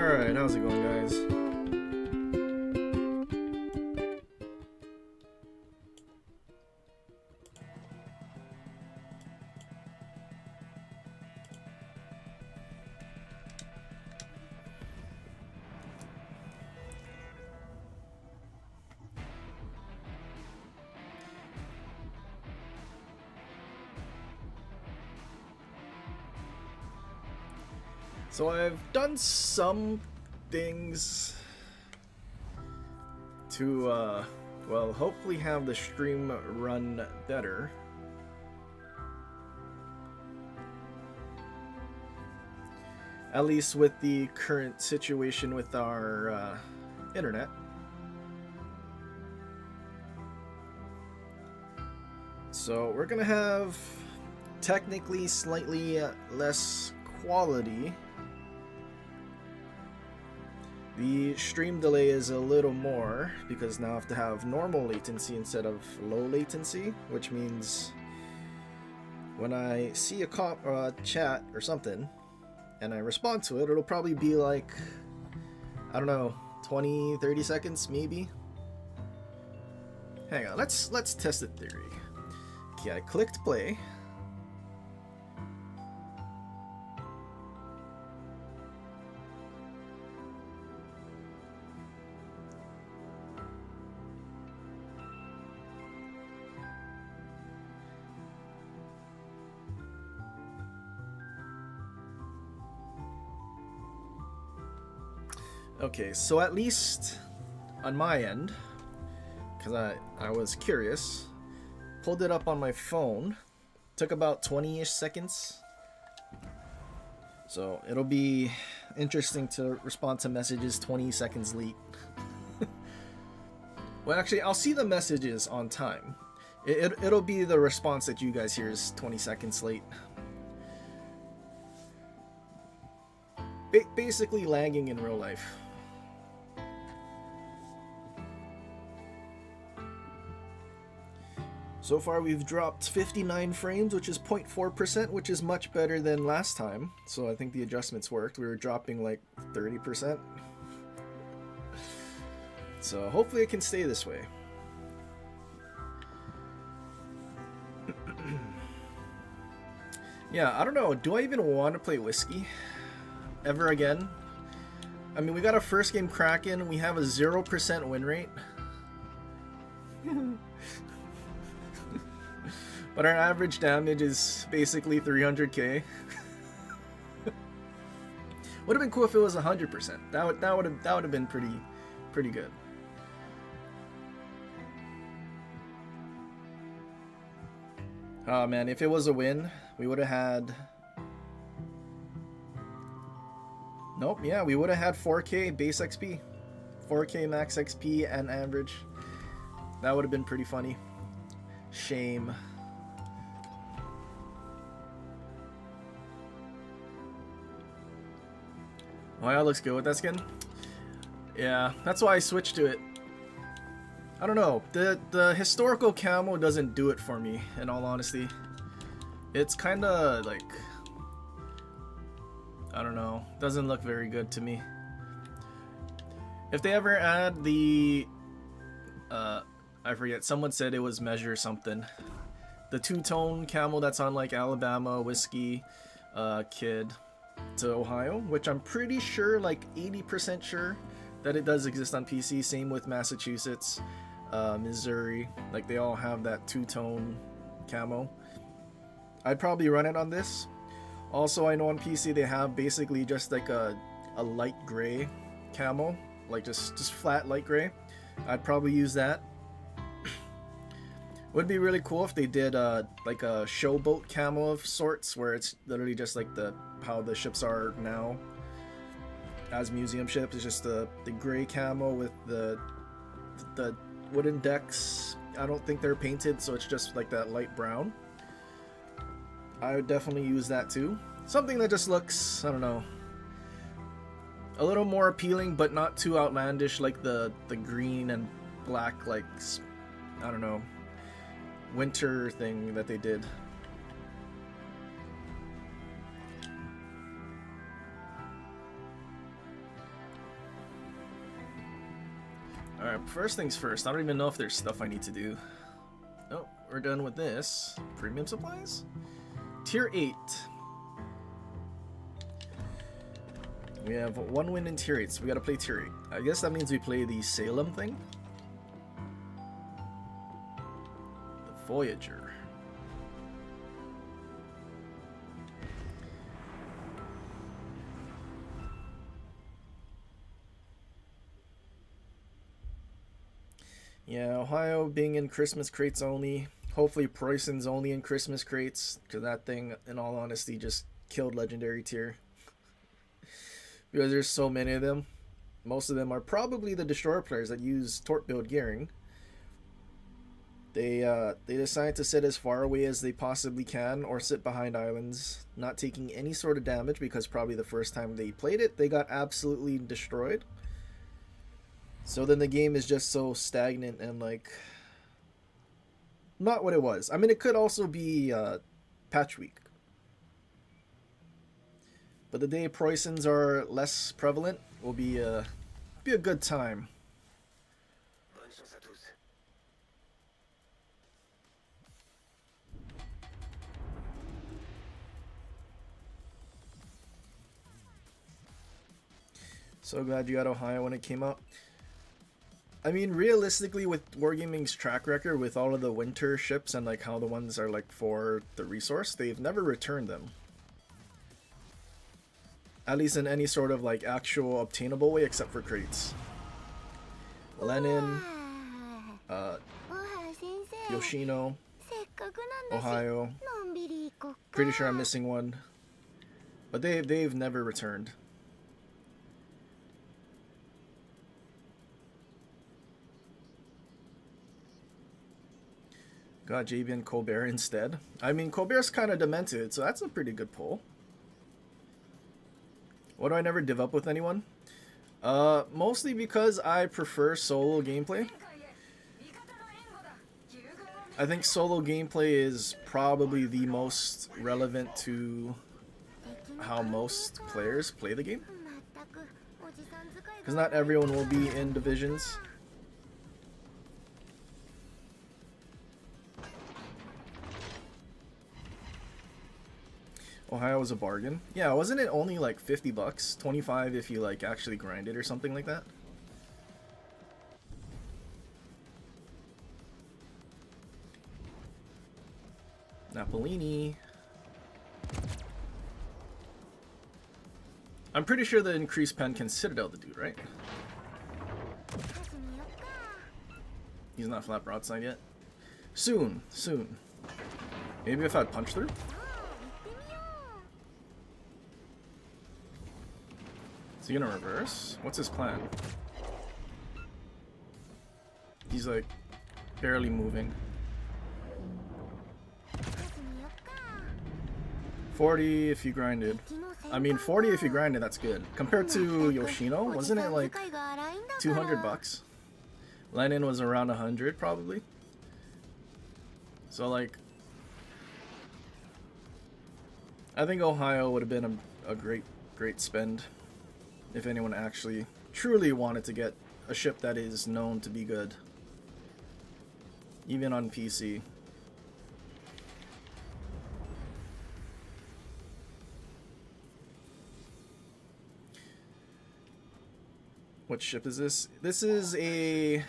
Alright, how's it going, guys? So I've done some things to, well, hopefully have the stream run better. At least with the current situation with our internet. So we're gonna have technically slightly less quality. The stream delay is a little more because now I have to have normal latency instead of low latency, which means when I see a chat or something and I respond to it, it'll probably be like, I don't know, 20-30 seconds maybe. Hang on, let's test the theory. Okay, I clicked play. Okay, so at least on my end, because I was curious, pulled it up on my phone, took about 20-ish seconds. So it'll be interesting to respond to messages 20 seconds late. Well, actually, I'll see the messages on time. It'll be the response that you guys hear is 20 seconds late. Basically lagging in real life. So far we've dropped 59 frames, which is 0.4%, which is much better than last time. So I think the adjustments worked. We were dropping like 30%. So hopefully it can stay this way. Yeah, I don't know. Do I even want to play Whiskey ever again? I mean, we got a first game Kraken. We have a 0% win rate. But our average damage is basically 300k. Would have been cool if it was 100%. That would have been pretty good. Oh man, if it was a win, we would have had. Nope, yeah, we would have had 4k base XP, 4k max XP and average. That would have been pretty funny. Shame. Oh yeah, looks good with that skin. Yeah, that's why I switched to it. I don't know, the historical camo doesn't do it for me, in all honesty. It's kinda like, I don't know, doesn't look very good to me. If they ever add the, I forget, someone said it was measure something. The two-tone camo that's on like Alabama, Whiskey, Kid to Ohio, which I'm pretty sure, like 80% sure that it does exist on PC. Same with Massachusetts, Missouri, like they all have that two-tone camo. I'd probably run it on this. Also, I know on PC they have basically just like a light gray camo, like just flat light gray. I'd probably use that. Would be really cool if they did like a showboat camo of sorts, where it's literally just like how the ships are now as museum ships. It's just the gray camo with the wooden decks. I don't think they're painted, so it's just like that light brown. I would definitely use that too. Something that just looks, I don't know, a little more appealing, but not too outlandish like the green and black, like, I don't know, winter thing that they did. Alright, first things first. I don't even know if there's stuff I need to do. Oh, we're done with this. Premium supplies? Tier 8. We have 1 win in tier 8, so we gotta play tier 8. I guess that means we play the Salem thing. The Voyager. Yeah, Ohio being in Christmas crates only. Hopefully Preußen's only in Christmas crates, because that thing, in all honesty, just killed Legendary tier. Because there's so many of them. Most of them are probably the Destroyer players that use Torp build gearing. They decide to sit as far away as they possibly can, or sit behind islands, not taking any sort of damage, because probably the first time they played it, they got absolutely destroyed. So then the game is just so stagnant and like not what it was. I mean, it could also be patch week. But the day Preußens are less prevalent will be a good time. So glad you got Ohio when it came out. I mean, realistically, with Wargaming's track record, with all of the winter ships and like how the ones are like for the resource, they've never returned them. At least in any sort of like actual obtainable way, except for crates. Lenin, Yoshino, Ohio. Pretty sure I'm missing one, but they've never returned. Got JB and Colbert instead. I mean, Colbert's kind of demented, so that's a pretty good pull. Why do I never div up with anyone? Mostly because I prefer solo gameplay. I think solo gameplay is probably the most relevant to how most players play the game. Because not everyone will be in divisions. Ohio was a bargain. Yeah, wasn't it only like 50 bucks? 25 if you like actually grind it or something like that? Napolini. I'm pretty sure the increased pen can Citadel the dude, right? He's not flat broadside yet. Soon, soon. Maybe if I'd punch through? Is he gonna reverse? What's his plan? He's like barely moving. 40 if you grinded. I mean 40 if you grinded, that's good. Compared to Yoshino, wasn't it like 200 bucks? Lenin was around 100 probably. So like I think Ohio would have been a great spend. If anyone actually truly wanted to get a ship that is known to be good. Even on PC. What ship is this? This is a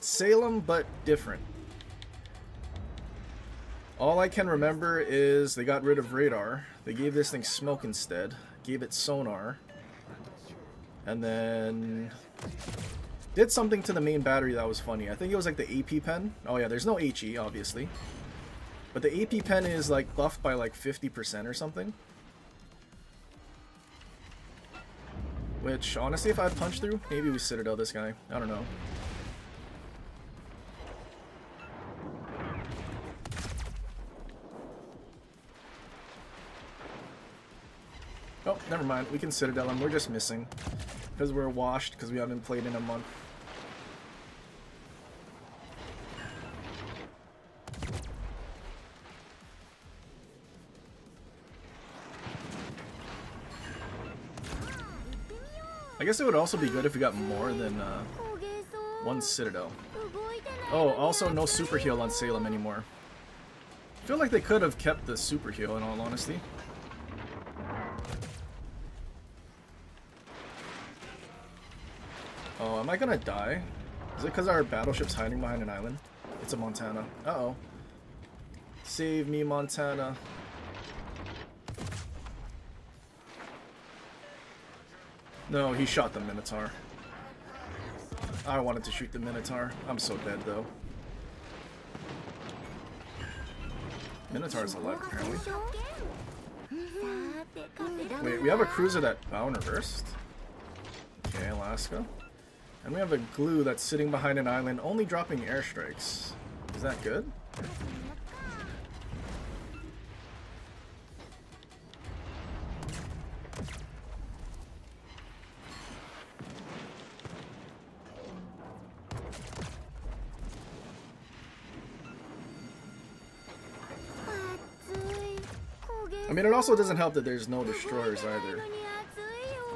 Salem, but different. All I can remember is they got rid of radar. They gave this thing smoke instead. Gave it sonar. And then did something to the main battery that was funny. I think it was like the AP pen. Oh yeah, there's no HE obviously. But the AP pen is like buffed by like 50% or something. Which honestly, if I had punched through, maybe we Citadel this guy. I don't know. Oh, never mind. We can Citadel him. We're just missing. Because we're washed, because we haven't played in a month. I guess it would also be good if we got more than One Citadel. Oh, also no super heal on Salem anymore. I feel like they could have kept the super heal in all honesty. Oh, am I gonna die? Is it because our battleship's hiding behind an island? It's a Montana. Uh-oh. Save me, Montana. No, he shot the Minotaur. I wanted to shoot the Minotaur. I'm so dead, though. Minotaur's alive, apparently. Wait, we have a cruiser that bound reversed? Okay, Alaska. And we have a glue that's sitting behind an island, only dropping airstrikes. Is that good? I mean, it also doesn't help that there's no destroyers either.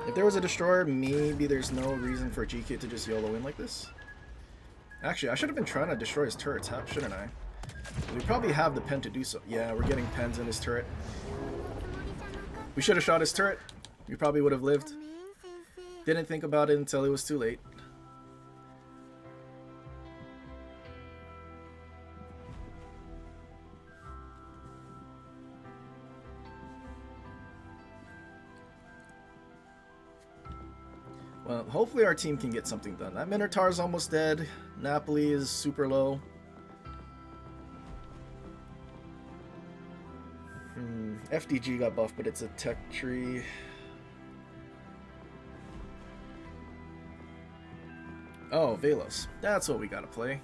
If there was a destroyer, maybe there's no reason for GK to just YOLO in like this. Actually, I should have been trying to destroy his turrets, shouldn't I? We probably have the pen to do so. Yeah, we're getting pens in his turret. We should have shot his turret. We probably would have lived. Didn't think about it until it was too late. Well, hopefully our team can get something done. That Minotaur is almost dead. Napoli is super low. FDG got buffed, but it's a tech tree. Oh, Veilos. That's what we gotta play.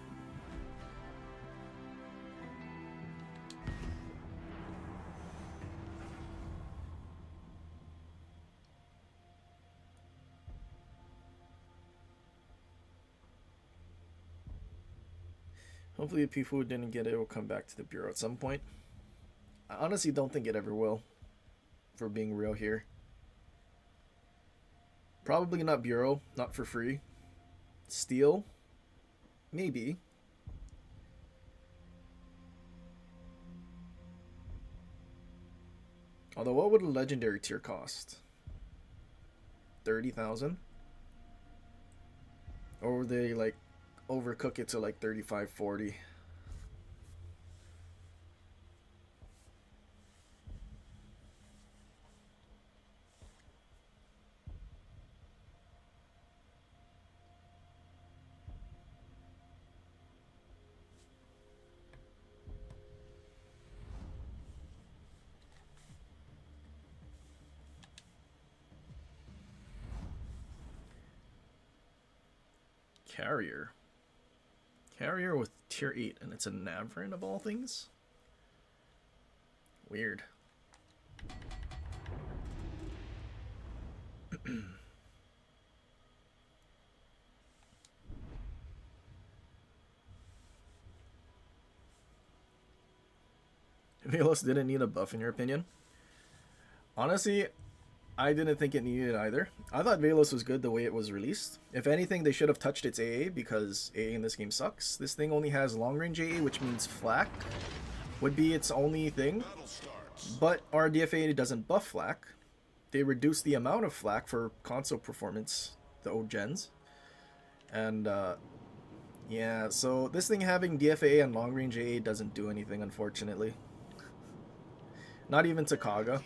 Hopefully the people who didn't get it will come back to the Bureau at some point. I honestly don't think it ever will, for being real here. Probably not Bureau, not for free. Steel? Maybe. Although, what would a legendary tier cost? 30,000? Or would they, like, overcook it to, like, 35, 40? Carrier. Carrier with tier 8, and it's a Navran of all things? Weird. Veilos didn't need a buff in your opinion? Honestly, I didn't think it needed either. I thought Veilos was good the way it was released. If anything, they should have touched its AA because AA in this game sucks. This thing only has long range AA, which means flak would be its only thing. But our DFA doesn't buff flak. They reduce the amount of flak for console performance, the old gens. And yeah, so this thing having DFA and long range AA doesn't do anything, unfortunately. Not even to Kaga.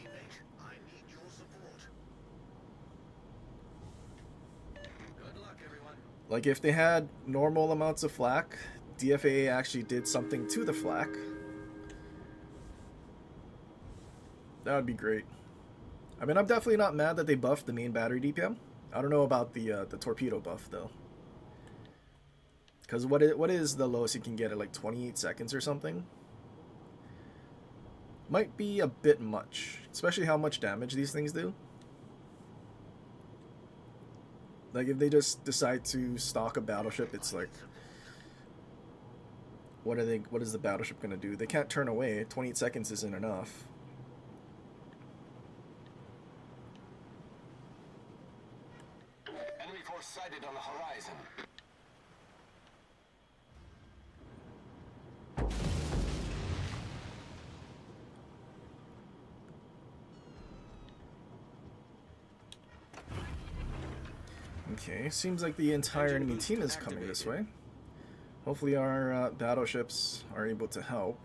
Like, if they had normal amounts of flak, DFA actually did something to the flak. That would be great. I mean, I'm definitely not mad that they buffed the main battery DPM. I don't know about the torpedo buff, though. Because what is the lowest you can get at, like, 28 seconds or something? Might be a bit much, especially how much damage these things do. Like, if they just decide to stock a battleship, it's like, what is the battleship gonna do? They can't turn away. 28 seconds isn't enough. Enemy force sighted on the horizon. Okay, seems like the entire enemy team is coming this way. Hopefully our battleships are able to help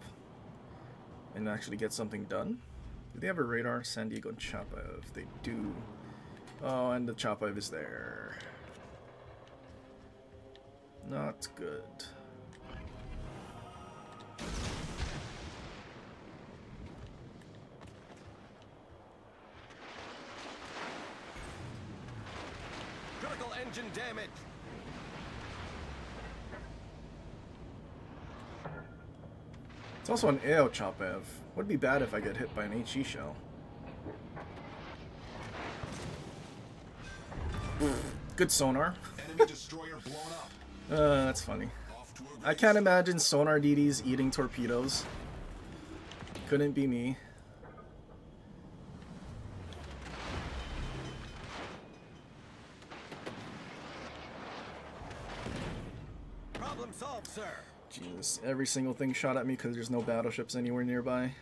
and actually get something done. Do they have a radar? San Diego and Chapav. They do. Oh, and the Chapav is there. Not good. Critical engine damage. It's also an AO Chapav. Would be bad if I get hit by an HE shell. Good sonar. Enemy destroyer blown up. That's funny. I can't imagine sonar DDs eating torpedoes. Couldn't be me. Problem solved, sir. Jesus, every single thing shot at me because there's no battleships anywhere nearby.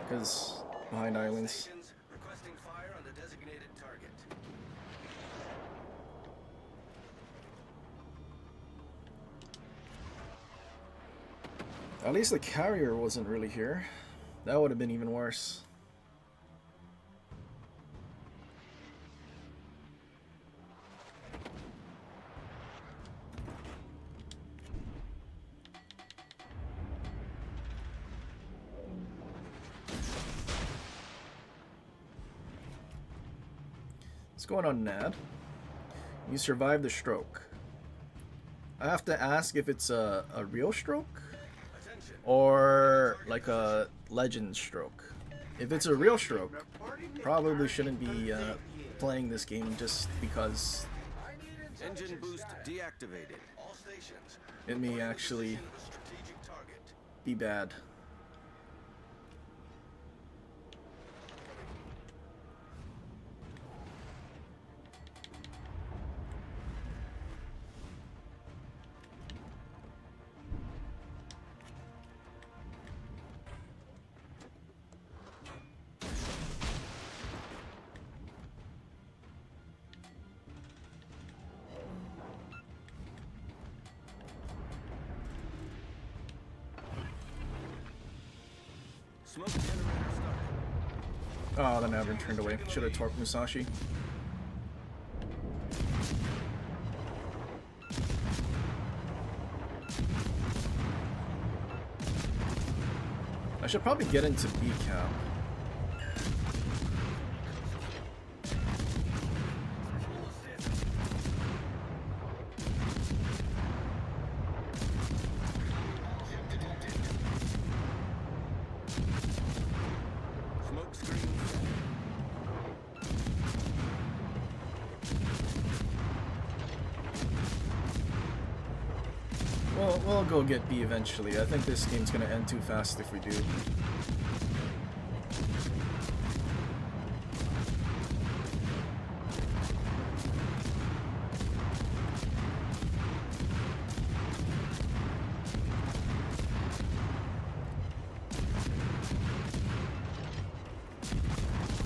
Because behind islands. Requesting fire on the designated target. At least the carrier wasn't really here. That would have been even worse. What's going on, Nad? You survived the stroke. I have to ask if it's a real stroke or like a legend stroke. If it's a real stroke, probably shouldn't be playing this game just because Engine boost deactivated. All stations. it may actually Strategic target. be bad. Smoke generator started. Oh, the Navin turned away. Should have torqued Mousashi. I should probably get into B cap. Smoke screen. Well, we'll go get B eventually. I think this game's gonna end too fast if we do.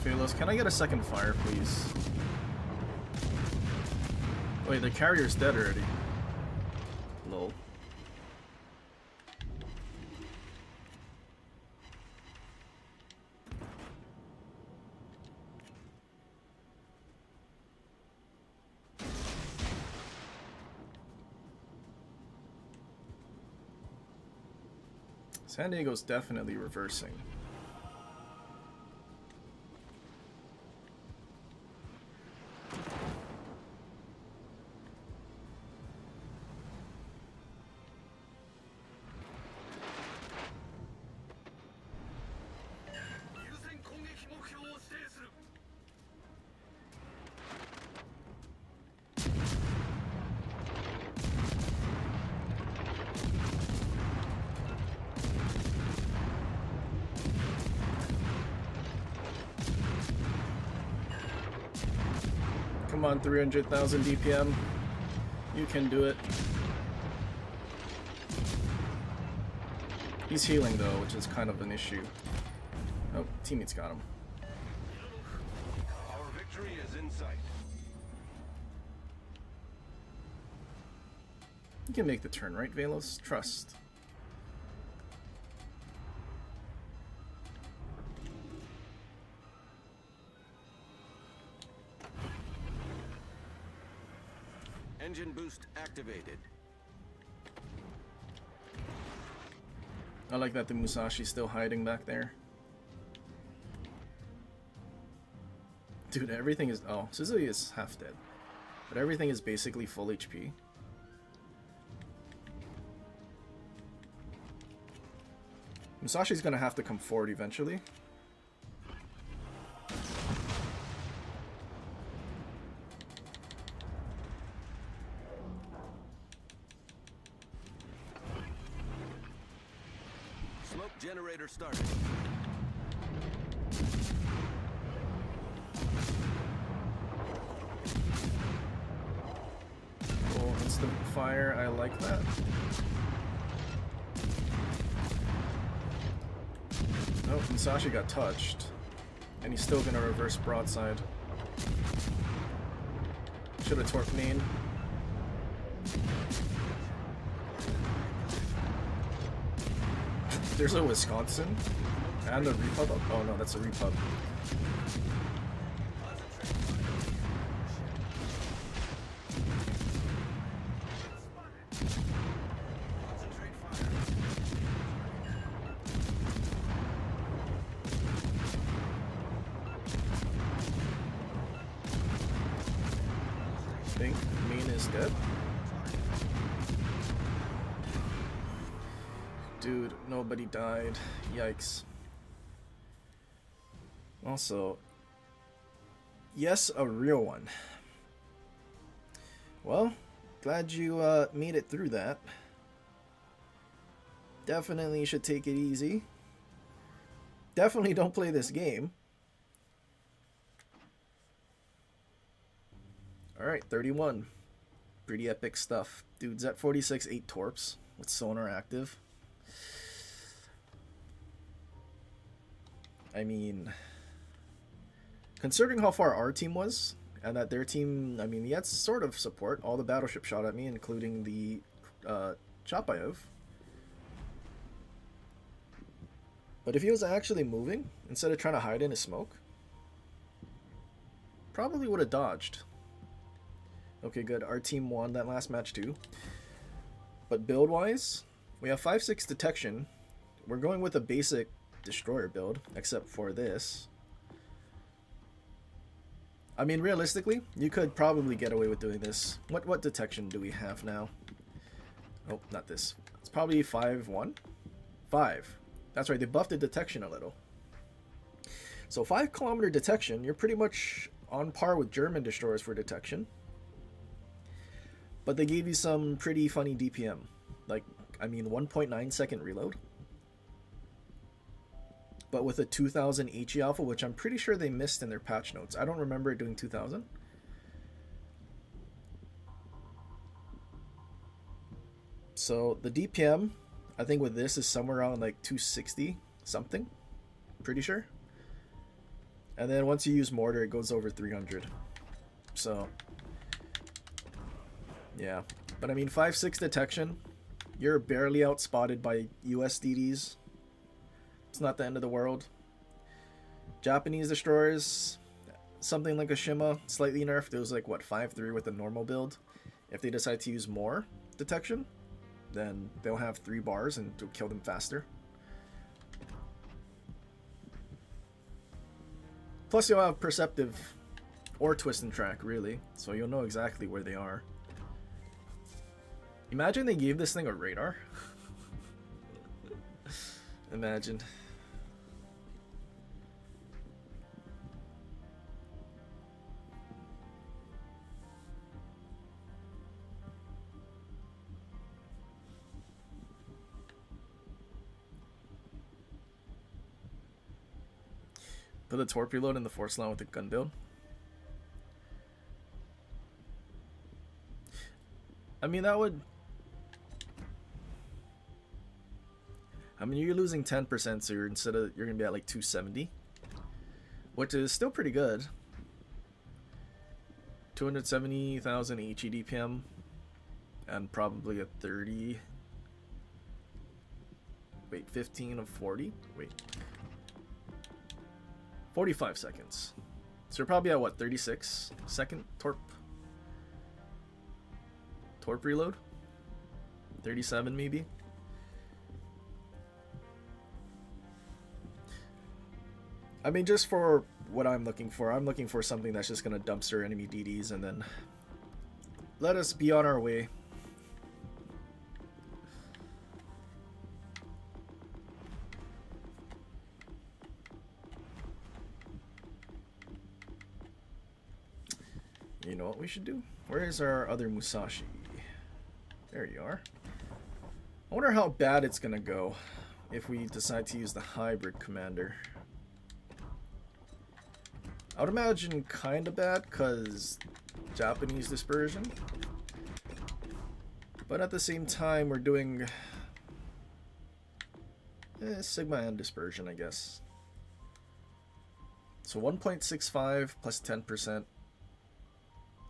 Veilos, can I get a second fire, please? Wait, the carrier's dead already. Lol. San Diego's definitely reversing. Come on, 300,000 DPM. You can do it. He's healing though, which is kind of an issue. Oh, teammates got him. Our victory is in sight. You can make the turn, right, Veilos? Trust. Engine boost activated. I like that the Musashi's still hiding back there. Dude, everything is... Oh, Suzuki is half dead. But everything is basically full HP. Musashi's gonna have to come forward eventually. Smoke generator started. Cool, instant fire, I like that. Nope, Mousashi got touched. And he's still gonna reverse broadside. Should have torqued main. There's a Wisconsin and a repub. Oh no, that's a repub. I think main is dead. Dude, nobody died. Yikes. Also, yes, a real one. Well, glad you made it through that. Definitely should take it easy. Definitely don't play this game. Alright, 31. Pretty epic stuff. Dude's at 46, 8 torps with sonar active. I mean, considering how far our team was, and that their team, I mean, he had sort of support. All the battleship shot at me, including the Chapayev. But if he was actually moving, instead of trying to hide in his smoke, probably would have dodged. Okay, good. Our team won that last match too. But build-wise, we have 5-6 detection. We're going with a basic destroyer build, except for this. I mean, realistically, you could probably get away with doing this. What detection do we have now? Oh, not this. It's probably 5-1? 5. That's right, they buffed the detection a little. So 5-kilometer detection, you're pretty much on par with German destroyers for detection. But they gave you some pretty funny DPM. Like, I mean, 1.9 second reload. But with a 2000 HE alpha, which I'm pretty sure they missed in their patch notes. I don't remember it doing 2000. So the DPM, I think with this is somewhere around like 260 something. Pretty sure. And then once you use mortar, it goes over 300. So, yeah. But I mean, 5-6 detection. You're barely outspotted by US DDs. It's not the end of the world. Japanese destroyers, something like a Shima, slightly nerfed. It was like, what, 5-3 with a normal build. If they decide to use more detection, then they'll have 3 bars and to kill them faster. Plus you'll have perceptive or twist and track, really, so you'll know exactly where they are. Imagine they gave this thing a radar. Imagine. Put the torpedo load in the force line with the gun build. I mean, that would... I mean, you're losing 10%, so you're gonna be at like 270, which is still pretty good. 270,000 HE DPM. and probably a 30. Wait, 15 of 40? Wait. 45 seconds. So you're probably at what, 36 second torp reload? 37 maybe? I mean, just for what I'm looking for something that's just gonna dumpster enemy DDs and then let us be on our way. You know what we should do? Where is our other Mousashi? There you are. I wonder how bad it's gonna go if we decide to use the hybrid commander. I would imagine kinda bad because Japanese dispersion. But at the same time we're doing Sigma and dispersion, I guess. So 1.65 plus 10%.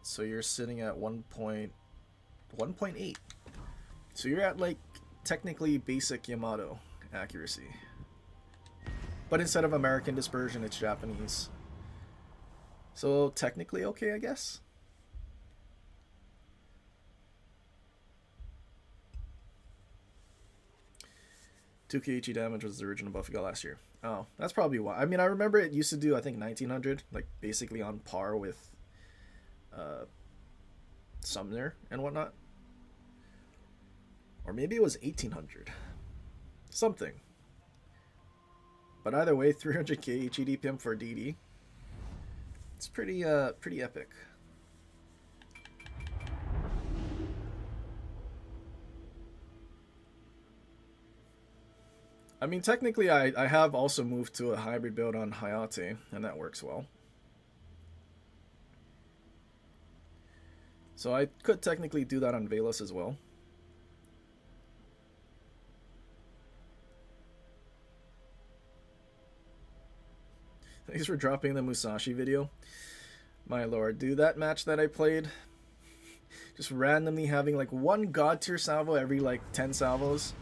So you're sitting at 1.8. So you're at like technically basic Yamato accuracy. But instead of American dispersion, it's Japanese. So technically okay, I guess. Two KHE damage was the original buff we got last year. Oh, that's probably why. I mean, I remember it used to do, I think, 1900, like basically on par with Sumner and whatnot. Or maybe it was 1800. Something. But either way, 300k HEDPM for DD. It's pretty epic. I mean, technically, I have also moved to a hybrid build on Hayate, and that works well. So I could technically do that on Veilos as well. Thanks for dropping the Mousashi video. My lord, dude, that match that I played, just randomly having like one god tier salvo every like 10 salvos.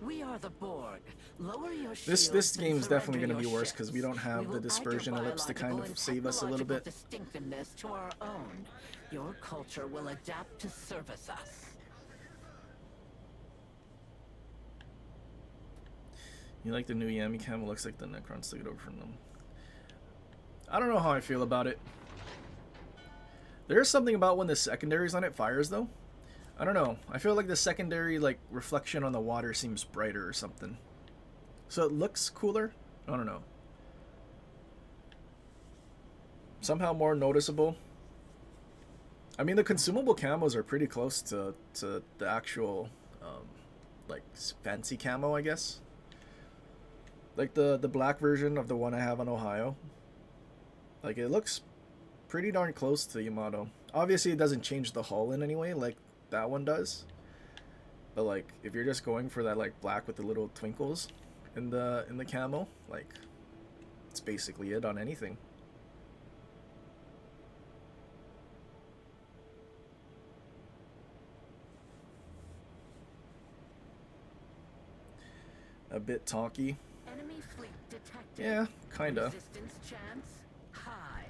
We are the Borg. Lower your This game's definitely going to be worse because we don't have the dispersion ellipse to kind of save us a little bit. Distinctiveness to our own. Your culture will adapt to service us. You like the new Yami camo? Looks like the Necrons took it over from them. I don't know how I feel about it. There's something about when the secondaries on it fires though. I don't know. I feel like the secondary like reflection on the water seems brighter or something. So it looks cooler? I don't know. Somehow more noticeable. I mean, the consumable camos are pretty close to the actual like fancy camo, I guess. Like the black version of the one I have on Ohio. Like it looks pretty darn close to Yamato. Obviously it doesn't change the hull in any way like that one does. But like if you're just going for that like black with the little twinkles in the camo, like it's basically it on anything. A bit talky. Enemy fleet detected. Yeah, kinda. Resistance chance high.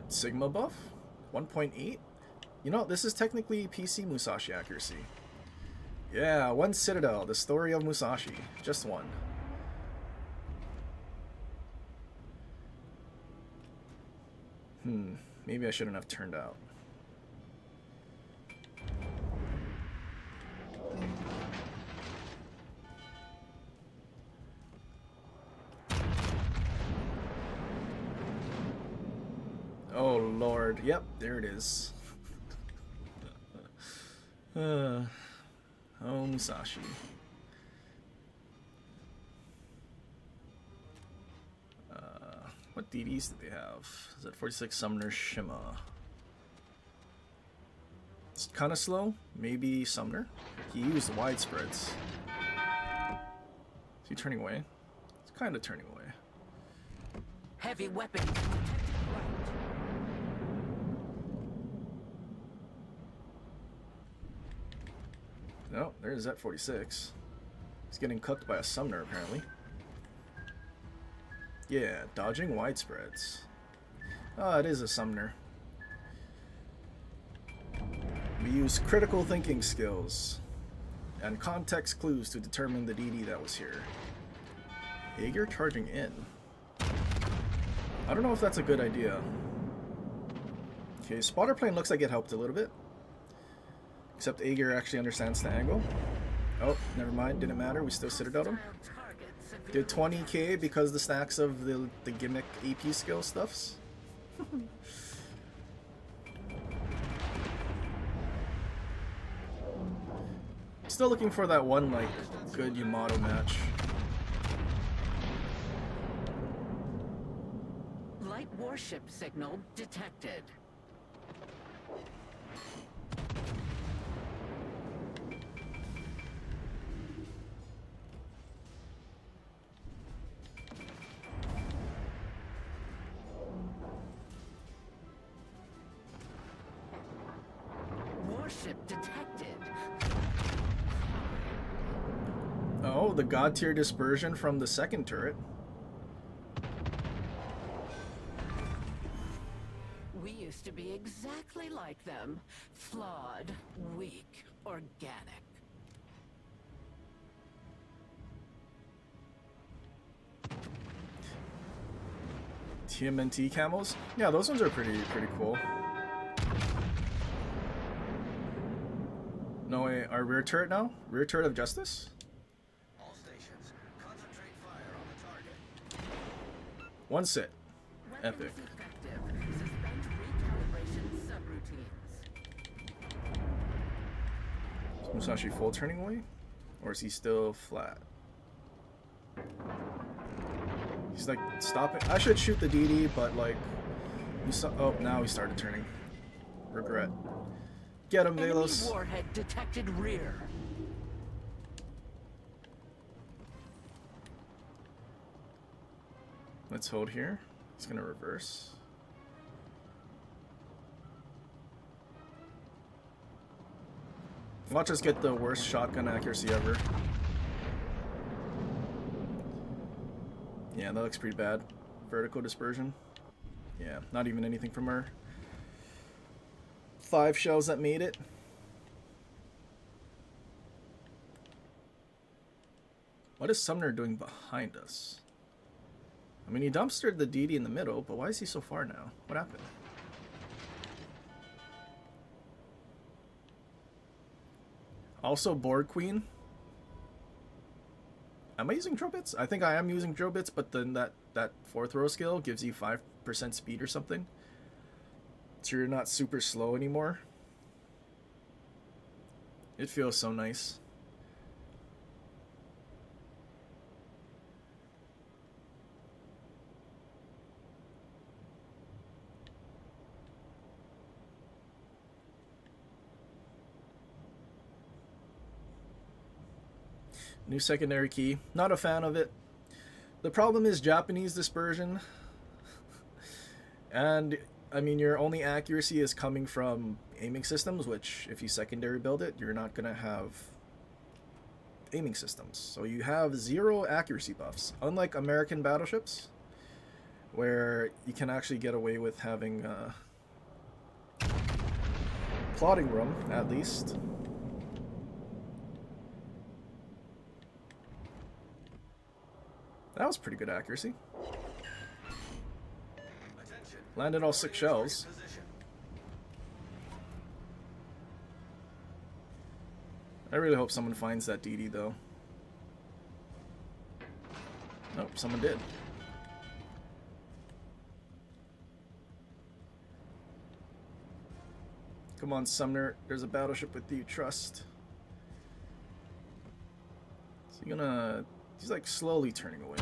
Sigma buff? 1.8? You know, this is technically PC Mousashi accuracy. Yeah, one Citadel, the story of Mousashi. Just one. Maybe I shouldn't have turned out. Oh lord, yep, there it is. Oh, Mousashi. What DDs do they have? Is that 46 Sumner Shima? It's kind of slow. Maybe Sumner? He used widespreads. Is he turning away? It's kind of turning away. Heavy weapons detected right. Oh, there's Z46. He's getting cooked by a summoner, apparently. Yeah, dodging widespreads. Ah, it is a summoner. We use critical thinking skills and context clues to determine the DD that was here. Jaeger charging in. I don't know if that's a good idea. Okay, spotter plane looks like it helped a little bit. Except Jaeger actually understands the angle. Oh, never mind, didn't matter, we still citadeled him. Did 20k because the stacks of the gimmick AP skill stuffs. Still looking for that one, like, good Yamato match. Light warship signal detected. Warship detected. Oh, the god tier dispersion from the second turret. We used to be exactly like them. Flawed, weak, organic. TMNT camos? Yeah, those ones are pretty cool. No way, our rear turret now? Rear turret of justice? All stations, concentrate fire on the target. One sit. Epic. Weapons effective. Suspend recalibration subroutines. Is Mousashi full turning away? Or is he still flat? He's like, stop it. I should shoot the DD, but like, oh, now he started turning. Regret. Get him, Veilos. Enemy warhead detected rear. Let's hold here. He's gonna reverse. Watch us get the worst shotgun accuracy ever. Yeah, that looks pretty bad. Vertical dispersion. Yeah, not even anything from her. 5 shells that made it. What is Sumner doing behind us? I mean, he dumpstered the DD in the middle, but why is he so far now? What happened? Also, Board Queen. Am I using drill bits? I think I am using drill bits, but then that 4th row skill gives you 5% speed or something. So you're not super slow anymore. It feels so nice. New secondary key. Not a fan of it. The problem is Japanese dispersion. And, I mean, your only accuracy is coming from aiming systems, which, if you secondary build it, you're not going to have aiming systems. So you have 0 accuracy buffs. Unlike American battleships, where you can actually get away with having plotting room, at least. That was pretty good accuracy. Attention. Landed all 6 shells. Position. I really hope someone finds that DD though. Nope, someone did. Come on, Sumner. There's a battleship with you. Trust. Is he gonna... He's like slowly turning away.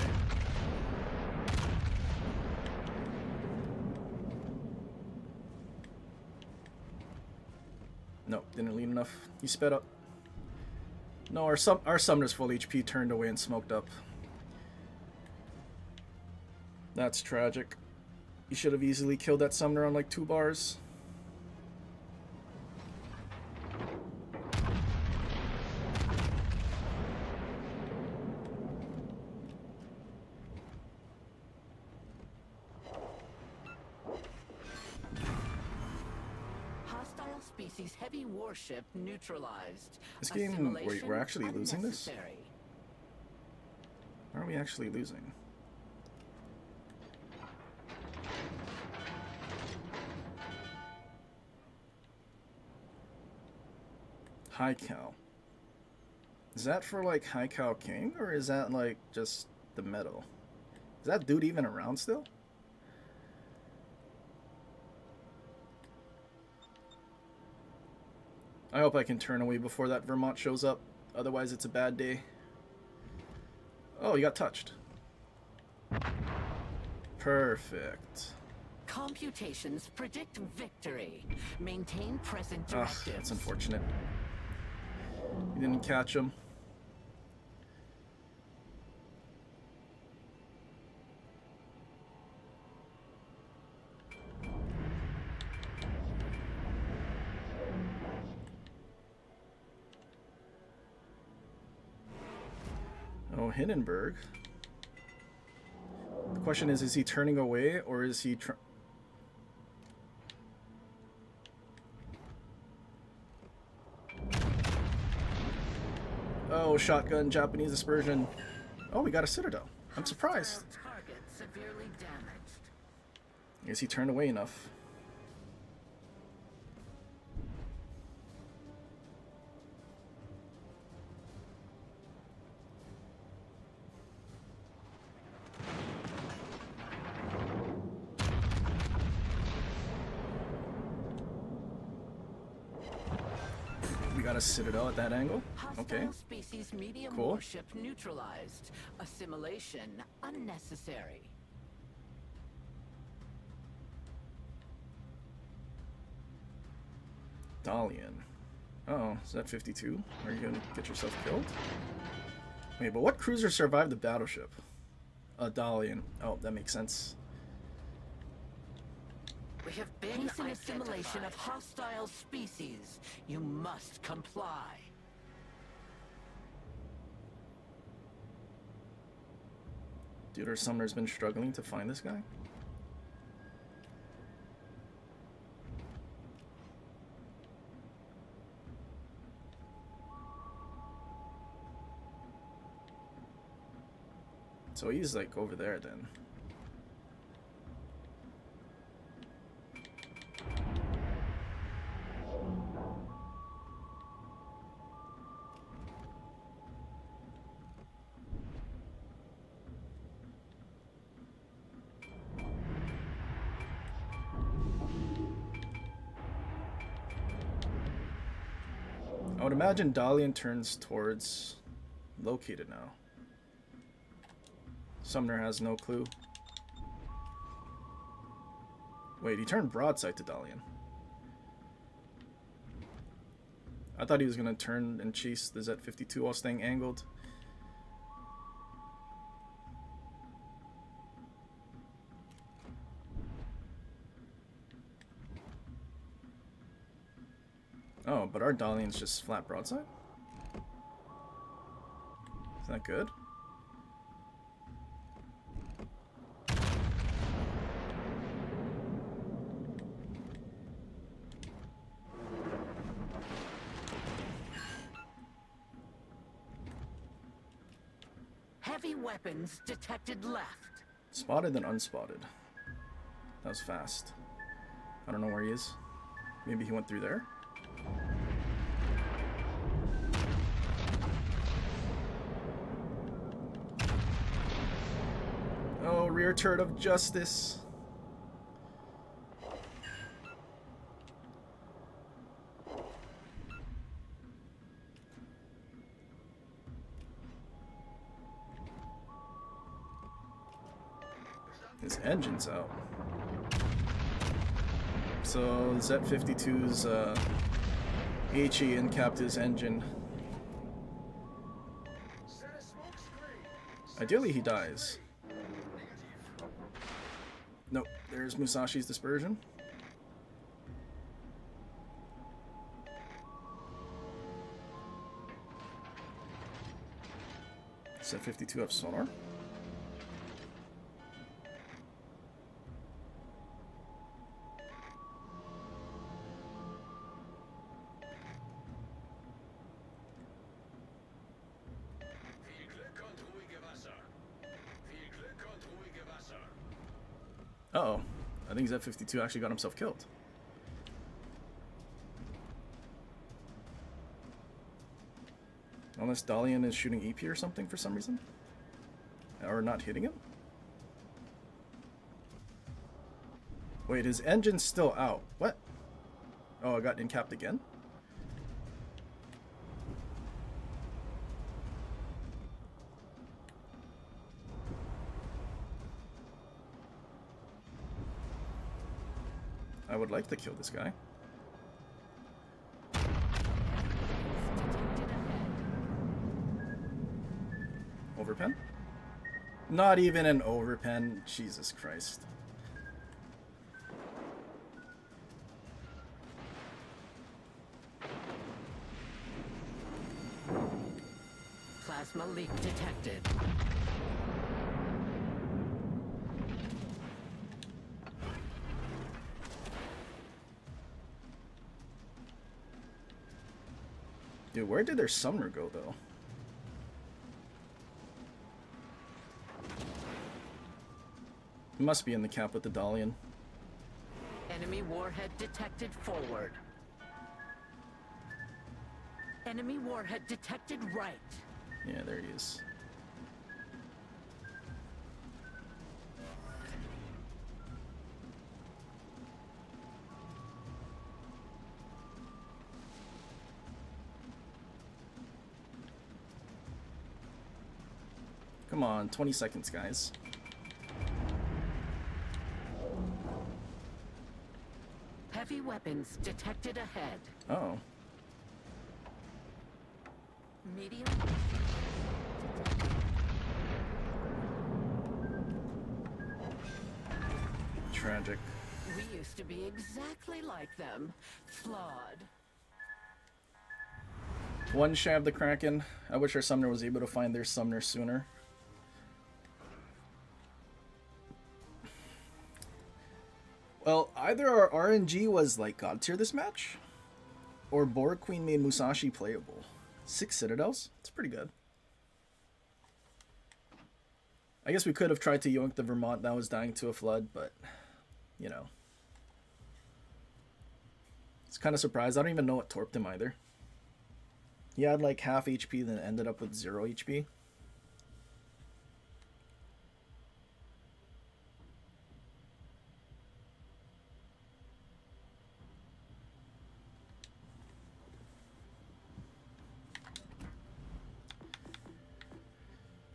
Nope, didn't lean enough. He sped up. No, our Sumner's full HP turned away and smoked up. That's tragic. You should have easily killed that Sumner on like 2 bars. species heavy warship neutralized. This game, Assimilation we're actually losing this? unnecessary. Are we actually losing? High Cal. Is that for like High Cal King, or is that like just the medal? Is that dude even around still? I hope I can turn away before that Vermont shows up. Otherwise, it's a bad day. Oh, you got touched. Perfect. Computations predict victory. Maintain present Ugh, directives. that's unfortunate. You didn't catch him. Oh, Hindenburg. The question is he turning away or is he Oh, shotgun Japanese dispersion. Oh, we got a citadel. I'm surprised. Hostile target severely damaged. I guess he turned away enough. We got a citadel at that angle. Okay. Hostile species medium Cool. warship neutralized. Assimilation unnecessary. Dalian. Oh, is that 52? Are you gonna get yourself killed? Wait, but what cruiser survived the battleship? A Dalian. Oh, that makes sense. We have been an assimilation of hostile species. You must comply. Dude, our summoner's been struggling to find this guy. So he's like over there then. I would imagine Dalian turns towards located now. Sumner has no clue. Wait, he turned broadside to Dalian. I thought he was gonna turn and chase the Z-52 while staying angled. Oh, but our Dalian's just flat broadside? Is that good? Heavy weapons detected left. Spotted then unspotted. That was fast. I don't know where he is. Maybe he went through there? Oh, rear turret of justice. His engine's out. So Z-52's HE uncapped his engine. Ideally he dies. Nope, there's Musashi's dispersion. Z-52 have sonar. Uh-oh. I think Z-52 actually got himself killed. Unless Dalian is shooting EP or something for some reason. Or not hitting him. Wait, his engine's still out. What? Oh, I got incapped again? I would like to kill this guy. Overpen? Not even an overpen. Jesus Christ. Plasma leak detected. Dude, where did their summoner go, though? It must be in the cap with the Dalian. Enemy warhead detected forward. Enemy warhead detected right. Yeah, there he is. Come on, 20 seconds, guys. Heavy weapons detected ahead. Oh. Medium. Tragic. We used to be exactly like them. Flawed. One Shav the Kraken. I wish our summoner was able to find their summoner sooner. Well, either our RNG was like god tier this match, or Borg Queen made Mousashi playable. 6 Citadels? It's pretty good. I guess we could have tried to yoink the Vermont that was dying to a flood, but, you know. It's kind of surprised. I don't even know what torped him either. He had like half HP, then ended up with 0 HP.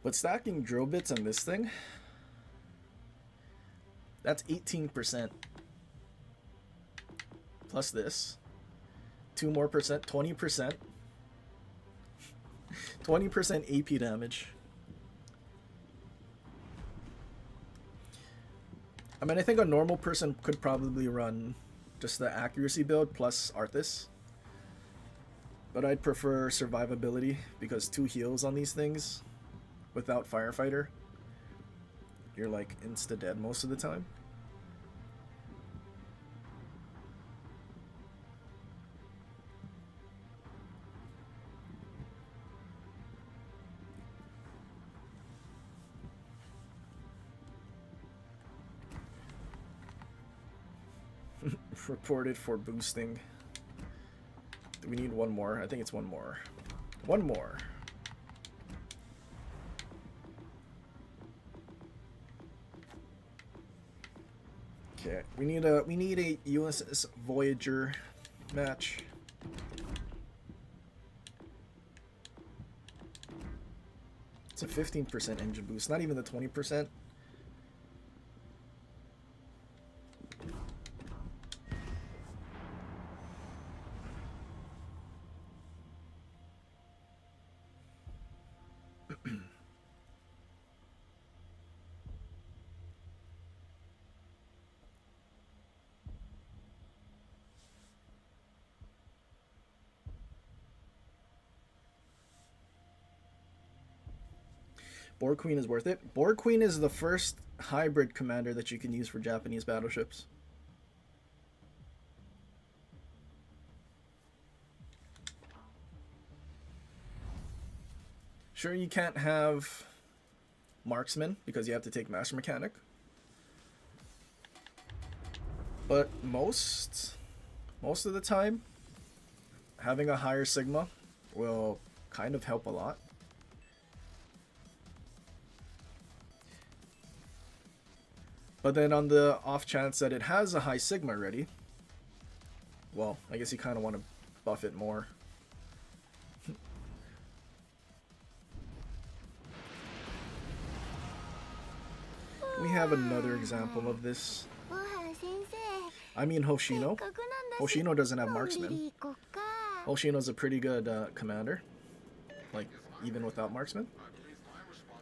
But stacking drill bits on this thing, that's 18%. Plus this. 2 more percent, 20%. 20% AP damage. I mean, I think a normal person could probably run just the accuracy build plus Arthas. But I'd prefer survivability because 2 heals on these things without Firefighter, you're like insta-dead most of the time. Reported for boosting. Do we need one more? I think it's one more. One more. Okay, we need a USS Voyager match. It's a 15% engine boost, not even the 20%. Borg Queen is worth it. Borg Queen is the first hybrid commander that you can use for Japanese battleships. Sure, you can't have marksman because you have to take master mechanic. But most of the time, having a higher sigma will kind of help a lot. But then on the off chance that it has a high sigma already, well, I guess you kind of want to buff it more. We have another example of this. I mean Hoshino. Hoshino doesn't have marksman. Hoshino's a pretty good commander, like even without marksman.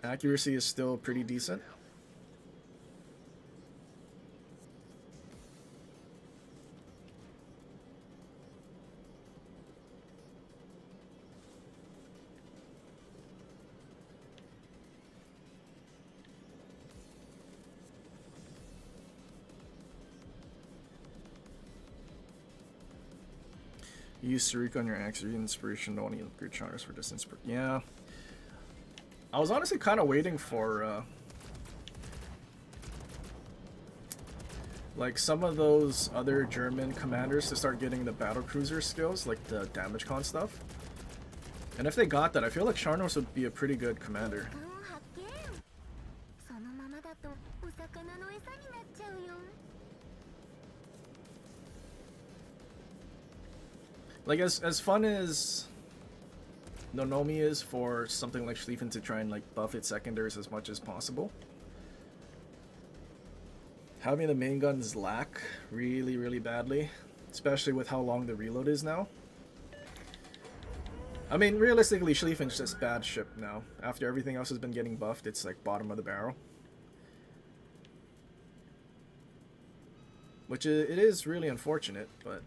Accuracy is still pretty decent. You use Sarika on your axe, or inspiration to only upgrade charters for distance. Yeah. I was honestly kind of waiting for like some of those other German commanders to start getting the battle cruiser skills, like the damage con stuff. And if they got that, I feel like Sharnos would be a pretty good commander. Like as fun as Nonomi is for something like Schlieffen to try and like buff its secondaries as much as possible, having the main guns lack really badly, especially with how long the reload is now. I mean, realistically, Schlieffen's just bad ship now. After everything else has been getting buffed, it's like bottom of the barrel. Which it is really unfortunate, but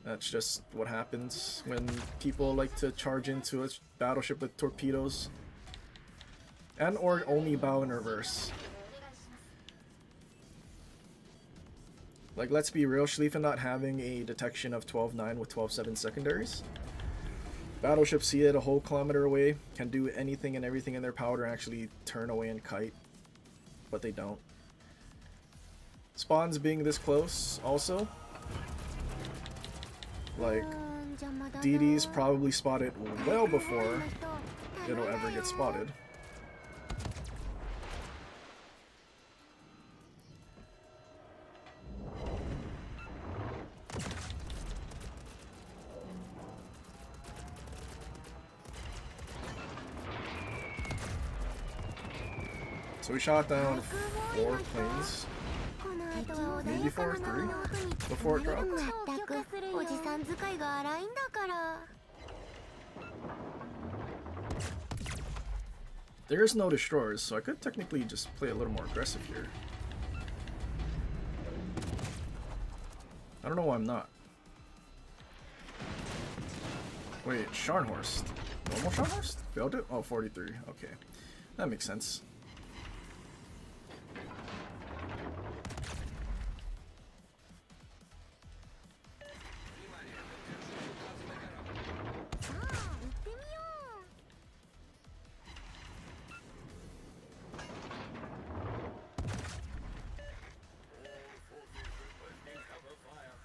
that's just what happens when people like to charge into a battleship with torpedoes. And or only bow in reverse. Like, let's be real, Schlieffen not having a detection of 12-9 with 12-7 secondaries. Battleships see it a whole kilometer away, can do anything and everything in their power to actually turn away and kite. But they don't. Spawns being this close also. Like, DD's probably spotted well before it'll ever get spotted. So we shot down 4 planes. Maybe 4 or 3 before it dropped. There is no destroyers, so I could technically just play a little more aggressive here. I don't know why I'm not. Wait, Scharnhorst. Normal Scharnhorst? Failed it? Oh, 43. Okay. That makes sense.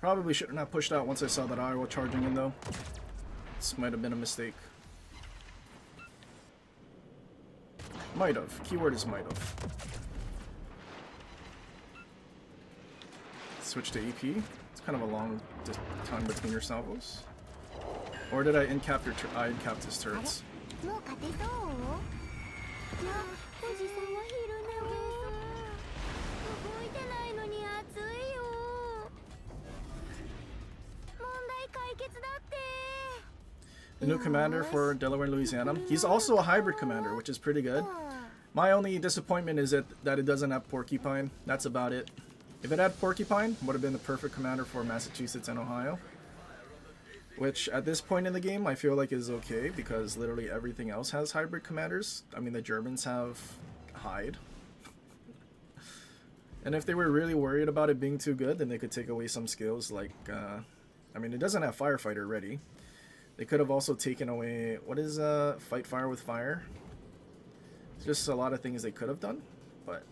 Probably should not have pushed out once I saw that Iowa charging in though. This might have been a mistake. Might have. Keyword is might have. Switch to EP. It's kind of a long time between your salvos. Or did I incap your I incapped his turrets? The new commander for Delaware and Louisiana. He's also a hybrid commander, which is pretty good. My only disappointment is that it doesn't have Porcupine. That's about it. If it had Porcupine, it would have been the perfect commander for Massachusetts and Ohio. Which, at this point in the game, I feel like is okay, because literally everything else has hybrid commanders. I mean, the Germans have Hyde. And if they were really worried about it being too good, then they could take away some skills like... I mean, it doesn't have Firefighter ready. They could have also taken away... What is Fight Fire with Fire? It's just a lot of things they could have done, but...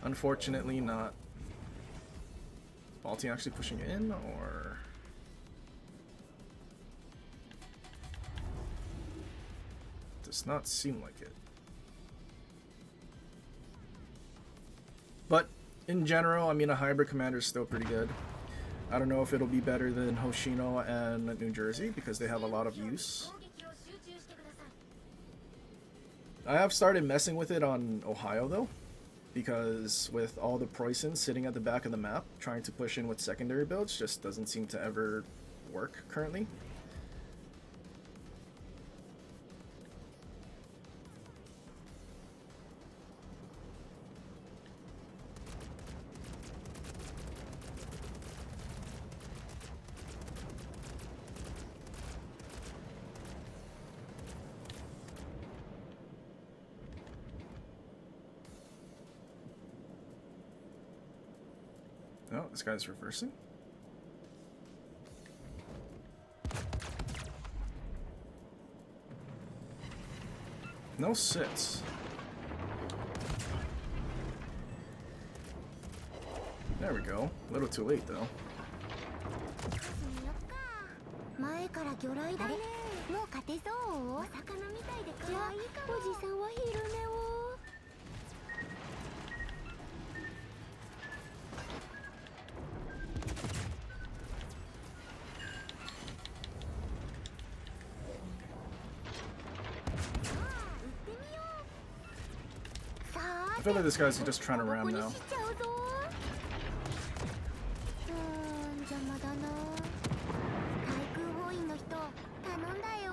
Unfortunately not. Balti actually pushing in, or... Does not seem like it. But, in general, I mean, a hybrid commander is still pretty good. I don't know if it'll be better than Hoshino and New Jersey, because they have a lot of use. I have started messing with it on Ohio, though, because with all the Preußen sitting at the back of the map, trying to push in with secondary builds just doesn't seem to ever work currently. Oh, this guy's reversing. No sits. There we go. A little too late, though. 前から魚雷だね。もう勝てそう？お魚みたいで可愛いかも。おじさんは昼寝を。I feel like this guy's just trying to ram now. 邪魔だな。対空砲員の人、頼んだよ。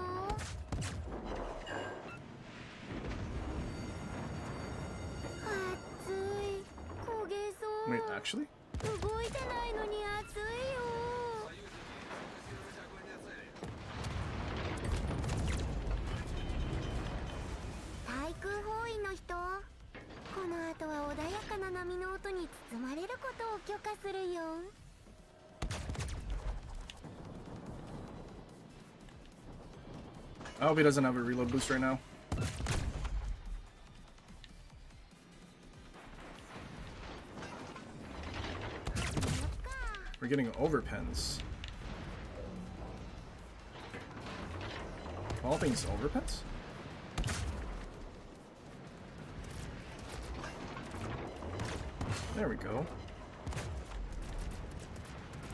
暑い。焦げそう。Wait, actually? 動いてないのに暑いよ。対空砲員の人。この後は穏やかな波の音に包まれることを許可するよ。I hope he doesn't have a reload boost right now. We're getting overpens. All things overpens? There we go.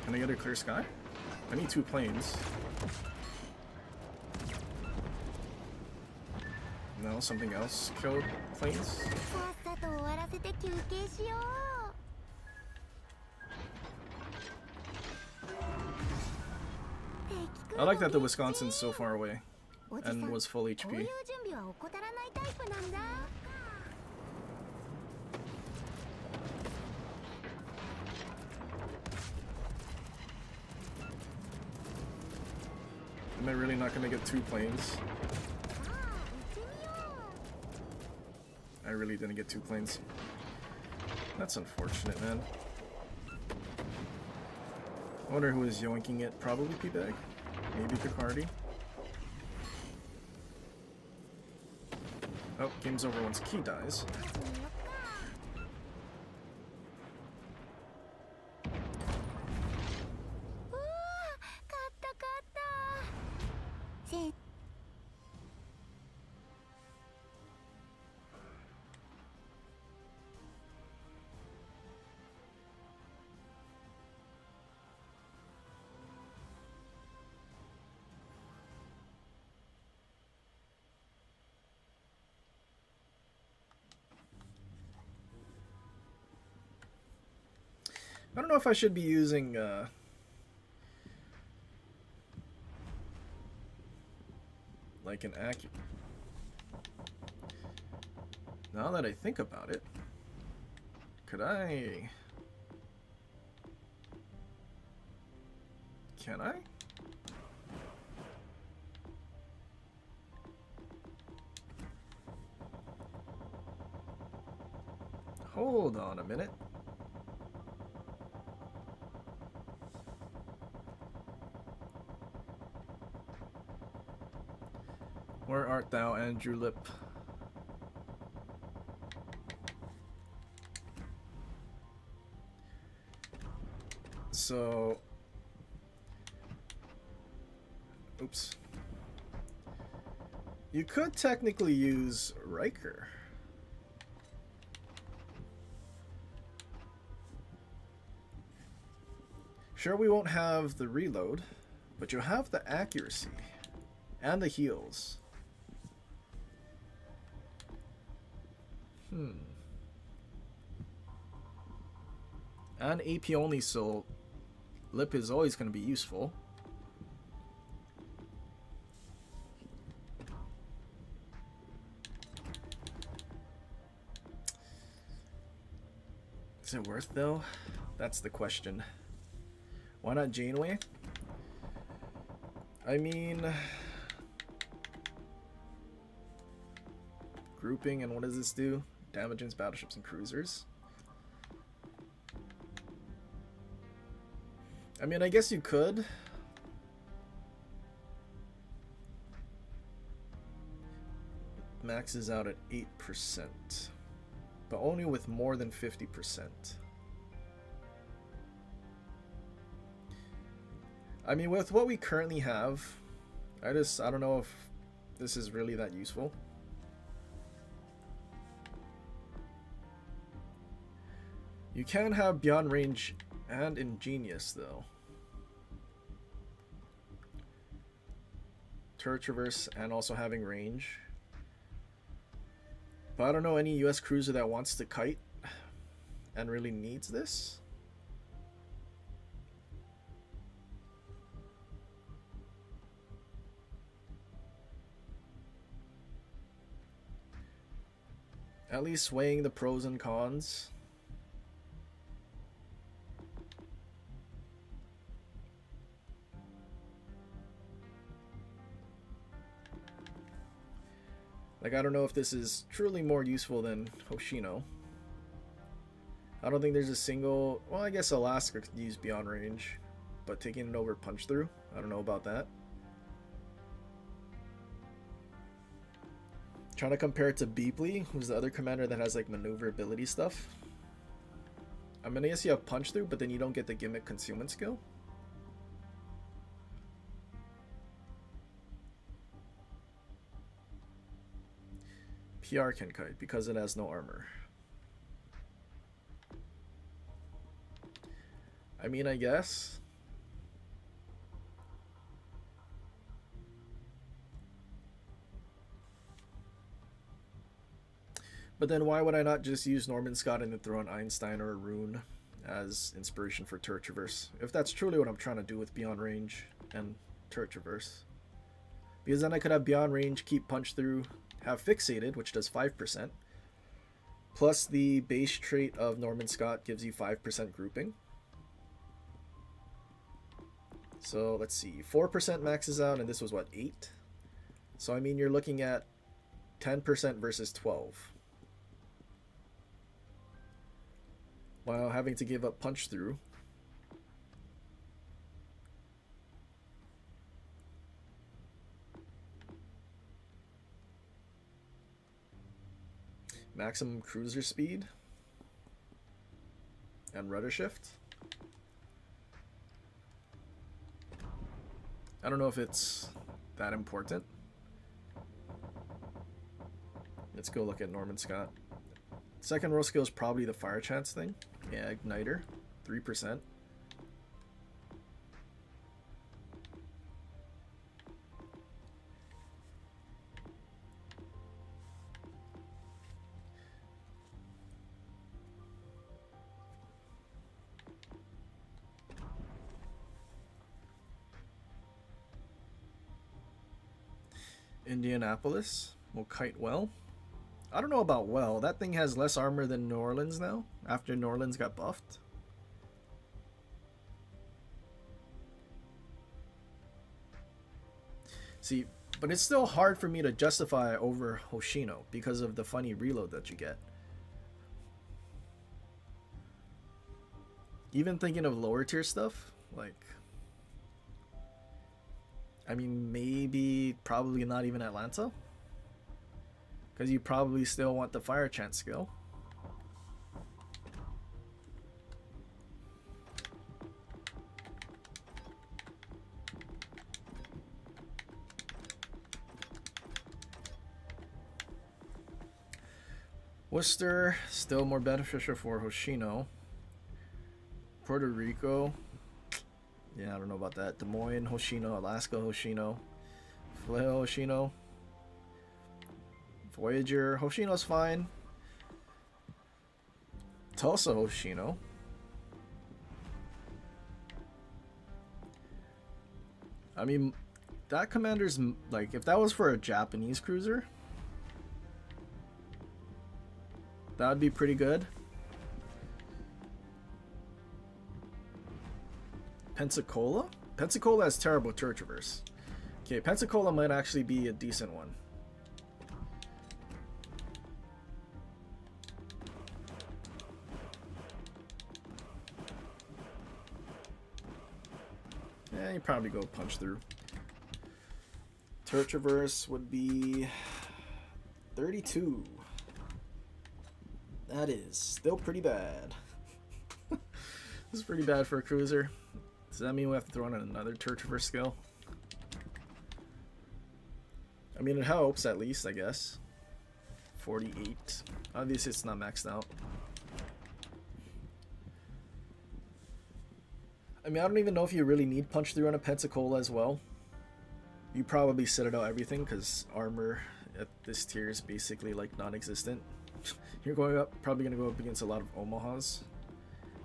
Can I get a clear sky? I need 2 planes. No, something else killed planes? さっさと終わらせて休憩しよう。 I like that the Wisconsin's so far away and was full こうい HP. う準備は怠らないタイプなんだ。Am I really not gonna get 2 planes? I really didn't get 2 planes. That's unfortunate, man. I wonder who is yoinking it. Probably P-Bag? Maybe Picardi? Oh, game's over once Key dies. I don't know if I should be using like an accurate. Now that I think about it, could I? Can I? Hold on a minute. Where art thou, Andrew Lip? So, oops. You could technically use Riker. Sure, we won't have the reload, but you'll have the accuracy and the heals. And AP only, so Lip is always going to be useful. Is it worth though? That's the question. Why not Janeway? I mean, grouping, and what does this do? Damages battleships and cruisers. I mean, I guess you could. Maxes out at 8%, but only with more than 50%. I mean, with what we currently have, I don't know if this is really that useful. You can have Beyond Range and Ingenious, though. Turret Traverse and also having range. But I don't know any US cruiser that wants to kite and really needs this. At least weighing the pros and cons. Like, I don't know if this is truly more useful than Hoshino. I don't think there's a single... Well, I guess Alaska could use Beyond Range, but taking it over Punch Through, I don't know about that. Trying to compare it to Beepley, who's the other commander that has like maneuverability stuff. I mean, I guess you have Punch Through, but then you don't get the Gimmick Concealment skill. PR can kite because it has no armor. I mean, I guess. But then why would I not just use Norman Scott and then throw an Einstein or a Rune as inspiration for Turret Traverse? If that's truly what I'm trying to do with Beyond Range and Turret Traverse. Because then I could have Beyond Range, keep Punch Through, have Fixated, which does 5%. Plus the base trait of Norman Scott gives you 5% grouping. So let's see, 4% maxes out, and this was what, 8? So I mean, you're looking at 10% versus 12. While having to give up Punch Through. Maximum cruiser speed. And rudder shift. I don't know if it's that important. Let's go look at Norman Scott. Second row skill is probably the fire chance thing. Yeah, Igniter, 3%. Indianapolis will kite well. I don't know about well. That thing has less armor than New Orleans now, after New Orleans got buffed. See, but it's still hard for me to justify over Hoshino because of the funny reload that you get. Even thinking of lower tier stuff, like... I mean, maybe, probably not even Atlanta. Because you probably still want the fire chance skill. Worcester, still more beneficial for Hoshino. Puerto Rico, yeah, I don't know about that. Des Moines, Hoshino. Alaska, Hoshino. Vallejo, Hoshino. Voyager, Hoshino's fine. Tulsa, Hoshino. I mean, that commander's, like, if that was for a Japanese cruiser, that would be pretty good. Pensacola? Pensacola has terrible turret traverse. Okay, Pensacola might actually be a decent one. Yeah, you probably go punch through. Turret traverse would be 32. That is still pretty bad. This is pretty bad for a cruiser. Does that mean we have to throw in another turret traverse skill? I mean, it helps at least, I guess. 48. Obviously, it's not maxed out. I mean, I don't even know if you really need punch through on a Pensacola as well. You probably sit it out everything because armor at this tier is basically like non-existent. You're going up, probably going to go up against a lot of Omahas.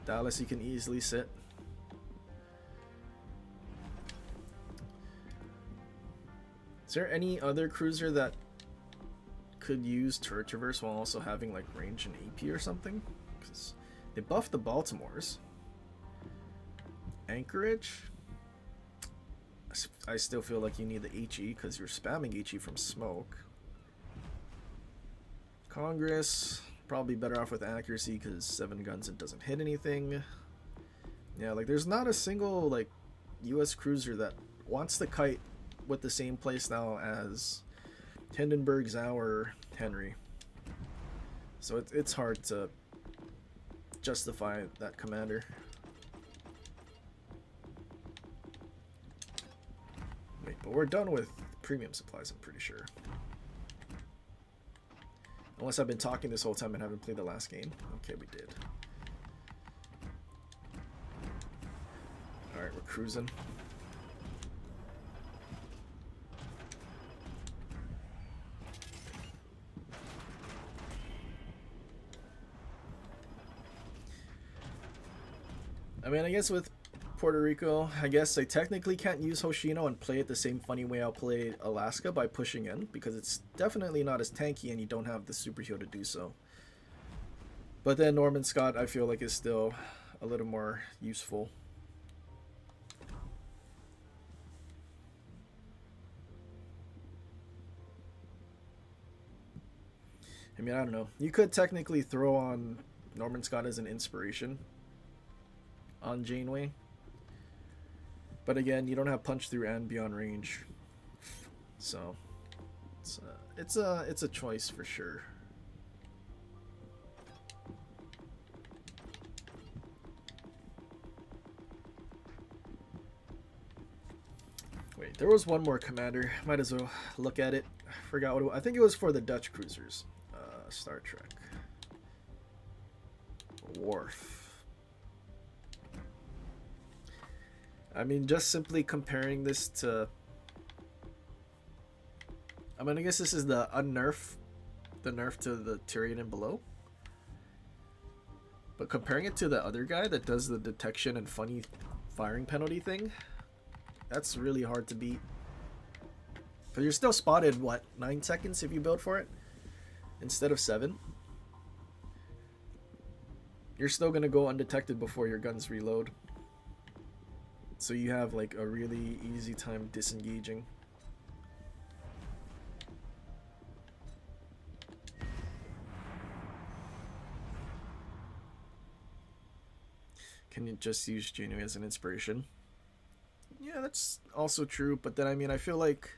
Dallas you can easily sit. Is there any other cruiser that could use turret traverse while also having like range and AP or something? Because they buffed the Baltimores. Anchorage? I still feel like you need the HE because you're spamming HE from smoke. Congress, probably better off with accuracy because 7 guns and doesn't hit anything. Yeah, like there's not a single like US cruiser that wants to kite with the same playstyle as Hindenburg, Zauer, Henry. So it's hard to justify that commander. Wait, but we're done with premium supplies, I'm pretty sure. Unless I've been talking this whole time and haven't played the last game. Okay, we did. Alright, we're cruising. I mean, I guess with Puerto Rico, I guess I technically can't use Hoshino and play it the same funny way I'll play Alaska by pushing in, because it's definitely not as tanky and you don't have the superhero to do so. But then Norman Scott, I feel like, is still a little more useful. I mean, I don't know. You could technically throw on Norman Scott as an inspiration on Janeway. But again, you don't have punch through and beyond range. So it's a choice for sure. Wait, there was one more commander. Might as well look at it. I forgot what it was. I think it was for the Dutch cruisers. Star Trek. Worf. I mean, just simply comparing this to... I mean, I guess this is the unnerf. The nerf to the Tyrion and below. But comparing it to the other guy that does the detection and funny firing penalty thing, that's really hard to beat. But you're still spotted, what, 9 seconds if you build for it? Instead of 7. You're still going to go undetected before your guns reload. So you have like a really easy time disengaging. Can you just use Janeway as an inspiration? Yeah, that's also true, but then I mean I feel like,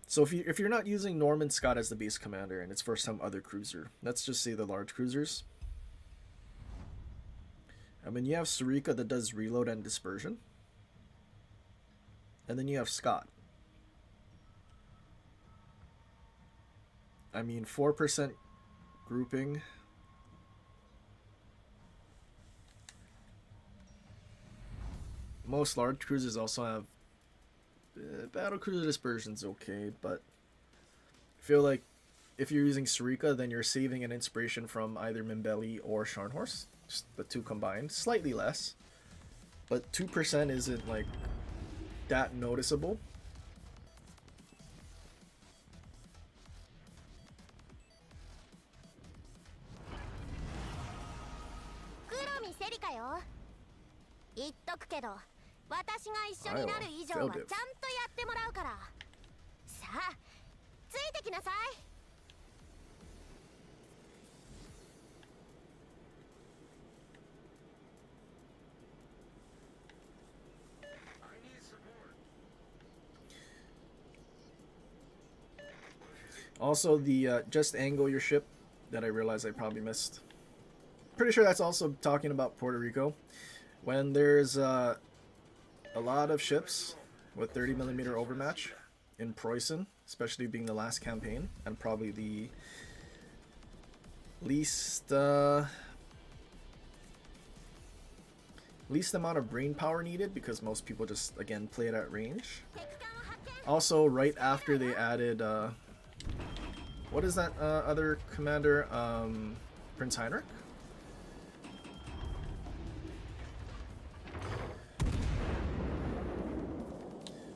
so if you're not using Norman Scott as the base commander and it's for some other cruiser, let's just say the large cruisers. I mean, you have Sarika that does reload and dispersion. And then you have Scott. I mean, 4% grouping. Most large cruisers also have battle cruiser dispersion's okay, but I feel like if you're using Sarika, then you're saving an inspiration from either Mimbelli or Scharnhorst, just the two combined, slightly less, but 2% isn't like that noticeable. I need support. Also, the just angle your ship that I realized I probably missed. Pretty sure that's also talking about Puerto Rico. When there's a lot of ships with 30mm overmatch in Preußen, especially being the last campaign, and probably the least amount of brain power needed, because most people just, again, play it at range. Also, right after they added what is that other commander, Prince Heinrich?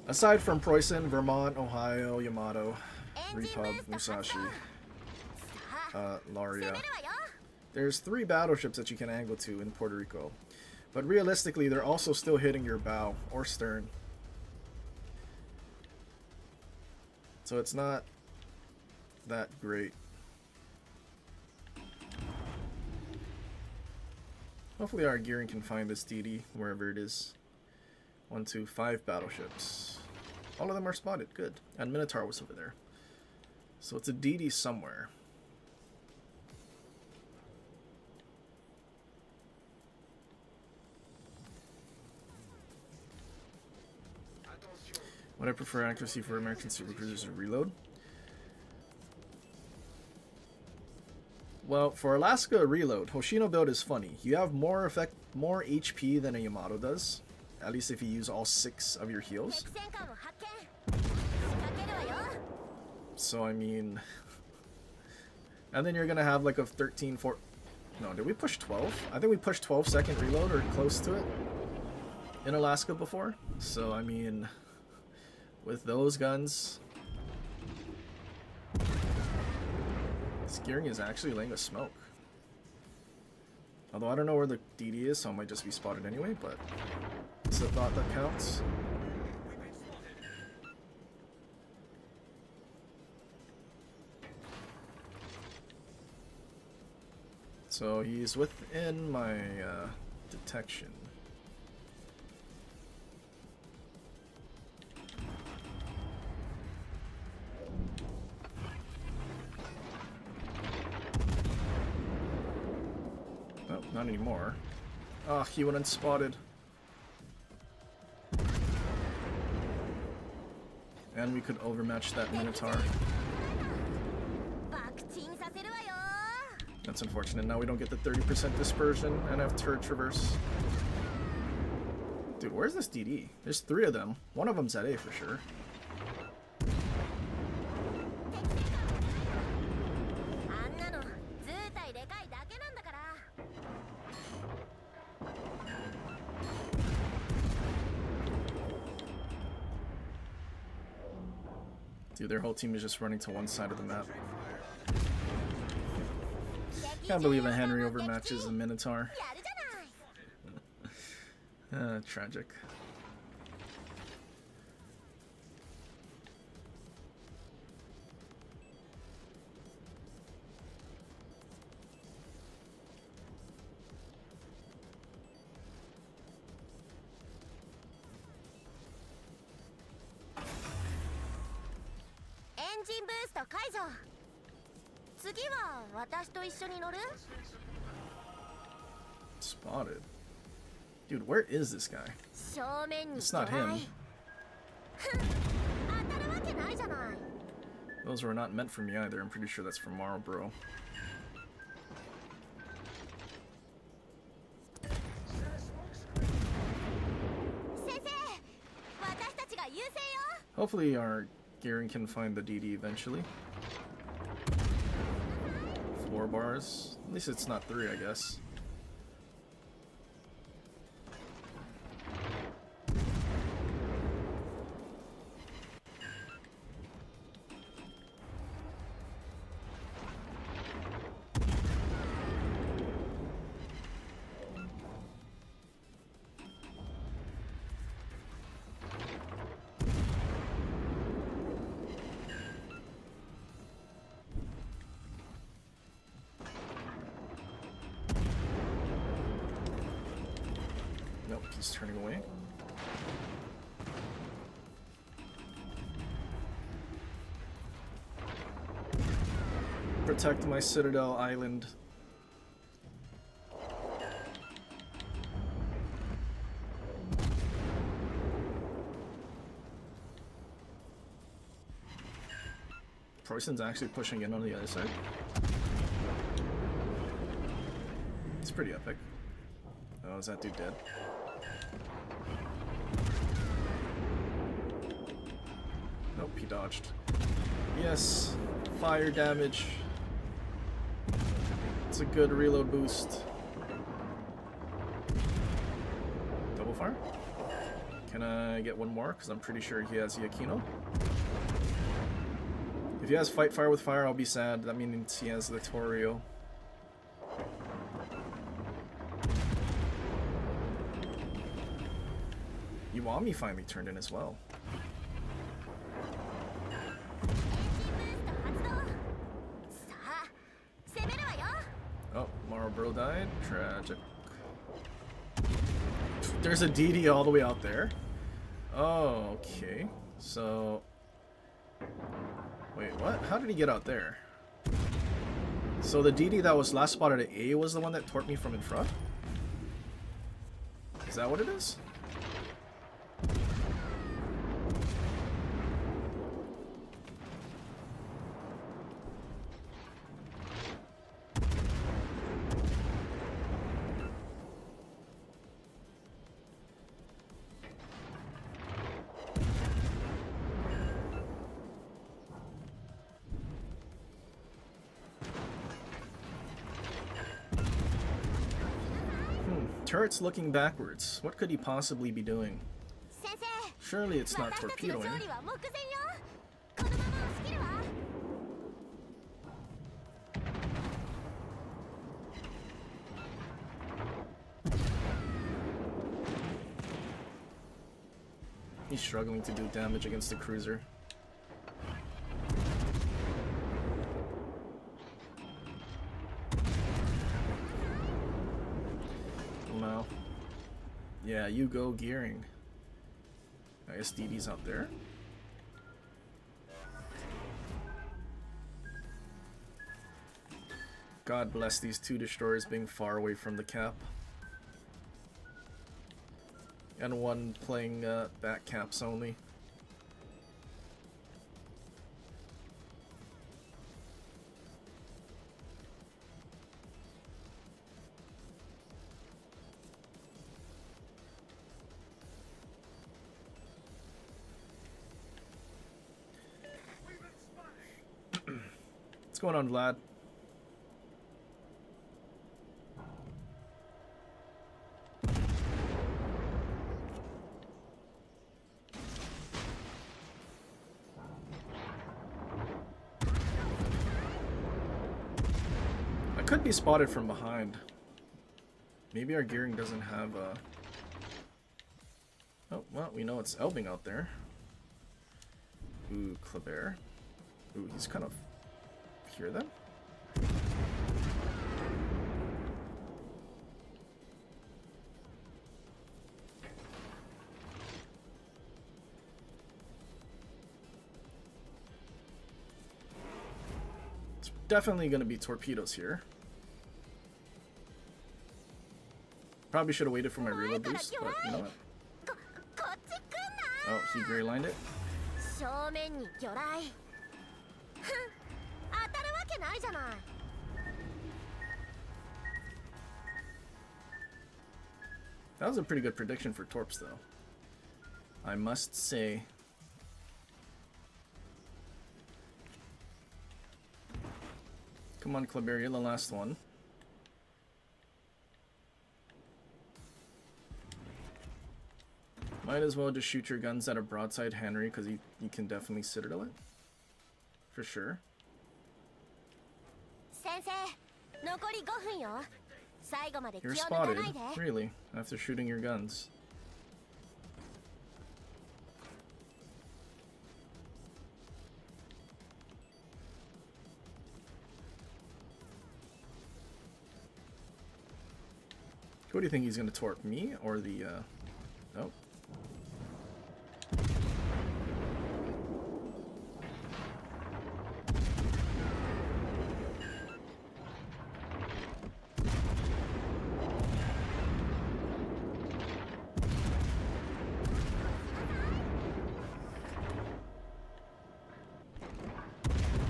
Aside from Preußen, Vermont, Ohio, Yamato, Repub, Musashi, Laria, there's 3 battleships that you can angle to in Puerto Rico. But realistically, they're also still hitting your bow or stern. So it's not that great. Hopefully our gearing can find this DD wherever it is. 1, 2, 5 battleships. All of them are spotted. Good. And Minotaur was over there. So it's a DD somewhere. Would I prefer accuracy for American supercruisers to reload? Well, for Alaska reload, Hoshino build is funny. You have more HP than a Yamato does. At least if you use all 6 of your heals. So I mean, and then you're gonna have like a 13, 4. No, did we push 12? I think we pushed 12-second reload or close to it in Alaska before. So I mean, with those guns, this gearing is actually laying a smoke. Although I don't know where the DD is, so it might just be spotted anyway, but it's the thought that counts. So he's within my detection. Oh, not anymore. Ah, he went unspotted. And we could overmatch that Minotaur. That's unfortunate. Now we don't get the 30% dispersion and have turret traverse. Dude, where's this DD? There's 3 of them. One of them's at A for sure. Dude, their whole team is just running to one side of the map. Can't believe a Henry overmatches a Minotaur. Tragic. Engine boost 解除。次は私と一緒に乗る？ Spotted. Dude, where is this guy? 正面に It's not him. 当たるわけないじゃない。 Those were not meant for me either. I'm pretty sure that's from Marlboro. Hopefully our gearing can find the DD eventually. 4 bars. At least it's not 3, I guess. Nope, he's turning away. Protect my Citadel Island. Proyson's actually pushing in on the other side. It's pretty epic. Oh, is that dude dead? Nope, he dodged. Yes, fire damage. It's a good reload boost. Double fire? Can I get one more? Because I'm pretty sure he has Yakino. If he has fight fire with fire, I'll be sad. That means he has the Torio. Iwami finally turned in as well. Oh, Marlboro died. Tragic. There's a DD all the way out there. Oh, okay. So... Wait, what? How did he get out there? So the DD that was last spotted at A was the one that torped me from in front? Is that what it is? Turret's looking backwards. What could he possibly be doing? Surely it's not torpedoing. He's struggling to do damage against the cruiser. No. Yeah, you go gearing. I guess DD's out there. God bless these 2 destroyers being far away from the cap. And one playing back caps only. What's going on, Vlad? I could be spotted from behind. Maybe our gearing doesn't have a... Oh, well, we know it's Elbing out there. Ooh, Kleber. Ooh, he's kind of... Hear them? It's definitely going to be torpedoes here. Probably should have waited for my reload boost, but you know what? Oh, he gray lined it. That was a pretty good prediction for torps, though. I must say. Come on, Claberia, the last one. Might as well just shoot your guns at a broadside Henry, because you can definitely citadel it. For sure. 先生、残り5分よ。最後まで気を You're 抜か spotted, ないで。 really, after shooting your guns. What do you think he's gonna torp, me or the, oh.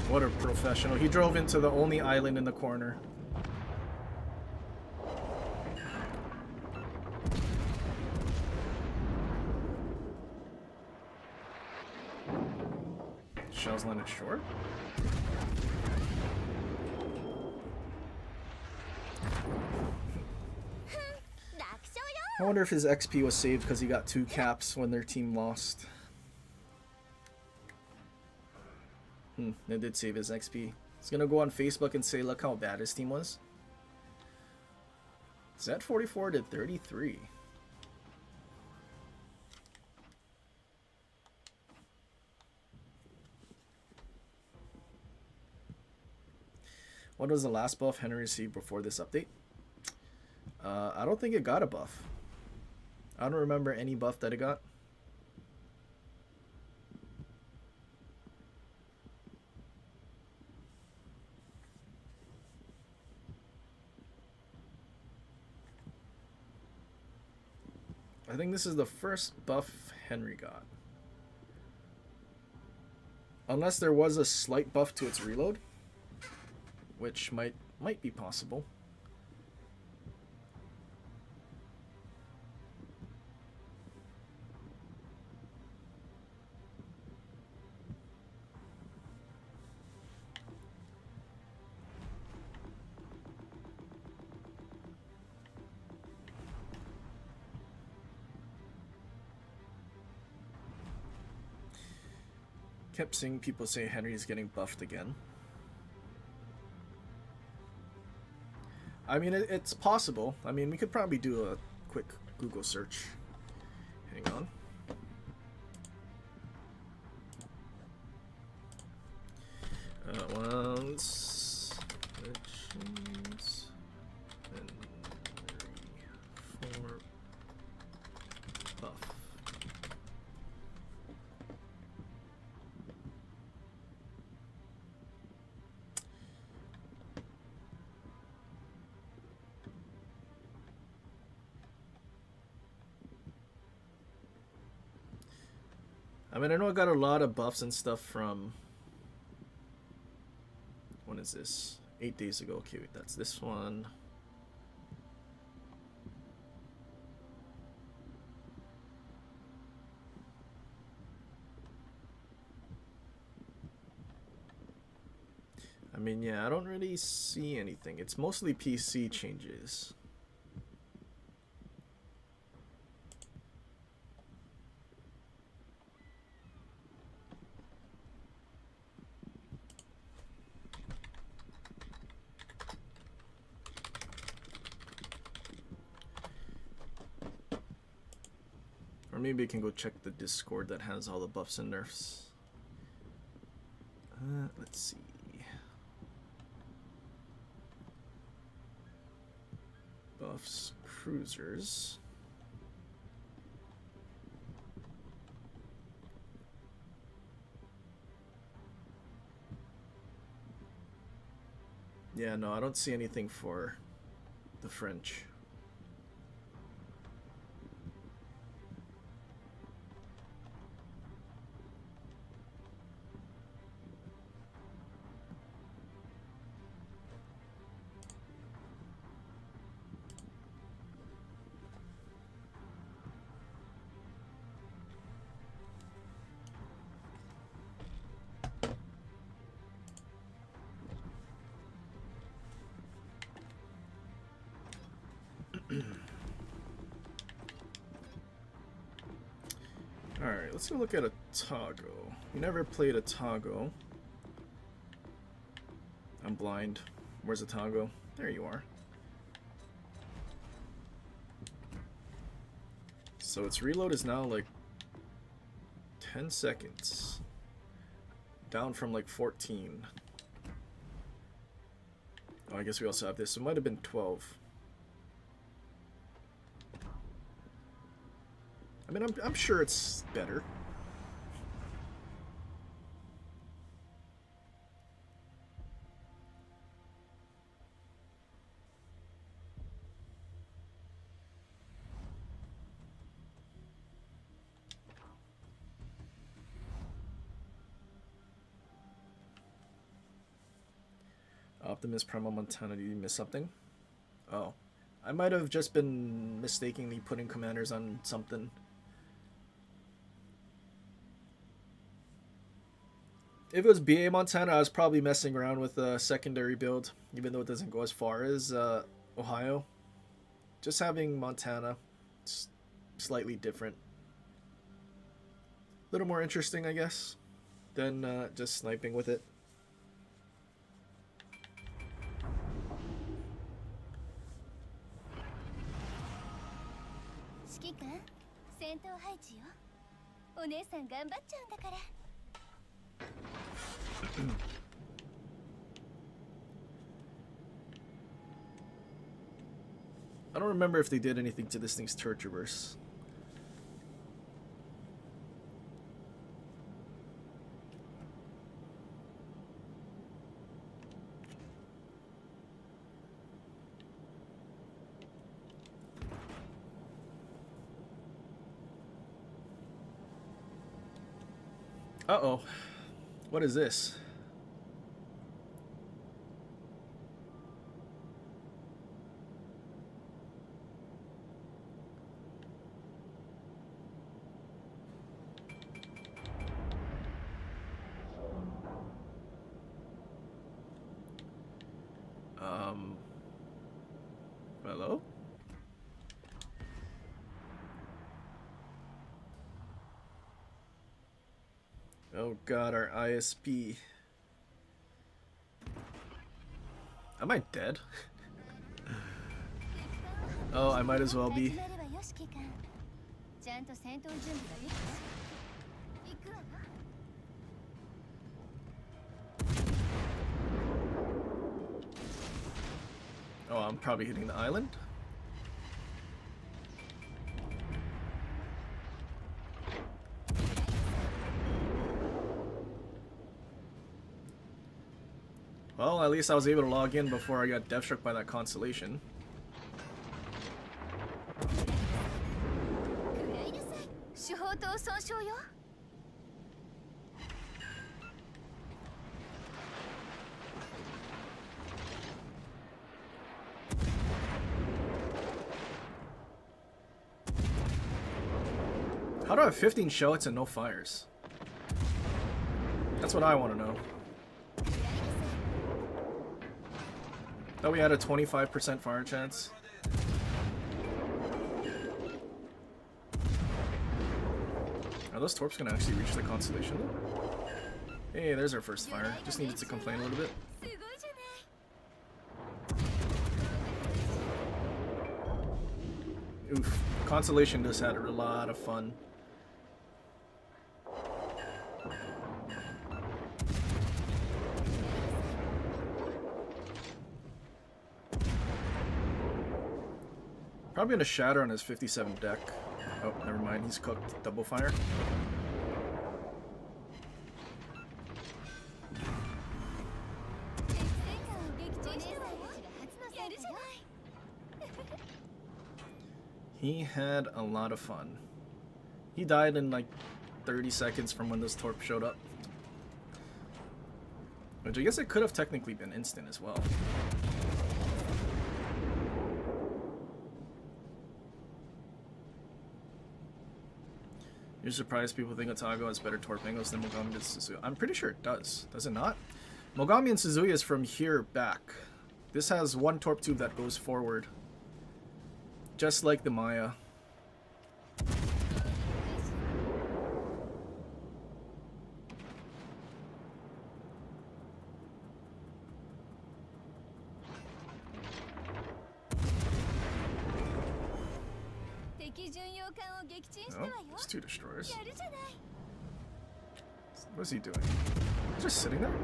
What a professional. He drove into the only island in the corner. Shells landed short. I wonder if his XP was saved because he got 2 caps when their team lost. They did save his XP. He's gonna go on Facebook and say, look how bad his team was. Z44 did 33. What was the last buff Henry received before this update? I don't think it got a buff. I don't remember any buff that it got. I think this is the first buff Henry got. Unless there was a slight buff to its reload, which might be possible. Kept seeing people say Henry's getting buffed again. I mean, it's possible. I mean, we could probably do a quick Google search. Hang on. Once legends and for buff. I mean, I know I got a lot of buffs and stuff from... When is this? 8 days ago. Okay, wait, that's this one. I mean, yeah, I don't really see anything. It's mostly PC changes. Maybe we can go check the Discord that has all the buffs and nerfs. Let's see. Buffs, cruisers. Yeah, no, I don't see anything for the French. Alright, let's go look at a Tago. We never played a Tago. I'm blind. Where's a Tago? There you are. So its reload is now like 10 seconds. Down from like 14. Oh, I guess we also have this. It might have been 12. I mean, I'm sure it's better. Optimus Primal Montana, did you miss something? Oh. I might have just been mistakenly putting commanders on something. If it was BA Montana, I was probably messing around with a secondary build, even though it doesn't go as far as Ohio. Just having Montana, it's slightly different. A little more interesting, I guess, than just sniping with it. I don't remember if they did anything to this thing's turret traverse. Uh-oh. What is this? Hello? Oh god, our ISP. Am I dead? Oh, I might as well be. Oh, I'm probably hitting the island. Well, at least I was able to log in before I got death struck by that constellation. How do I have 15 shell hits and no fires? That's what I want to know. Thought we had a 25% fire chance. Are those torps gonna actually reach the constellation? Hey, there's our first fire. Just needed to complain a little bit. Oof. Constellation just had a lot of fun. Probably gonna shatter on his 57 deck. Oh, never mind. He's cooked. Double fire. He had a lot of fun. He died in like 30 seconds from when this torp showed up. Which I guess it could have technically been instant as well. You're surprised people think Otago has better torpedoes than Mogami and Suzuya. I'm pretty sure it does. Does it not? Mogami and Suzuya is from here back. This has one torp tube that goes forward. Just like the Maya. Oh, there's 2 destroyers. What is he doing? He's just sitting there?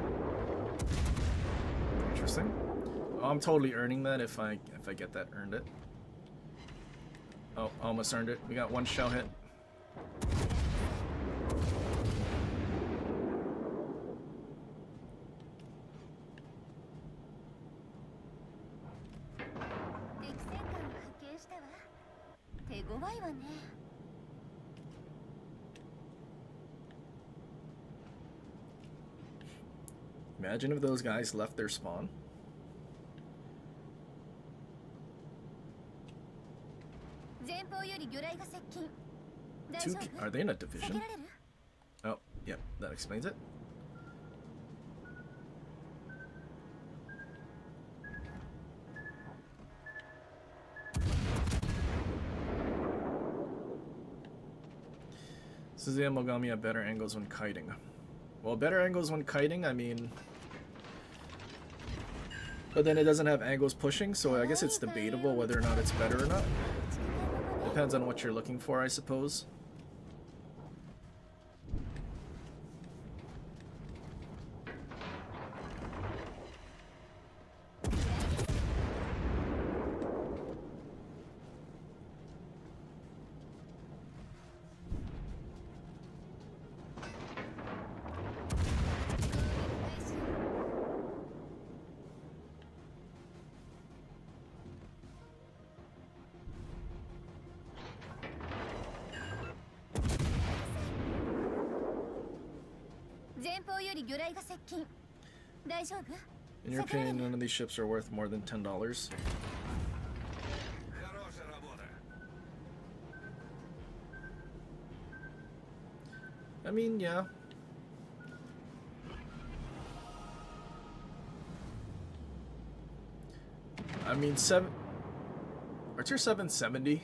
Interesting. Oh, I'm totally earning that if I get that. Earned it. Oh, almost earned it. We got 1 shell hit. Imagine if those guys left their spawn. Are they in a division? Oh, yep, that explains it. Suzuya Mogami have better angles when kiting. Well, better angles when kiting, I mean... But then it doesn't have angles pushing, so I guess it's debatable whether or not it's better or not. Depends on what you're looking for, I suppose. In your opinion, none of these ships are worth more than $10. I mean, yeah. I mean, are tier 7 $70?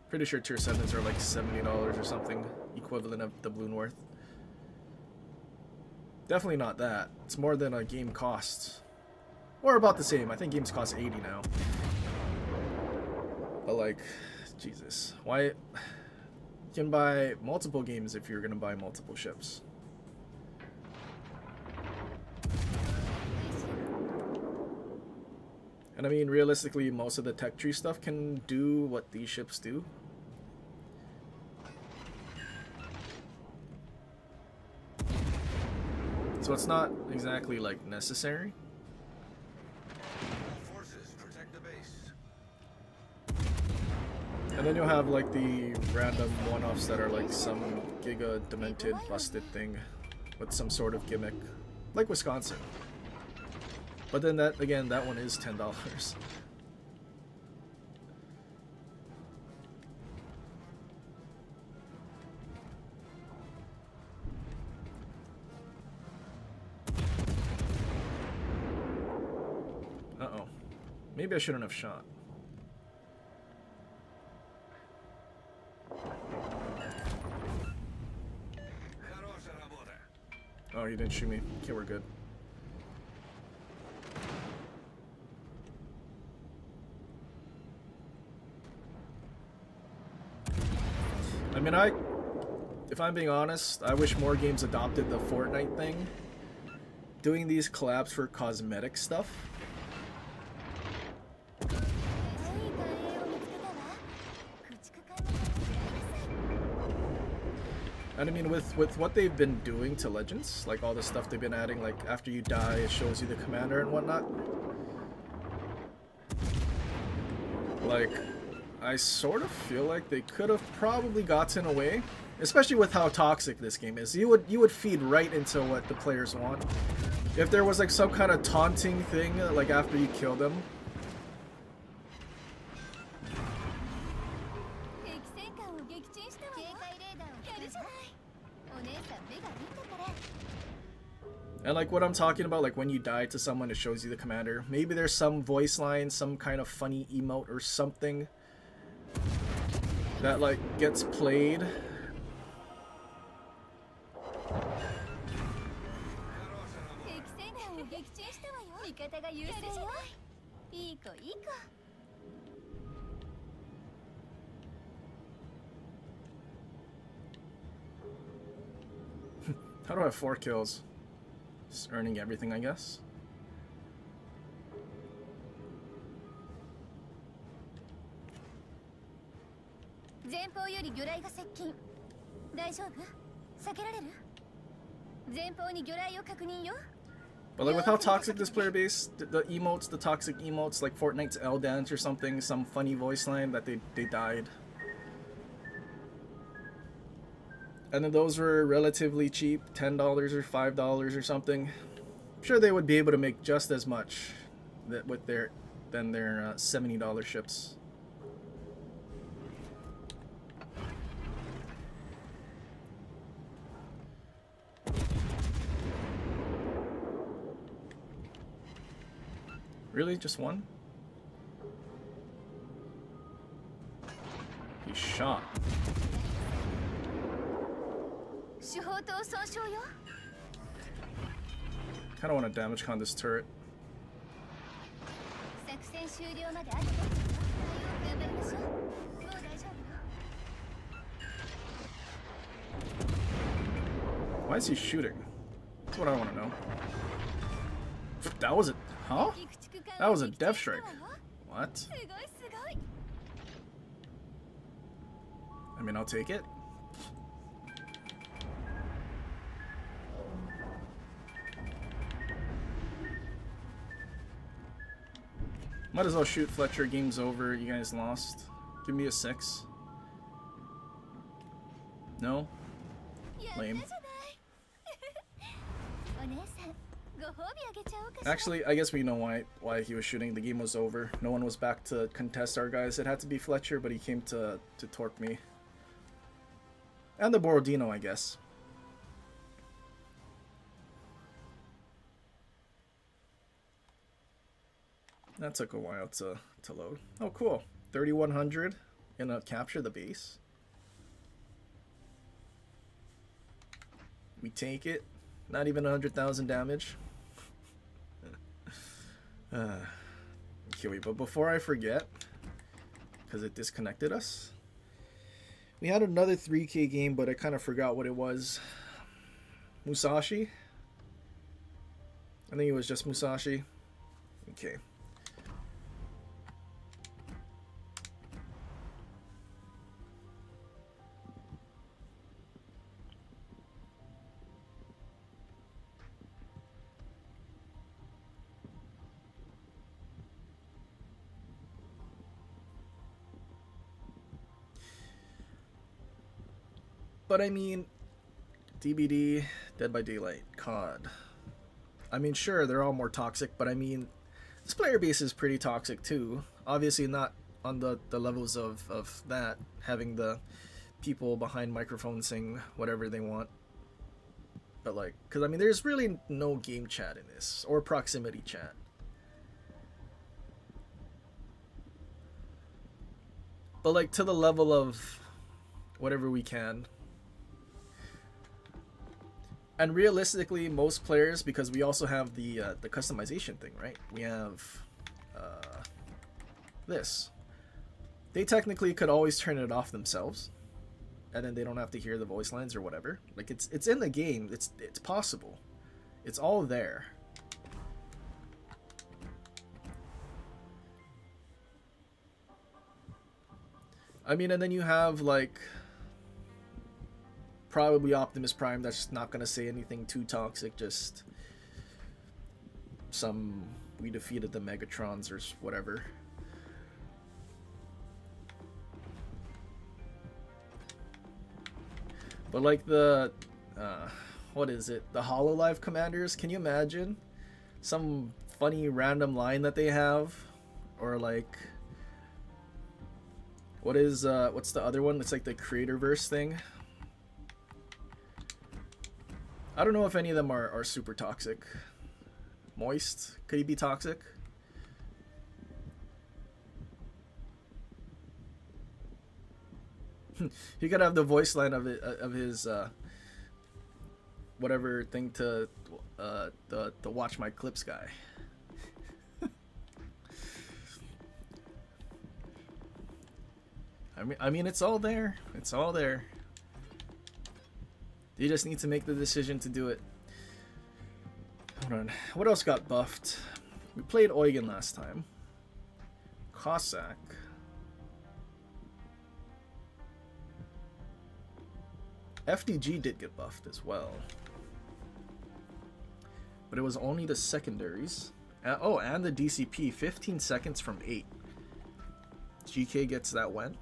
Pretty sure tier 7s are like $70 or something, equivalent of doubloon worth. Definitely not that. It's more than a game costs. Or about the same. I think games cost 80 now. But like, Jesus. Why? You can buy multiple games if you're gonna buy multiple ships. And I mean, realistically, most of the tech tree stuff can do what these ships do. So it's not exactly like necessary. Forces protect the base. And then you'll have like the random one-offs that are like some giga demented busted thing with some sort of gimmick, like Wisconsin. But then that again, that one is $10. Uh-oh. Maybe I shouldn't have shot. Oh, you didn't shoot me. Okay, we're good. I mean, if I'm being honest, I wish more games adopted the Fortnite thing. Doing these collabs for cosmetic stuff. And I mean, with what they've been doing to Legends, like all the stuff they've been adding, like after you die, it shows you the commander and whatnot. Like, I sort of feel like they could have probably gotten away, especially with how toxic this game is. You would feed right into what the players want. If there was like some kind of taunting thing, like after you kill them. And like what I'm talking about, like when you die to someone, it shows you the commander. Maybe there's some voice line, some kind of funny emote or something that like gets played. How do I have 4 kills? Just earning everything, I guess. But like with how toxic this player base, the emotes, the toxic emotes, like Fortnite's L dance or something, some funny voice line that they died. And then those were relatively cheap, $10 or $5 or something. I'm sure they would be able to make just as much with their $70 ships. Really? Just one? He shot. Kinda want to damage con this turret. Why is he shooting? That's what I want to know. That was it. Huh? That was a death strike. What? I mean, I'll take it. Might as well shoot Fletcher. Game's over. You guys lost. Give me a 6. No? Lame. Actually, I guess we know why he was shooting. The game was over. No one was back to contest our guys. It had to be Fletcher, but he came to torp me. And the Borodino, I guess. That took a while to load. Oh, cool. 3,100 in a capture the base. We take it. Not even 100,000 damage. Okay, wait, but before I forget, because it disconnected us, we had another 3K game, but I kind of forgot what it was. Mousashi? I think it was just Mousashi. Okay. But I mean, DBD, Dead by Daylight, COD. I mean, sure, they're all more toxic, but I mean, this player base is pretty toxic too. Obviously not on the levels of that, having the people behind microphones saying whatever they want. But like, because I mean, there's really no game chat in this, or proximity chat. But like, to the level of whatever we can. And realistically, most players, because we also have the customization thing, right? We have this. They technically could always turn it off themselves, and then they don't have to hear the voice lines or whatever. Like it's in the game. It's possible. It's all there. I mean, and then you have like probably Optimus Prime that's not gonna say anything too toxic, just some we defeated the Megatrons or whatever. But like the what is it, the HoloLive commanders, can you imagine some funny random line that they have? Or like, what's the other one? It's like the Creatorverse thing. I don't know if any of them are super toxic. Moist, could he be toxic? He could have the voice line of his whatever thing to the watch my clips guy. I mean it's all there. It's all there. You just need to make the decision to do it. Hold on. What else got buffed? We played Eugen last time. Cossack. FDG did get buffed as well. But it was only the secondaries. Oh, and the DCP. 15 seconds from 8. GK gets that when?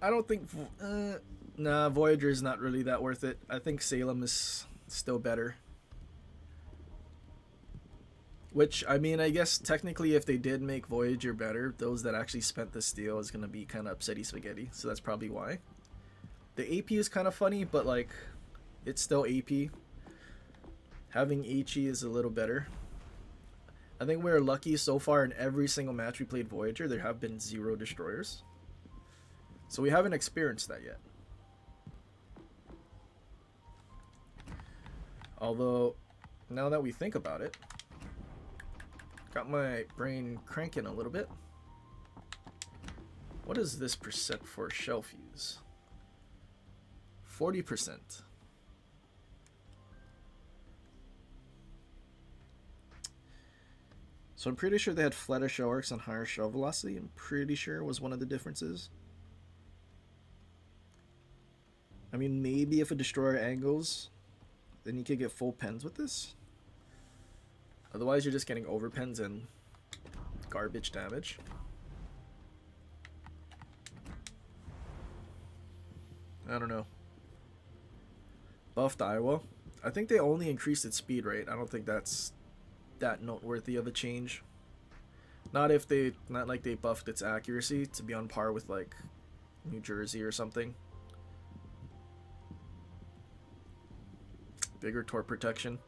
I don't think... nah, Voyager is not really that worth it. I think Salem is still better. Which, I mean, I guess technically if they did make Voyager better, those that actually spent the steel is going to be kind of upsetty spaghetti. So that's probably why. The AP is kind of funny, but like, it's still AP. Having HE is a little better. I think we're lucky so far in every single match we played Voyager, there have been 0 destroyers. So we haven't experienced that yet. Although, now that we think about it, got my brain cranking a little bit. What is this percent for shell fuse? 40%. So I'm pretty sure they had flatter shell arcs and higher shell velocity. I'm pretty sure was one of the differences. I mean, maybe if a destroyer angles, then you could get full pens with this. Otherwise, you're just getting overpens and garbage damage. I don't know. Buffed Iowa. I think they only increased its speed rate. I don't think that's that noteworthy of a change. Not like they buffed its accuracy to be on par with like New Jersey or something. Bigger torp protection.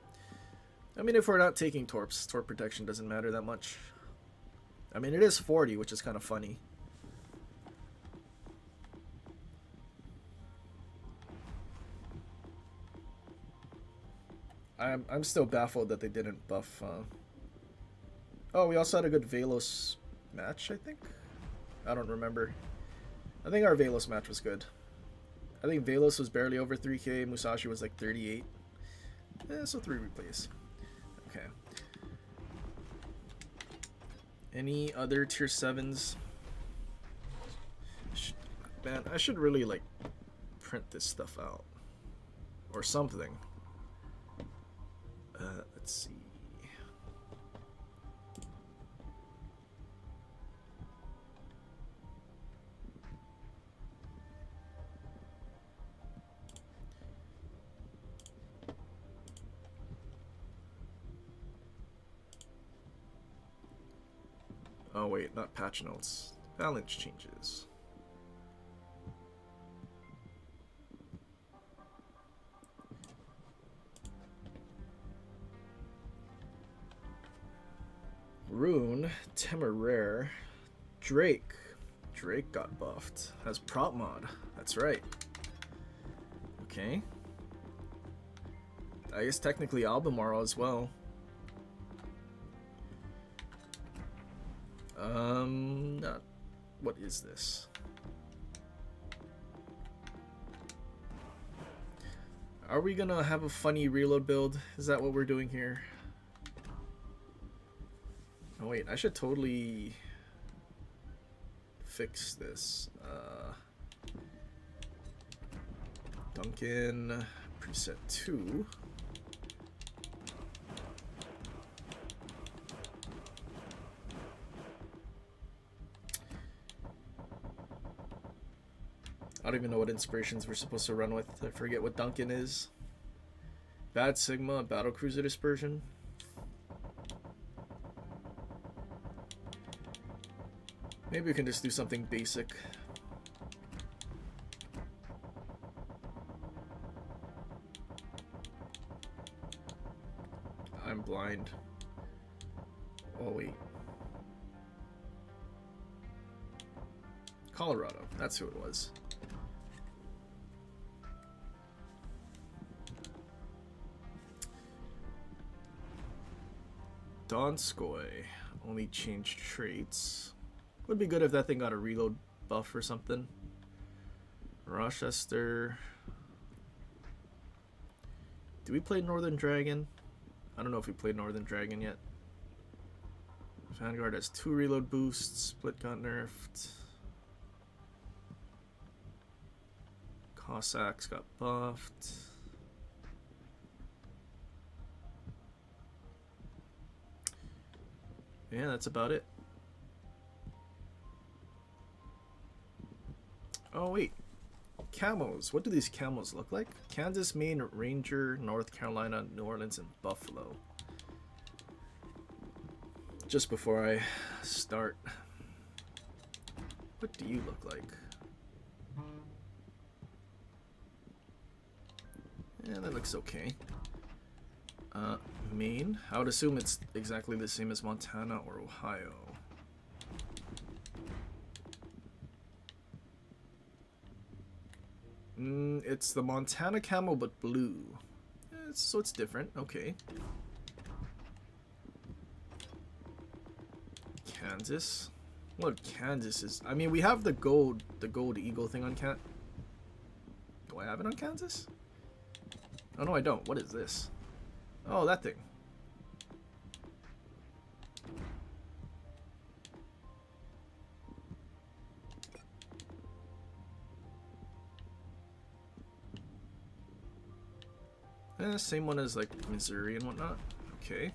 I mean, if we're not taking torps, torp protection doesn't matter that much. I mean, it is 40, which is kind of funny. I'm still baffled that they didn't buff. Oh, we also had a good Veilos match, I think. I don't remember. I think our Veilos match was good. I think Veilos was barely over 3k. Mousashi was like 38. So 3 replays. Okay. Any other tier 7s? Man, I should really like print this stuff out or something. Let's see. Oh wait, not patch notes. Balance changes. Rune, Temeraire, Drake. Drake got buffed. Has prop mod. That's right. Okay. I guess technically Albemarle as well. Not. What is this? Are we gonna have a funny reload build? Is that what we're doing here? Oh wait, I should totally fix this. Duncan preset 2. I don't even know what inspirations we're supposed to run with. I forget what Duncan is. Bad Sigma, Battlecruiser Dispersion. Maybe we can just do something basic. I'm blind. Oh wait. Colorado, that's who it was. Donskoy. Only change traits. Would be good if that thing got a reload buff or something. Rochester. Do we play Northern Dragon? I don't know if we played Northern Dragon yet. Vanguard has 2 reload boosts. Split got nerfed. Cossacks got buffed. Yeah, that's about it. Oh wait, camos. What do these camos look like? Kansas, Maine, Ranger, North Carolina, New Orleans, and Buffalo. Just before I start, what do you look like? Yeah, that looks okay. Maine. I would assume it's exactly the same as Montana or Ohio. It's the Montana camo, but blue. So it's different. Okay. Kansas. What Kansas is? I mean, we have the gold eagle thing on Cat. Do I have it on Kansas? Oh no, I don't. What is this? Oh, that thing. Same one as like Missouri and whatnot. Okay.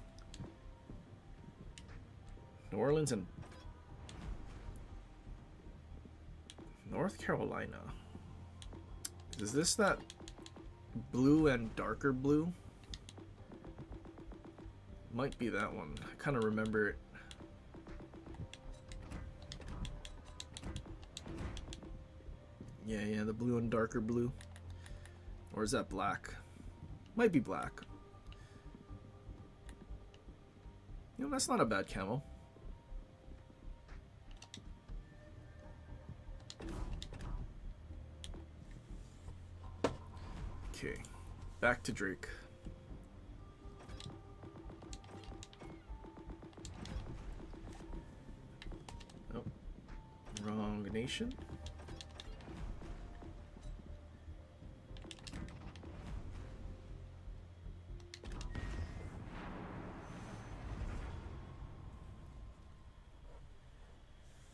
New Orleans and North Carolina. Is this that blue and darker blue? Might be that one. I kind of remember it. Yeah, the blue and darker blue. Or is that black? Might be black. You know, that's not a bad camo. Okay, back to Drake. Oh, wrong nation.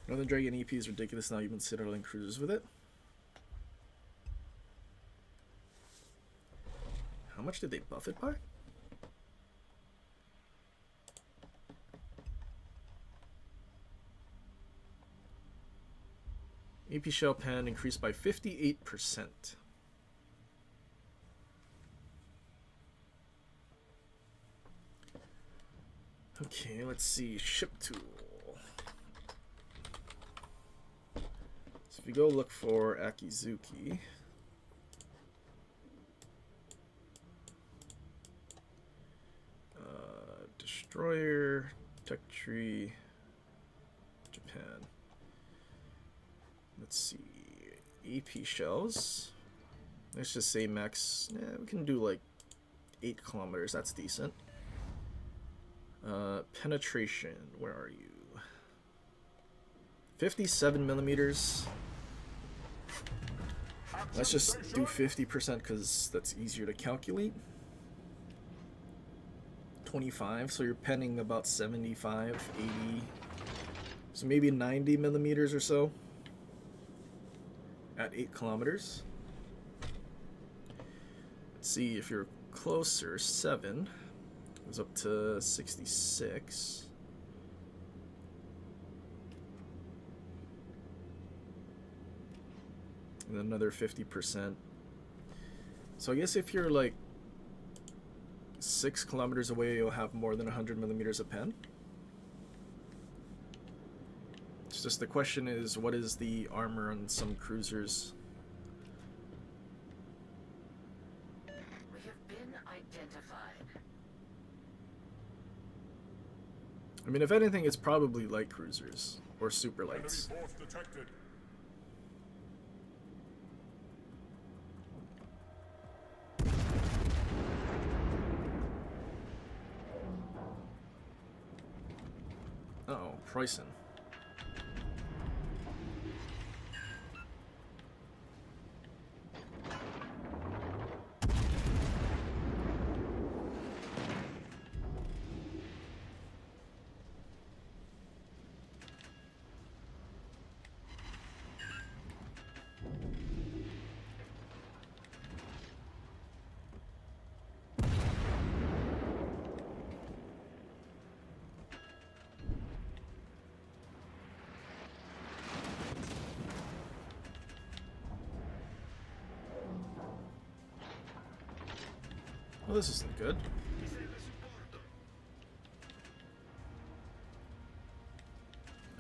Northern Dragon EP is ridiculous now, even Citadel cruisers with it. How much did they buff it by? AP shell pan increased by 58%. Okay, let's see. Ship tool. So if we go look for Akizuki. Destroyer, Tech Tree, Japan. Let's see. AP shells. Let's just say max. Yeah, we can do like 8 kilometers. That's decent. Penetration. Where are you? 57 millimeters. Let's just do 50% because that's easier to calculate. 25, so you're penning about 75, 80, so maybe 90 millimeters or so at 8 kilometers. Let's see if you're closer. 7 goes up to 66. And another 50%. So I guess if you're like 6 kilometers away, you'll have more than 100 millimeters of pen. It's just the question is, what is the armor on some cruisers? We have been identified. I mean, if anything, it's probably light cruisers or super lights. Preußen. Well, this isn't good.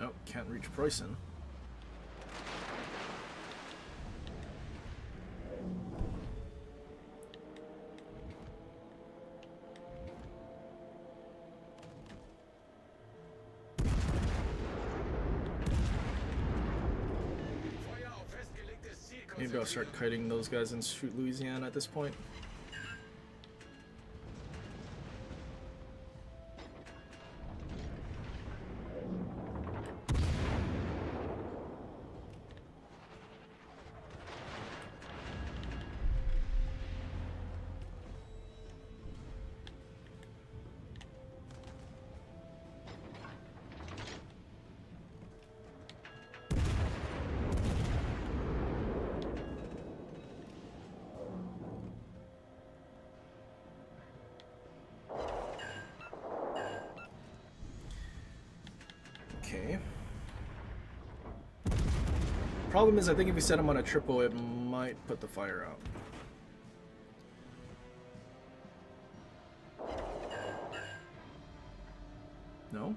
Oh, can't reach Preußen. Maybe I'll start kiting those guys and shoot Louisiana at this point. Okay. Problem is, I think if we set him on a triple, it might put the fire out. No?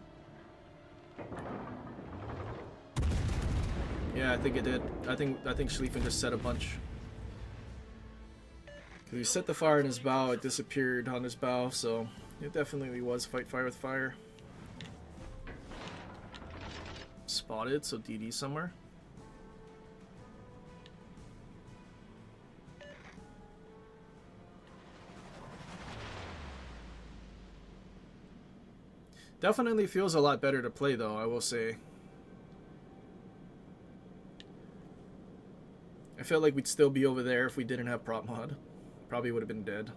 Yeah, I think it did. I think Schlieffen just set a bunch. Cause he set the fire in his bow, it disappeared on his bow, so it definitely was fight fire with fire. Spotted, so DD somewhere. Definitely feels a lot better to play though, I will say. I felt like we'd still be over there if we didn't have prop mod. Probably would have been dead.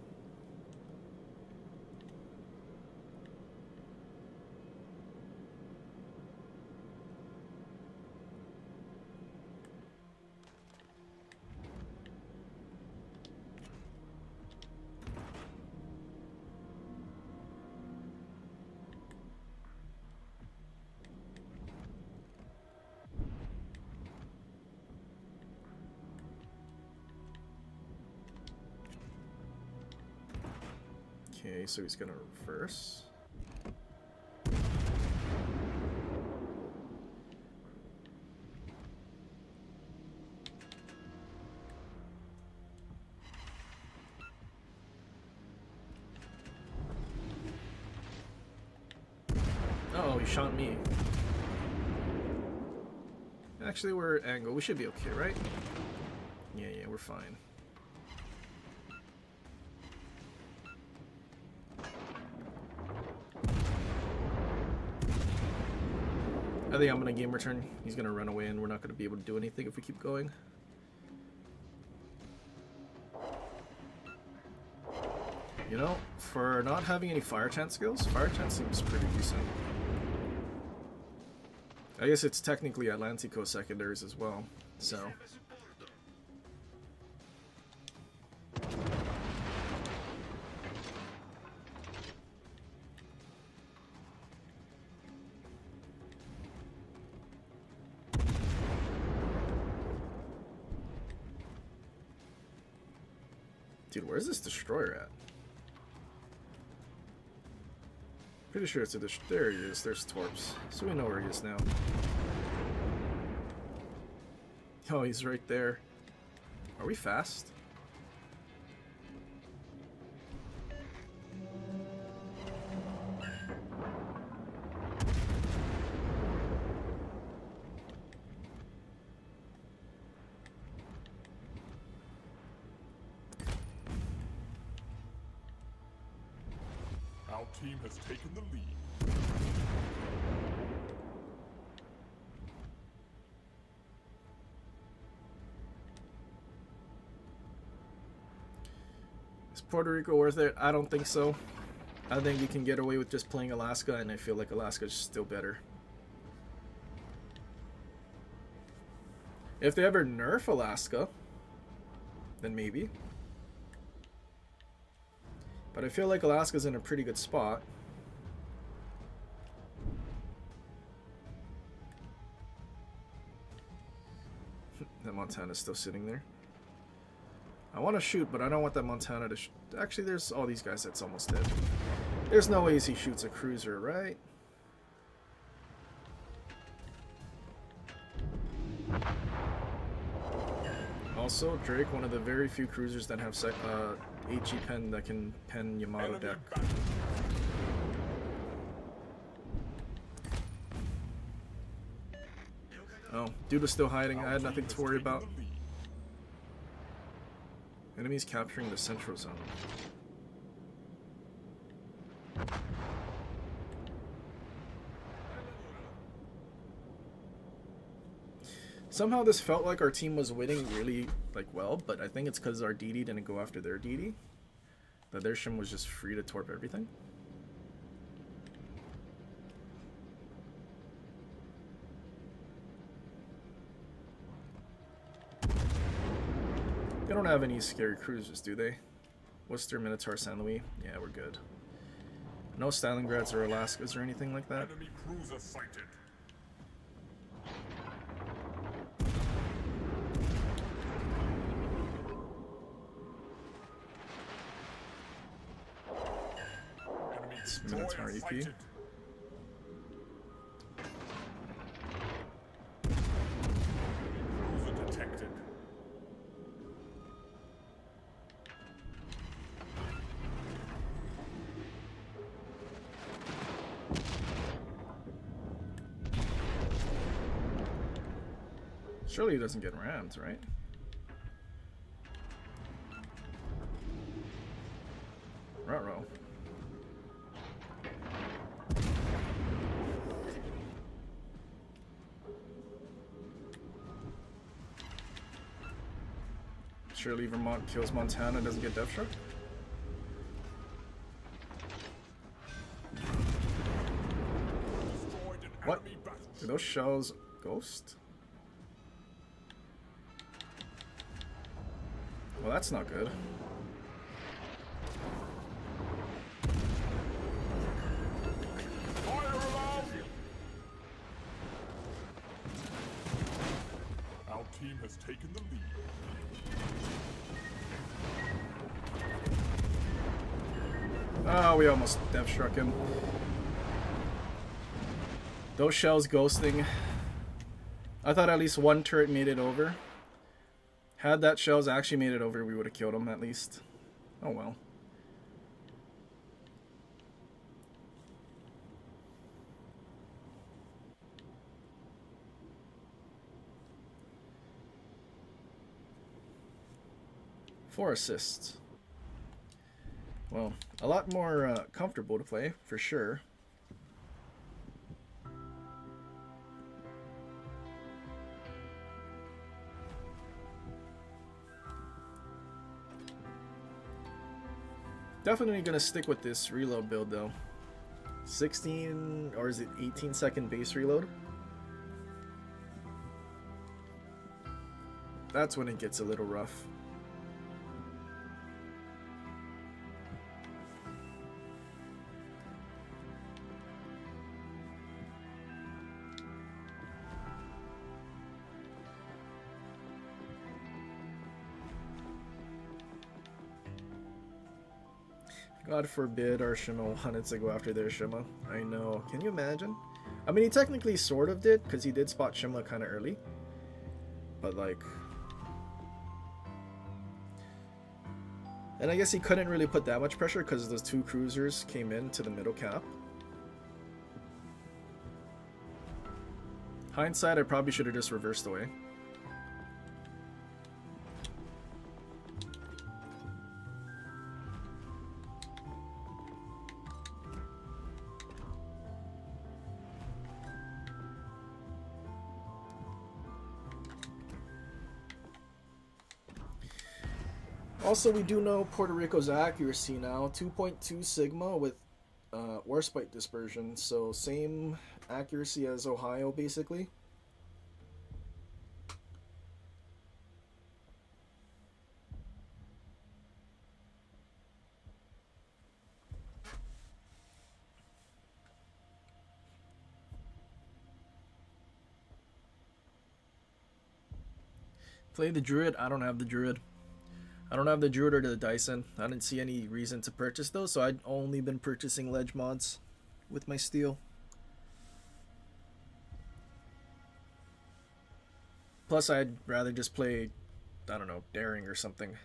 Okay, so he's gonna reverse. Oh, he shot me. Actually, we're at angle. We should be okay, right? Yeah, we're fine. I think I'm gonna game return. He's gonna run away and we're not gonna be able to do anything if we keep going. You know, for not having any fire chance skills, fire chance seems pretty decent. I guess it's technically Atlantico secondaries as well, so. Dude, where's this destroyer at? Pretty sure it's a there he is, there's Torps. So we know where he is now. Oh, he's right there. Are we fast? Our team has taken the lead. Is Puerto Rico worth it? I don't think so. I think you can get away with just playing Alaska, and I feel like Alaska is still better. If they ever nerf Alaska, then maybe. But I feel like Alaska's in a pretty good spot. That Montana's still sitting there. I want to shoot, but I don't want that Montana to actually, there's all these guys that's almost dead. There's no ways he shoots a cruiser, right? Also, Drake, one of the very few cruisers that have HE pen that can pen Yamato deck. Oh, dude was still hiding. I had nothing to worry about. Enemies capturing the central zone. Somehow this felt like our team was winning really well, but I think it's because our DD didn't go after their DD. That their shim was just free to torp everything. They don't have any scary cruisers, do they? Worcester, Minotaur, San Luis? Yeah, we're good. No Stalingrads or Alaskas or anything like that. Enemy cruiser sighted. Minotaur EP. Sighted. Cruiser detected. Surely he doesn't get rammed, right? Ruh-roh. Surely Vermont kills Montana and doesn't get Death Struck? Destroyed an What? enemy battle. Do those shells ghost? Well, that's not good. Fire alarm! Our team has taken the lead. Oh, we almost Death Struck him. Those shells ghosting. I thought at least one turret made it over. Had that shells actually made it over, we would have killed him at least. Oh well. Four assists. Well, a lot more comfortable to play, for sure. Definitely gonna stick with this reload build though. 16 or is it 18-second base reload? That's when it gets a little rough. God forbid our Shima wanted to go after their Shima. I know. Can you imagine? I mean, he technically sort of did, because he did spot Shima kind of early. But, like... And I guess he couldn't really put that much pressure, because those two cruisers came in to the middle cap. Hindsight, I probably should have just reversed away. Also, we do know Puerto Rico's accuracy now, 2.2 sigma with Warspite dispersion, so same accuracy as Ohio, basically. Play the Druid. I don't have the Druid. I don't have the Druid or the Dyson. I didn't see any reason to purchase those, so I'd only been purchasing ledge mods with my steel. Plus, I'd rather just play, I don't know, Daring or something.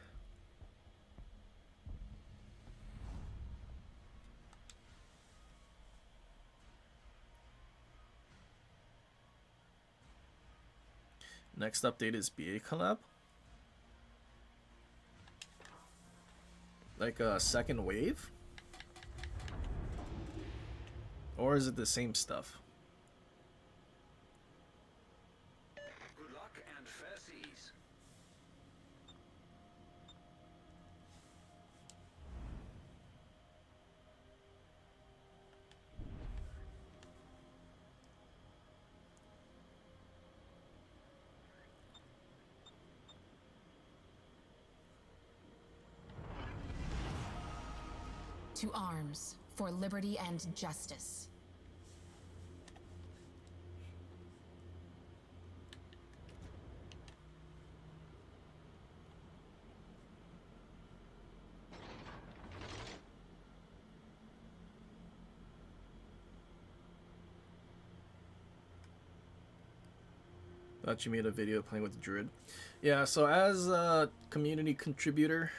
Next update is BA collab. Like a second wave? Or is it the same stuff? Good luck and fair seas. To arms, for liberty and justice. Thought you made a video playing with the Druid. Yeah, so as a community contributor,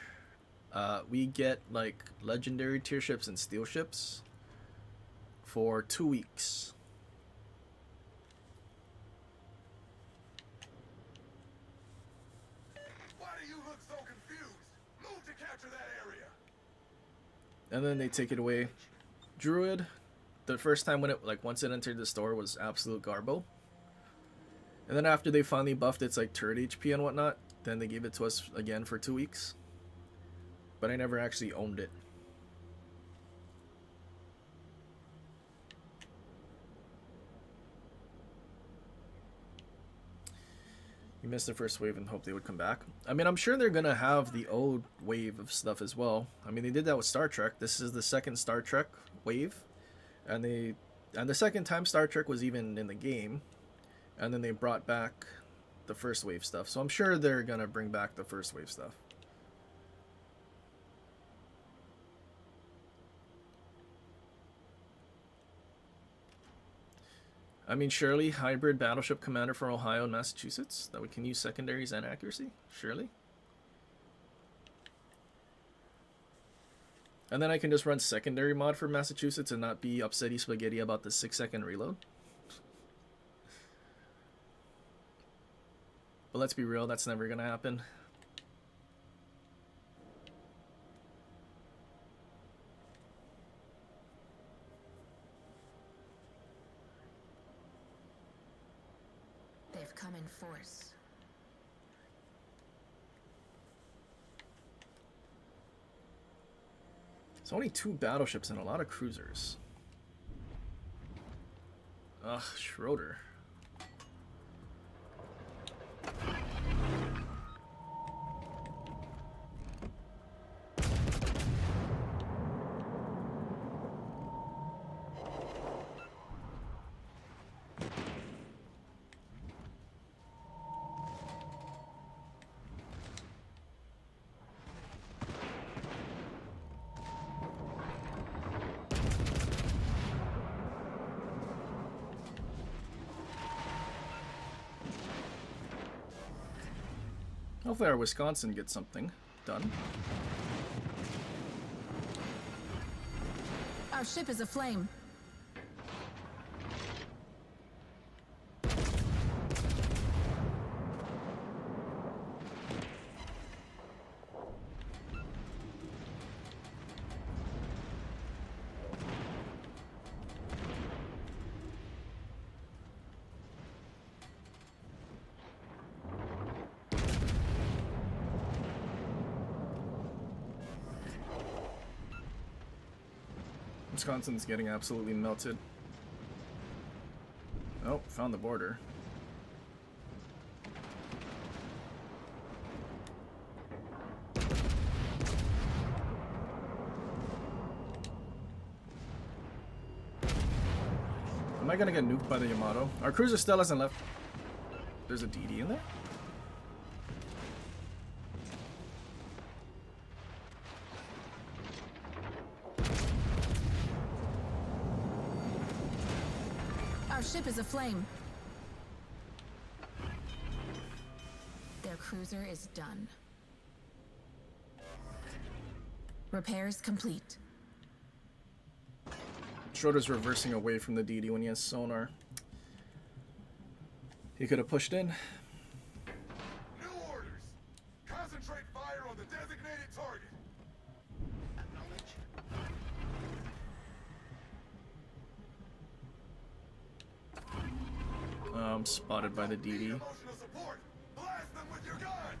we get like legendary tier ships and steel ships for 2 weeks. Why do you look so confused? Move to capture that area. And then they take it away. Druid, the first time when it, like, once it entered the store was absolute garbo. And then after they finally buffed its like turret HP and whatnot, then they gave it to us again for 2 weeks. But I never actually owned it. You missed the first wave and hope they would come back. I mean, I'm sure they're gonna have the old wave of stuff as well. I mean, they did that with Star Trek. This is the second Star Trek wave, and the second time Star Trek was even in the game, and then they brought back the first wave stuff. So I'm sure they're gonna bring back the first wave stuff. I mean, surely hybrid battleship commander for Ohio and Massachusetts that we can use secondaries and accuracy. Surely. And then I can just run secondary mod for Massachusetts and not be upsetty spaghetti about the 6-second reload. But let's be real, that's never gonna happen. They've come in force. It's only 2 battleships and a lot of cruisers. Ugh, Schroeder. Hopefully our Wisconsin gets something done. Our ship is aflame. Wisconsin's getting absolutely melted. Oh, found the border. Am I gonna get nuked by the Yamato? Our cruiser still hasn't left. There's a DD in there? Our ship is aflame. Their cruiser is done. Repairs complete. Schroeder's reversing away from the DD when he has sonar. He could have pushed in. New orders. Concentrate fire on the designated target. Spotted by the DD. Emotional support. Blast them with your guns.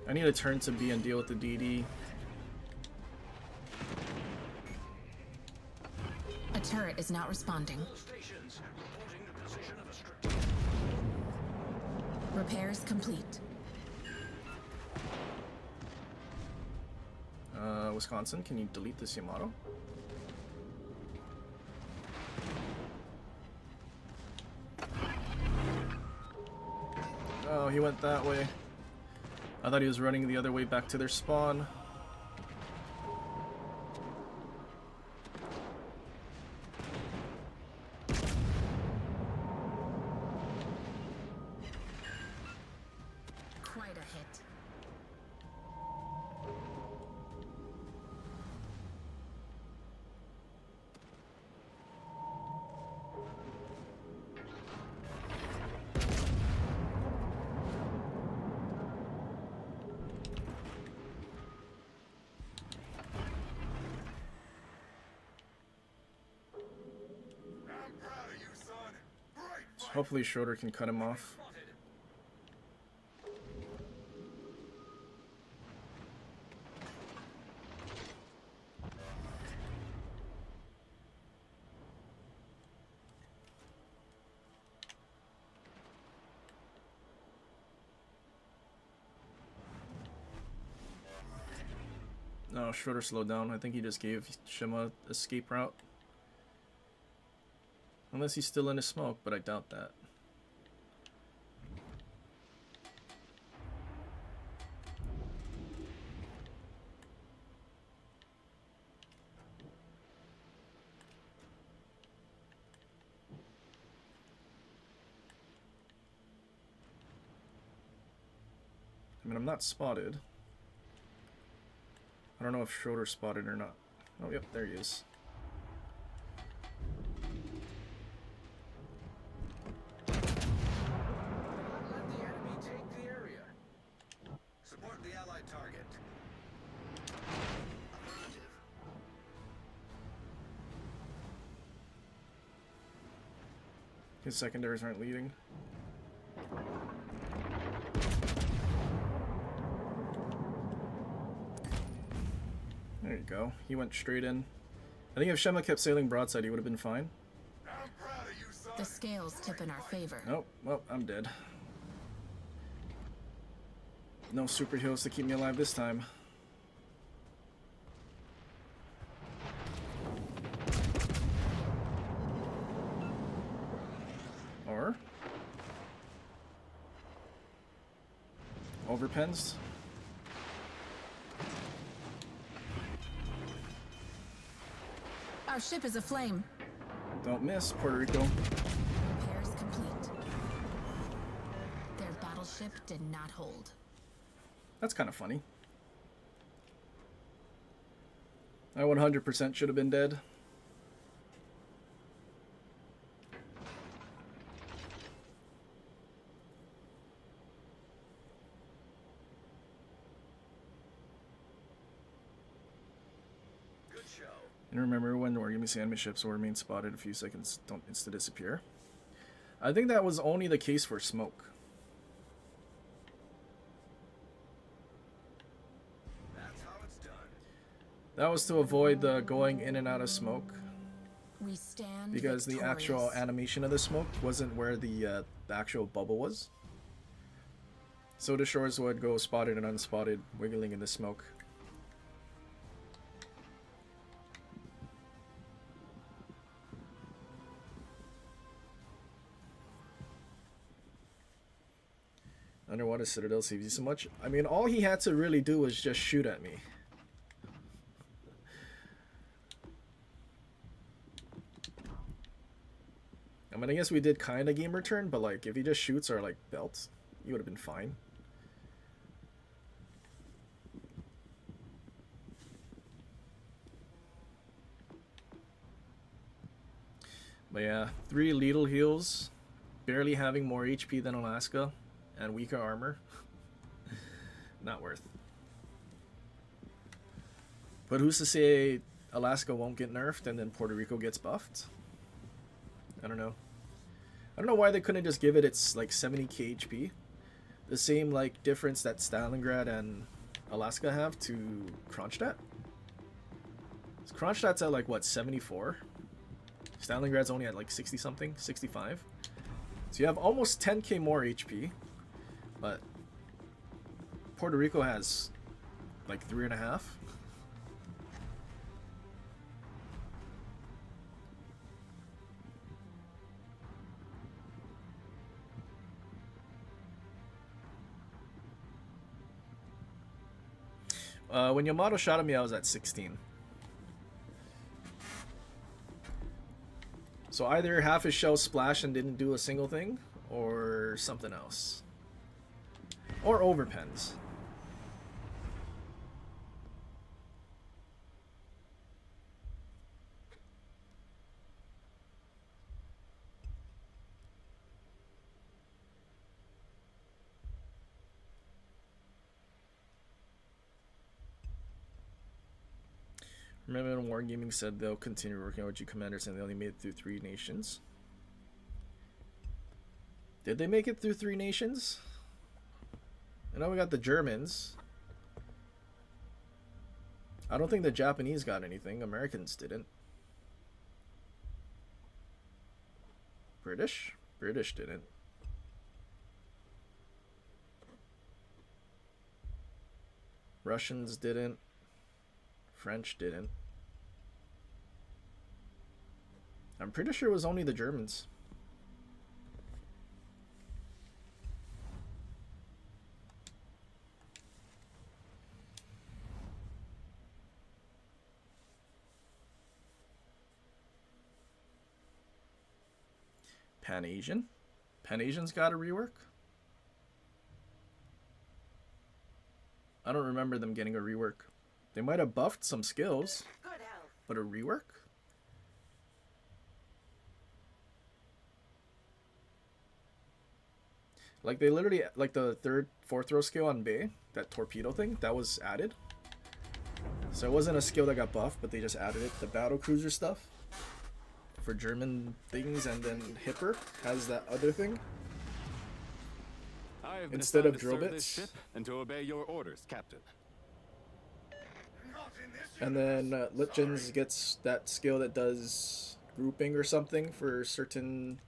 I need to turn to B and deal with the DD. A turret is not responding. All stations reporting the position of a strict. Repairs complete. Wisconsin, can you delete this Yamato? Oh, he went that way. I thought he was running the other way back to their spawn. Quite a hit. I'm proud of you, son. Great fight. Hopefully Schroeder can cut him off. Spotted. No, Schroeder slowed down. I think he just gave Shima escape route. Unless he's still in his smoke, but I doubt that. I mean, I'm not spotted. I don't know if Schroeder's spotted or not. Oh, yep, there he is. Let the enemy take the area. Support the allied target. Affirmative. His secondaries aren't leading. There you go. He went straight in. I think if Shema kept sailing broadside, he would have been fine. I'm proud of you, son. The scales tip in our favor. Nope. Well, I'm dead. No superheroes to keep me alive this time. Or overpensed. Our ship is aflame. Don't miss, Puerto Rico. Repairs complete. Their battleship did not hold. That's kind of funny. I 100% should have been dead. Good show. And remember when wargaming enemy ships were main spotted a few seconds don't insta disappear. I think that was only the case for smoke. That's how it's done. That was to avoid the going in and out of smoke, We stand because the actual victorious. animation of the smoke wasn't where the actual bubble was. So the shores would go spotted and unspotted, wiggling in the smoke. Underwater Citadel saves you so much. I mean, all he had to really do was just shoot at me. I mean, I guess we did kind of game return, but like, if he just shoots our like belt, you would have been fine. But yeah, 3 lethal heals, barely having more HP than Alaska, and weaker armor. Not worth. But who's to say Alaska won't get nerfed and then Puerto Rico gets buffed? I don't know. I don't know why they couldn't just give it its like 70k HP. The same like difference that Stalingrad and Alaska have to Kronstadt. Kronstadt's at like what, 74? Stalingrad's only at like 60 something, 65. So you have almost 10k more HP, but Puerto Rico has like 3.5. When Yamato shot at me, I was at 16. So either half his shell splashed and didn't do a single thing, or something else. Or overpens. Remember when Wargaming said they'll continue working with G commanders and they only made it through 3 nations? Did they make it through 3 nations? I know we got the Germans. I don't think the Japanese got anything. Americans didn't. British? British didn't. Russians didn't. French didn't. I'm pretty sure it was only the Germans. Pan-Asian? Pan-Asian's got a rework? I don't remember them getting a rework. They might have buffed some skills, but a rework? Like they literally, like the 3rd, 4th row skill on Bay, that torpedo thing, that was added. So it wasn't a skill that got buffed, but they just added it. The battle cruiser stuff for German things, and then Hipper has that other thing. I have Instead of decided to drill serve bits. this ship and to obey your orders, Captain. Not in this And then Litchens gets that skill that does grouping or something for certain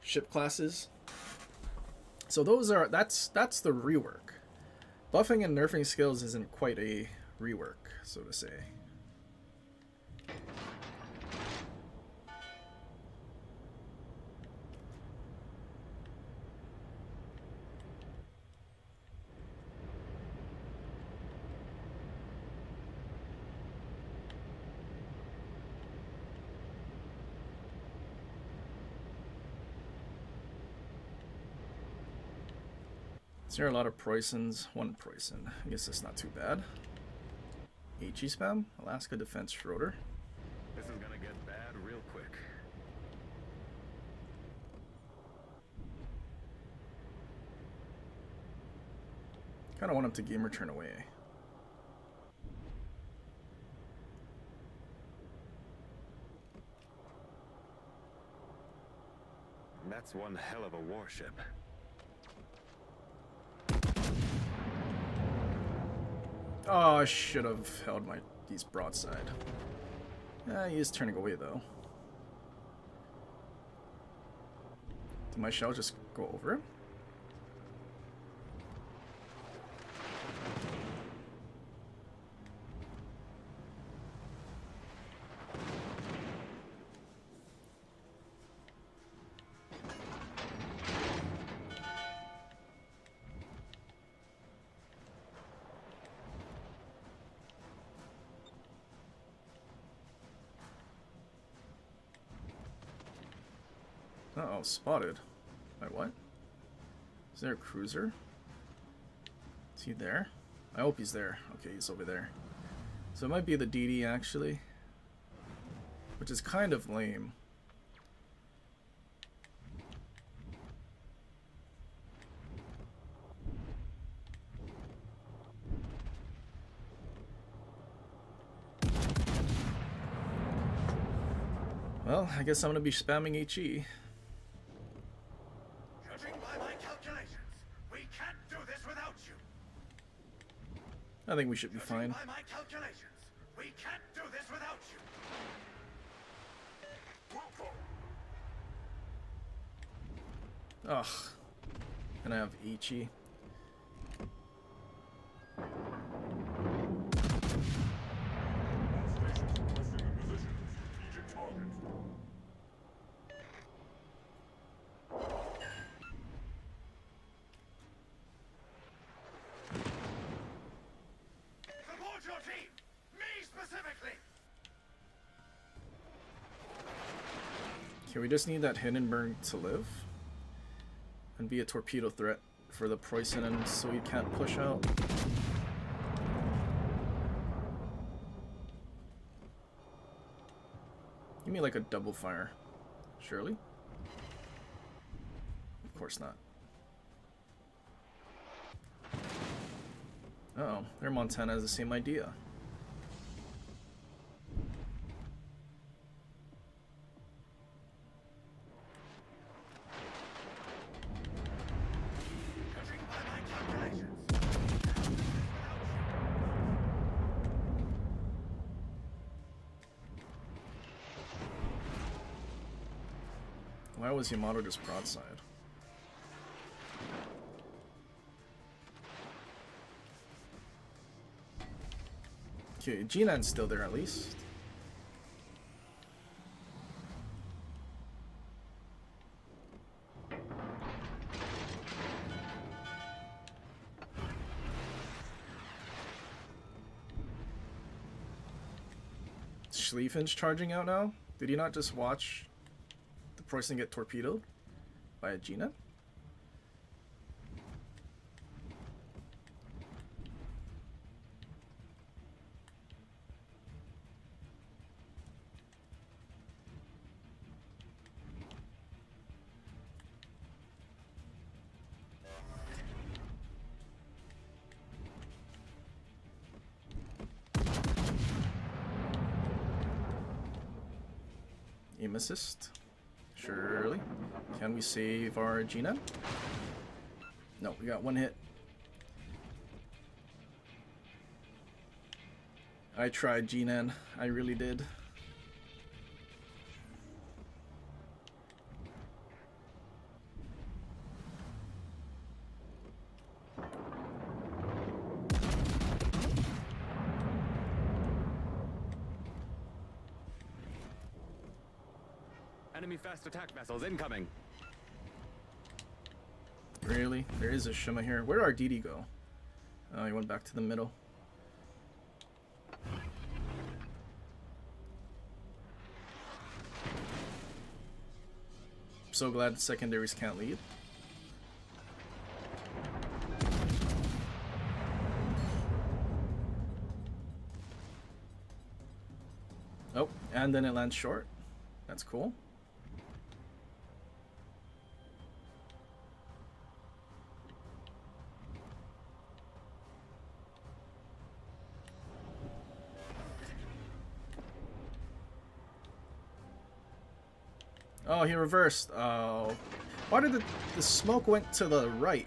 ship classes. So those are that's the rework. Buffing and nerfing skills isn't quite a rework, so to say. Is there a lot of Preussens? 1 Preussen. I guess that's not too bad. HE spam? Alaska Defense Schroeder. This is gonna get bad real quick. Kinda want him to game return away. That's one hell of a warship. Oh, I should have held these broadside. Yeah, he is turning away though. Did my shell just go over him? Uh-oh, spotted. Wait, what? Is there a cruiser? Is he there? I hope he's there. Okay, he's over there. So it might be the DD actually. Which is kind of lame. Well, I guess I'm gonna be spamming HE. Judging by my calculations, we can't do this without you. I think we should be fine. By my calculations, we can't do this without you. Ugh. And I have Ichi. Support your team! Me specifically! Okay, we just need that Hindenburg to live. And be a torpedo threat for the Preußen so he can't push out. Give me like a double fire. Surely? Of course not. Uh-oh, their Montana has the same idea. Judging by my calculations, Why was Yamato just broadside? Okay, Jinan's still there at least. Schlieffen's charging out now? Did he not just watch the Preußen get torpedoed by a Jinan? Aim assist. Surely. Can we save our Jinan? No, we got one hit. I tried Jinan. I really did. Enemy fast attack vessels incoming. Really? There is a Shima here. Where did our DD go? Oh, he went back to the middle. So glad secondaries can't lead. Oh, and then it lands short. That's cool. Oh, he reversed. Oh, Why did the smoke went to the right?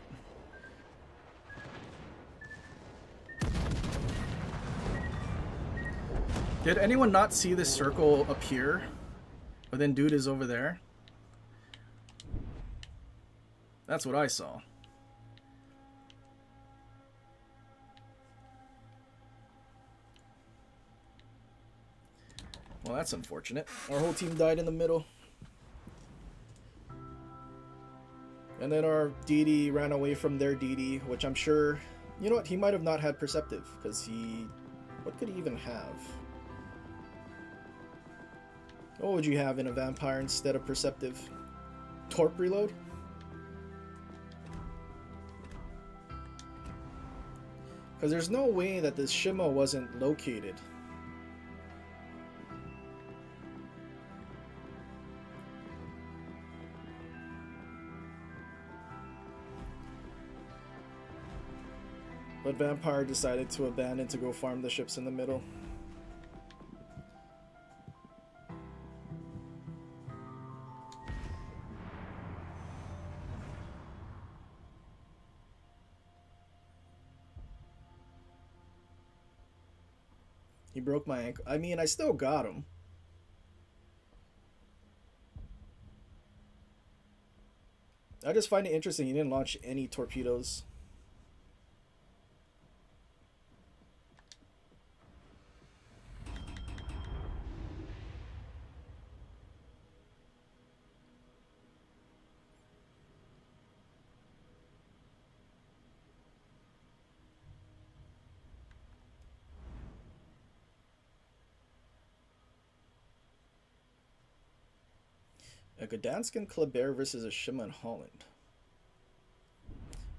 Did anyone not see this circle appear? But then dude is over there? That's what I saw. Well, that's unfortunate. Our whole team died in the middle. And then our DD ran away from their DD, which I'm sure... You know what? He might have not had Perceptive, because he... What could he even have? What would you have in a Vampire instead of Perceptive? Torp Reload? Because there's no way that this Shima wasn't located. But Vampire decided to abandon to go farm the ships in the middle. He broke my ankle. I mean, I still got him. I just find it interesting he didn't launch any torpedoes. A Gdansk and Kleber versus a Shima in Holland.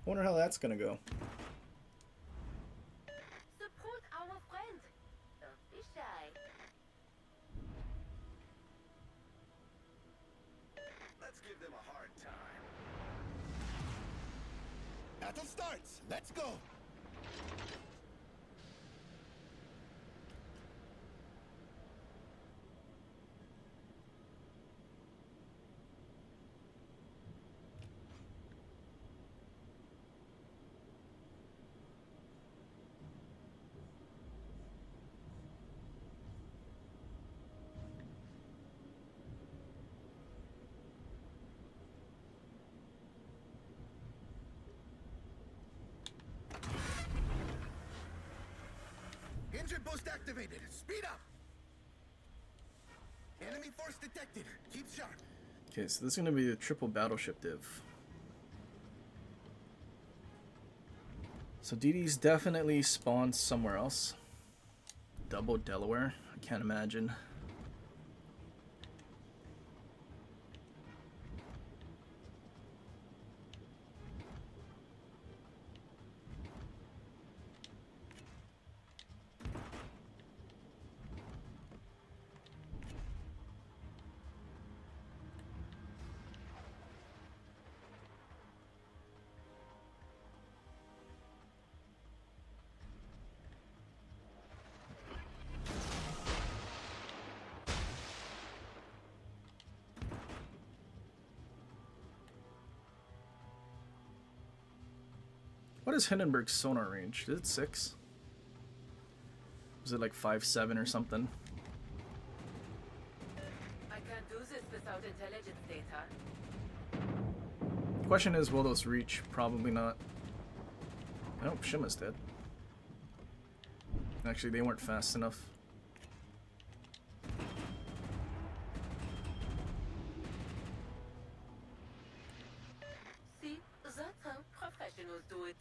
Wonder how that's gonna go. Support our friend. Don't be shy. Let's give them a hard time. Battle starts. Let's go. Engine boost activated. Speed up. Enemy force detected. Keep sharp. Okay, so this is gonna be a triple battleship div. So DD's definitely spawned somewhere else. Double Delaware. I can't imagine. What is Hindenburg's sonar range? Is it 6? Was it like 5-7 or something? I can't do this without intelligence data. Question is, will those reach? Probably not. Oh, Shima's dead. Actually, they weren't fast enough. See, that's how professionals do it.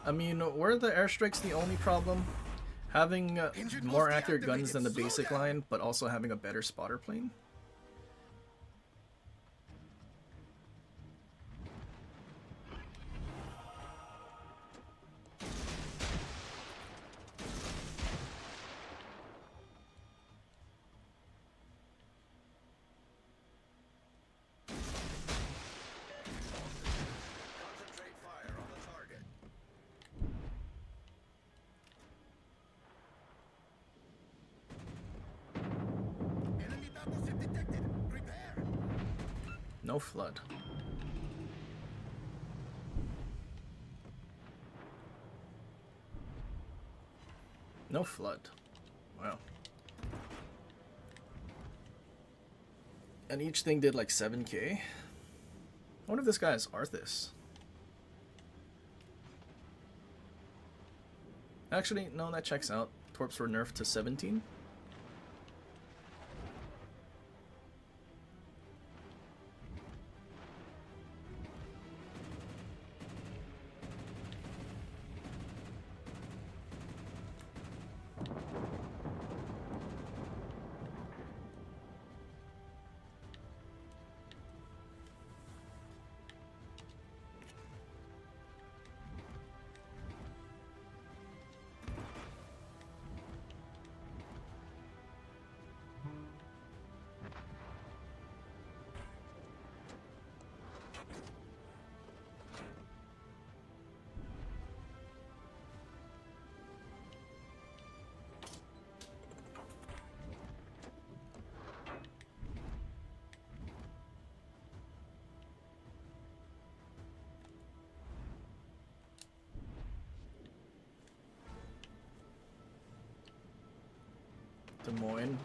I mean, were the airstrikes the only problem? Having more accurate guns than the basic line, but also having a better spotter plane? No flood. No flood. Wow. And each thing did like 7k. I wonder if this guy is Arthas. Actually, no, that checks out. Torps were nerfed to 17.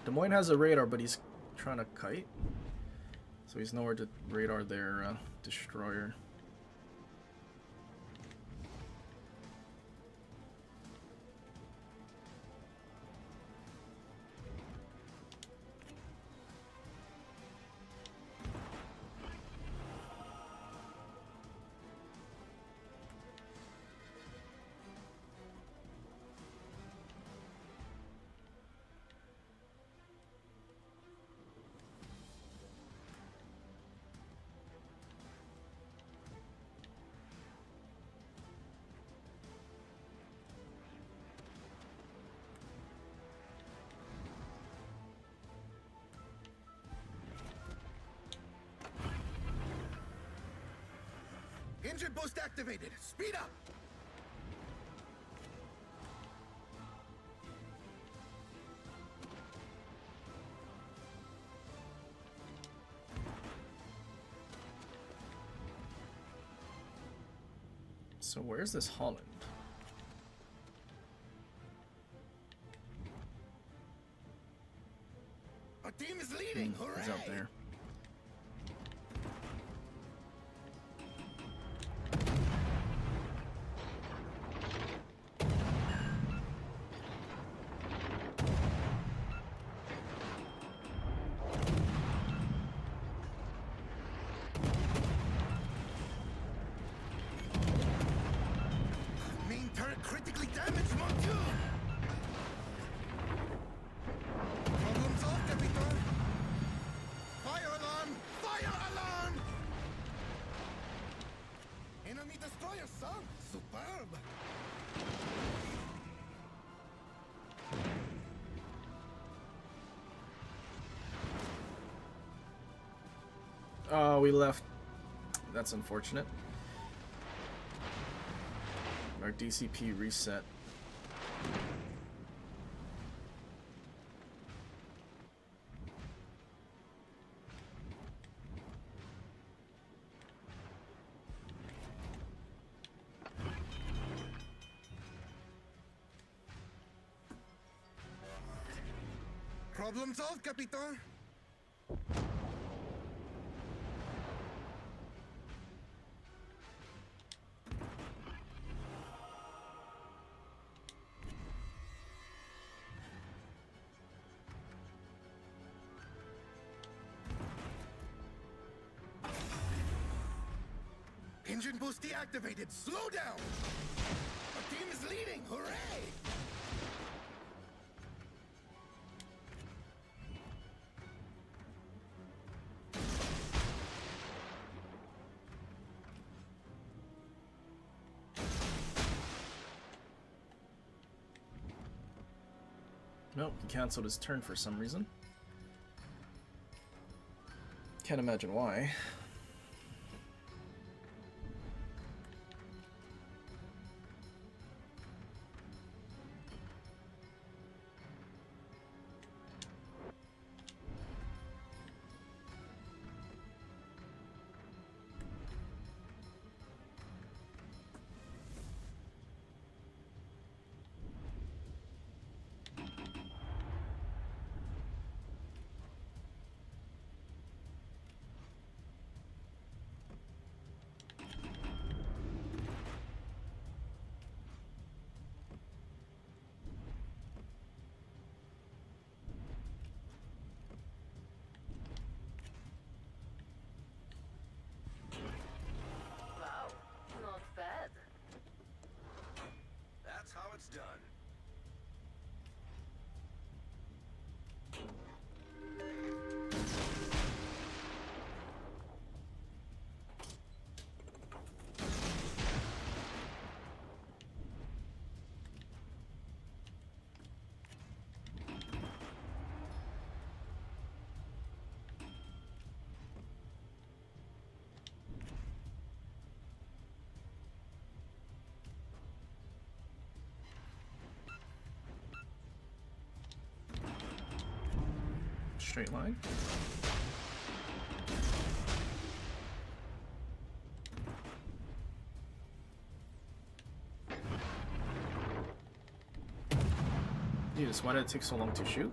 Des Moines has a radar, but he's trying to kite. So he's nowhere to radar their destroyer. Engine boost activated. Speed up. So where's this Holland? Our team is leading. Hooray! He's out there. Main turret critically damaged, mon Dieu! Problem solved, Capitan. Fire alarm! Fire alarm! Enemy destroyer sunk. Superb. Oh, we left. That's unfortunate. Our DCP reset. Problem solved, Capitan. Engine boost deactivated. Slow down. Our team is leading. Hooray! Nope, he canceled his turn for some reason. Can't imagine why. straight line. Jesus, why did it take so long to shoot?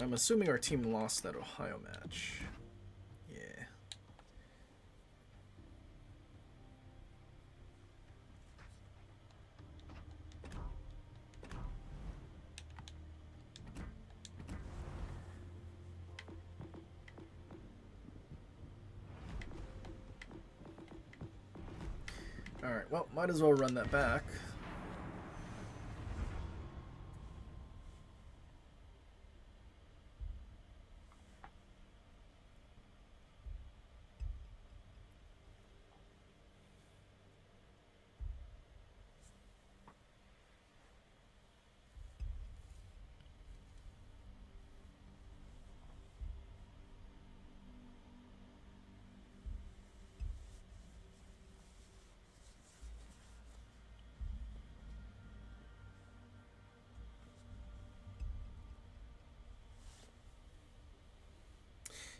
I'm assuming our team lost that Ohio match. Yeah. Alright, well, might as well run that back.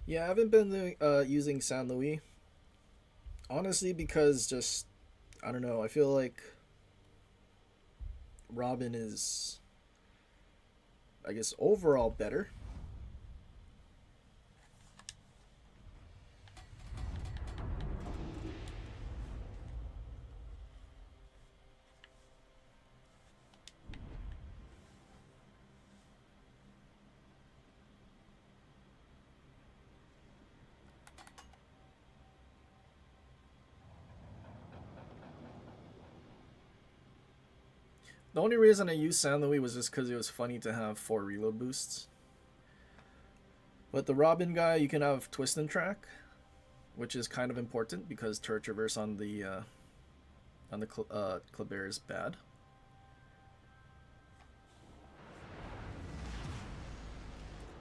Yeah, I haven't been using San Luis. Honestly, because just, I don't know, I feel like Robin is, I guess, overall better. The only reason I used San Luis was just because it was funny to have 4 reload boosts. But the Robin guy, you can have twist and track, which is kind of important because turret traverse on the Kleber is bad.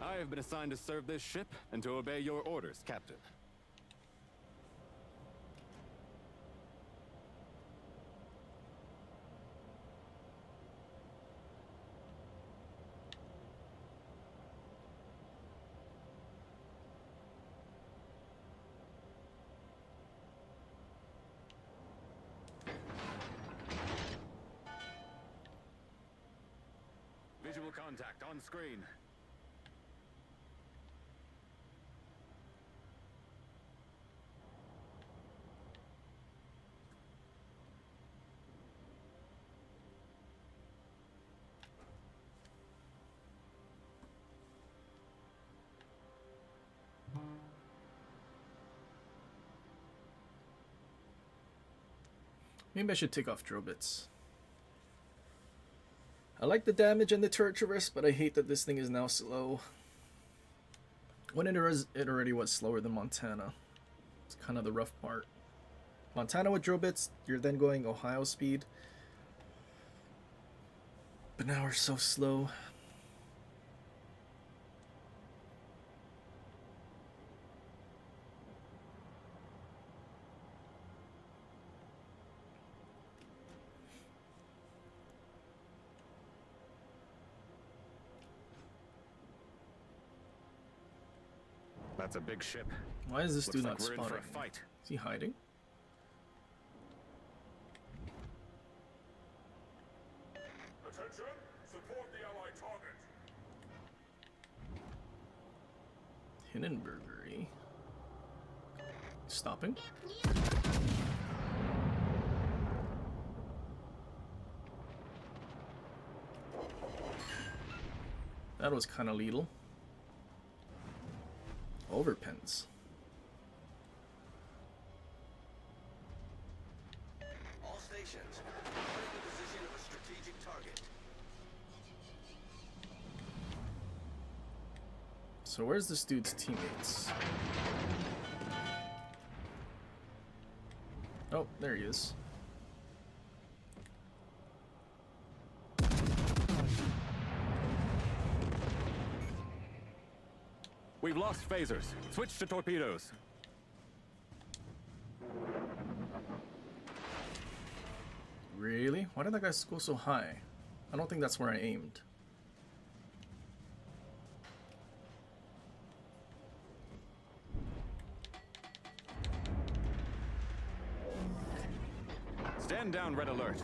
I have been assigned to serve this ship and to obey your orders, Captain. Visual contact on screen. Maybe I should take off drill bits. I like the damage and the turret traverse, but I hate that this thing is now slow. When it already was slower than Montana. It's kind of the rough part. Montana with drill bits, you're then going Ohio speed. But now we're so slow. That's a big ship. Why is this Looks dude like not we're in for spotting? a fight. Is he hiding? Attention! Support the Allied target! Hindenburgery. Stopping? That was kind of lethal. Overpins. All stations, reporting the position of a strategic target. So where's this dude's teammates? Oh, there he is. We've lost phasers. Switch to torpedoes. Really? Why did that guy go so high? I don't think that's where I aimed. Stand down, red alert.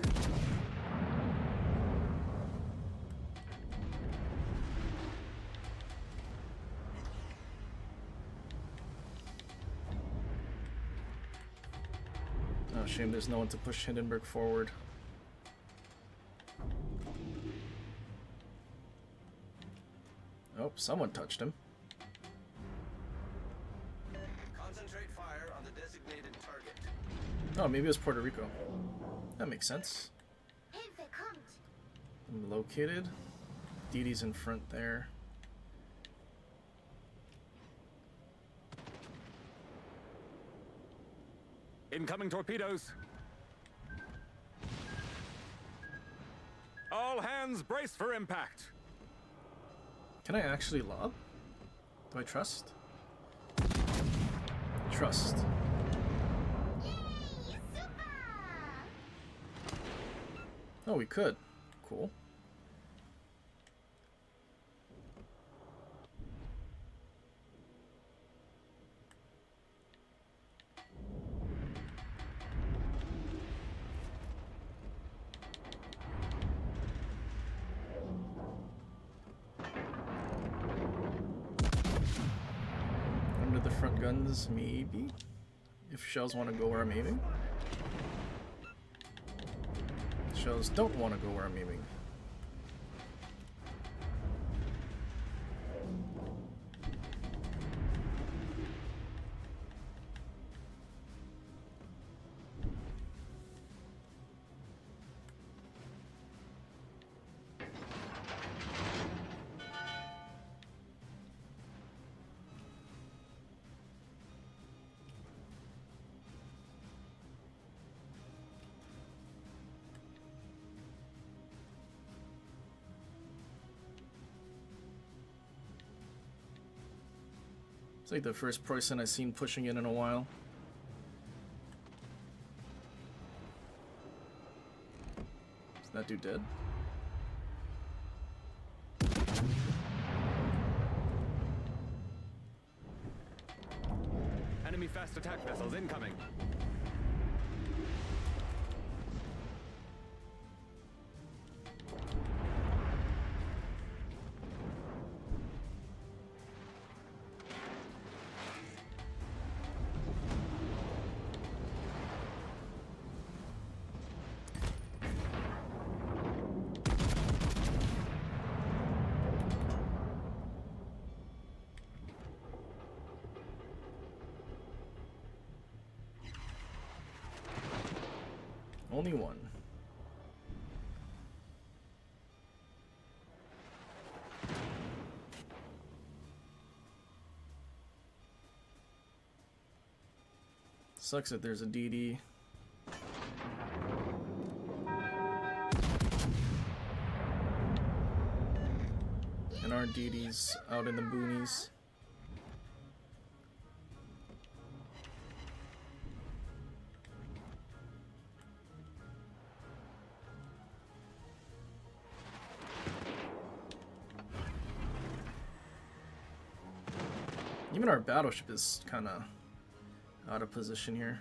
Oh, shame there's no one to push Hindenburg forward. Oh, someone touched him. Concentrate fire on the designated target. Oh, maybe it was Puerto Rico. That makes sense. I'm located. DD's in front there. Incoming torpedoes. All hands brace for impact. Can I actually lob? Do I trust? Trust. Oh, we could. Cool. Under the front guns, maybe? If shells want to go where I'm aiming. Shells don't want to go where I'm aiming. It's like the first person I've seen pushing in a while. Is that dude dead? Enemy fast attack vessels incoming. Only one. Sucks that there's a DD. And our DD's out in the boonies. Even our battleship is kind of out of position here.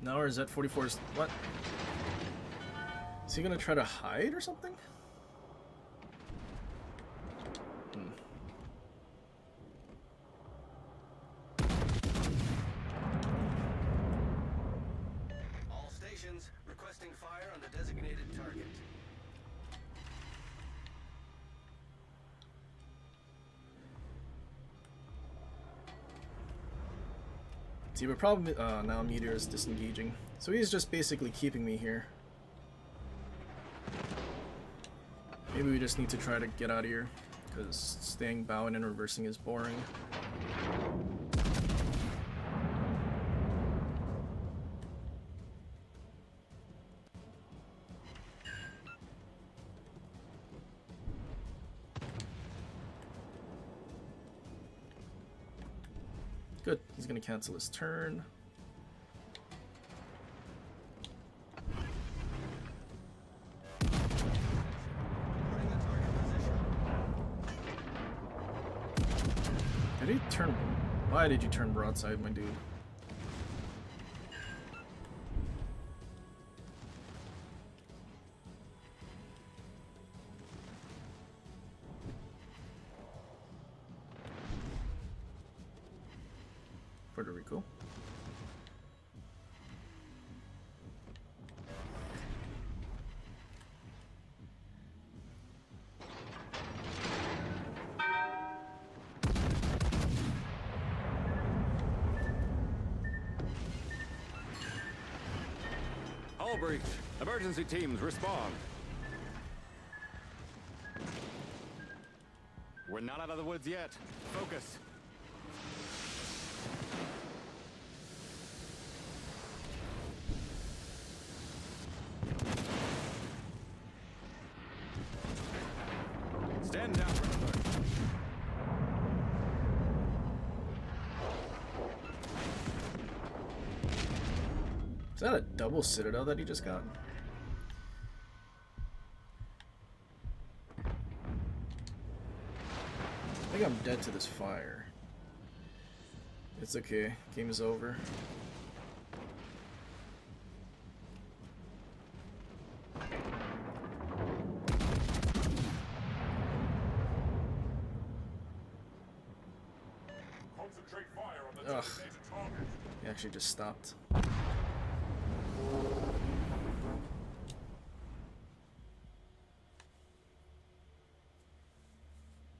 Now our Z-44 is... what? Is he gonna try to hide or something? See, but problem now Meteor is disengaging. So he's just basically keeping me here. Maybe we just need to try to get out of here, because staying bowing and reversing is boring. Good, he's gonna cancel his turn. Did he turn? Why did you turn broadside, my dude? Puerto Rico. Hull breach. Emergency teams respond. We're not out of the woods yet. Focus. Stand down. Is that a double citadel that he just got? I think I'm dead to this fire. It's okay. Game is over. Concentrate fire on the Ugh. designated target. He actually just stopped.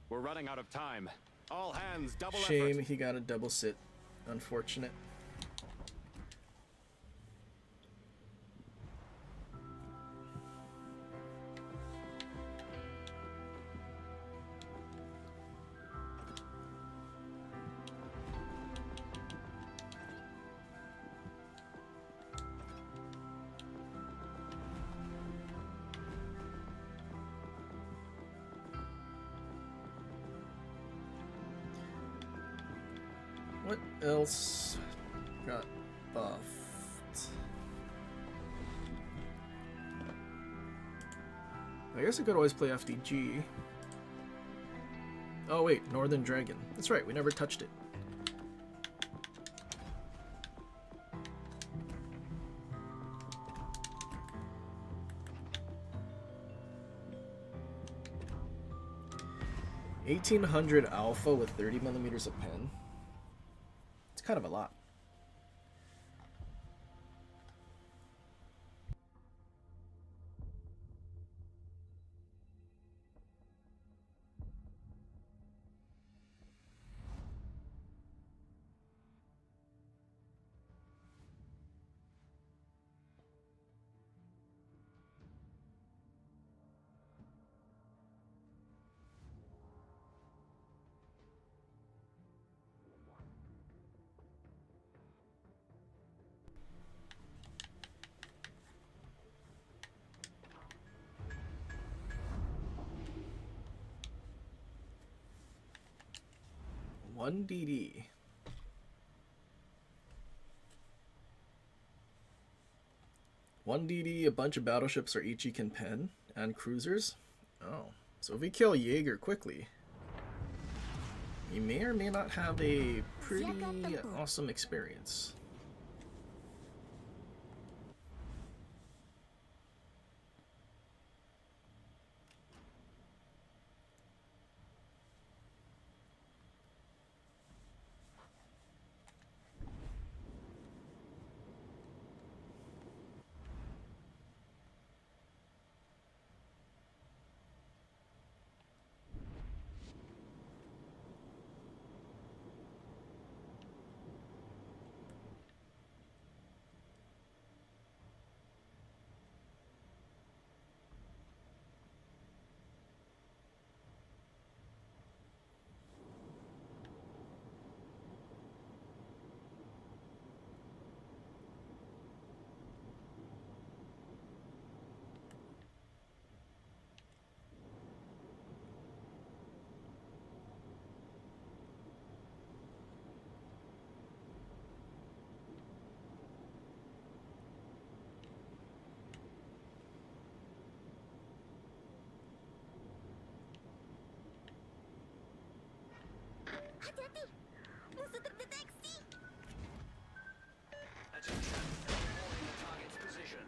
We're running out of time. All hands, double Shame effort. he got a double sit. Unfortunate. What else got buffed? I guess I could always play FDG. Oh wait, Northern Dragon. That's right, we never touched it. $1,800 alpha with 30 millimeters of pen. It's kind of a lot. One DD. One DD, a bunch of battleships are each can pen, and cruisers. Oh, so if we kill Jaeger quickly, he may or may not have a pretty awesome experience. Attention, reporting the target's position.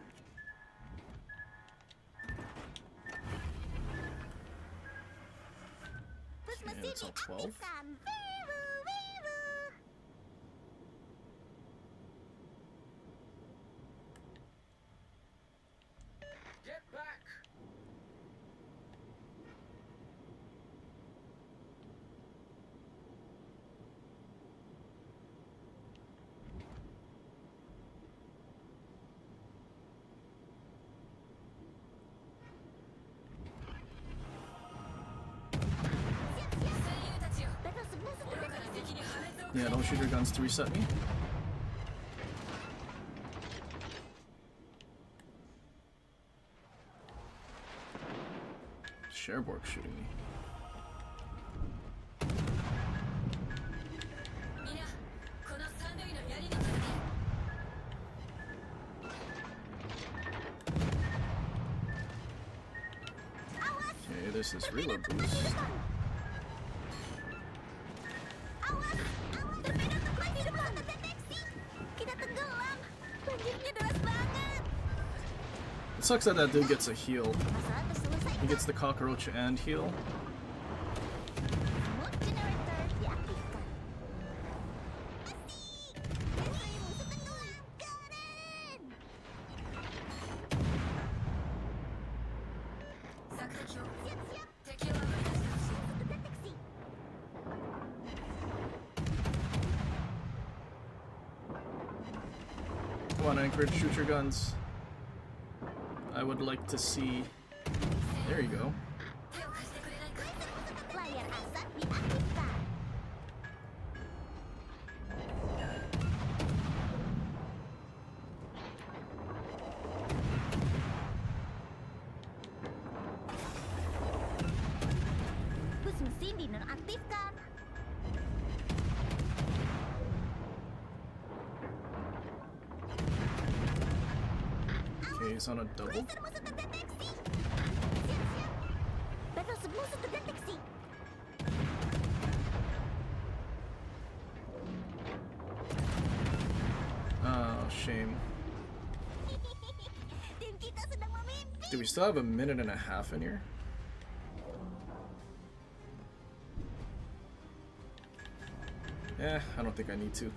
Okay, that's all 12. Get back! Yeah, don't shoot your guns to reset me. Cherborg shooting me. Okay, this is reload boost. It sucks that that dude gets a heal. He gets the cockroach and heal. Come on, Anchorage, shoot your guns. I would like to see... There you go. Okay, he's on a double. Oh, shame. Do we still have a minute and a half in here? Eh, I don't think I need to.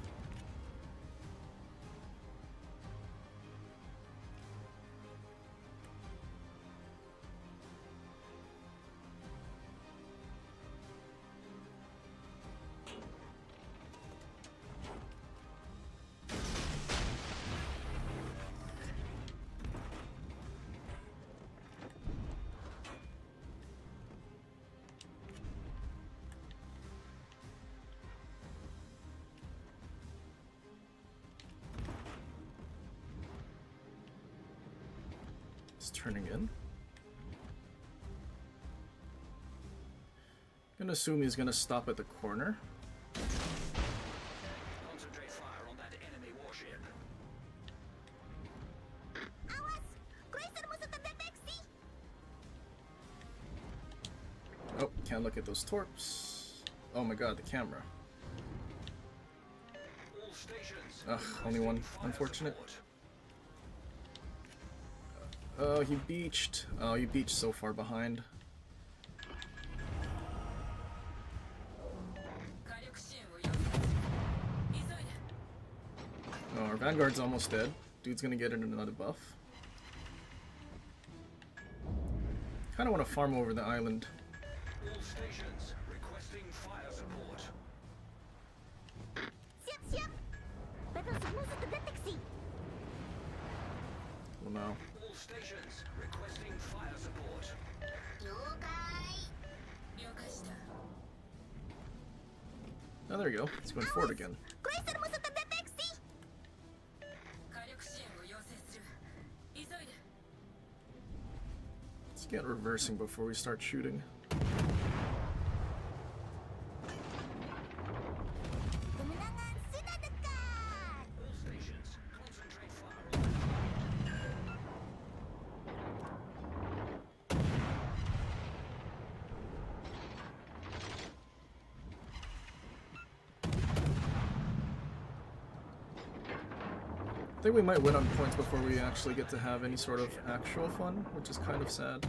It's turning in. Gonna assume he's gonna stop at the corner. Concentrate fire on that enemy warship. Oh, can't look at those torps. Oh my god, the camera. All stations. Ugh, only one. Fire Unfortunate. support. Oh, he beached. Oh, he beached so far behind. Oh, our Vanguard's almost dead. Dude's gonna get another buff. Kinda wanna farm over the island. All stations requesting fire support. Well, no. All stations requesting fire support. Oh, there you go. He's going forward again. Let's get reversing before we start shooting. All stations concentrate fire on think we might win on points before we actually get to have any sort of actual fun, which is kind of sad.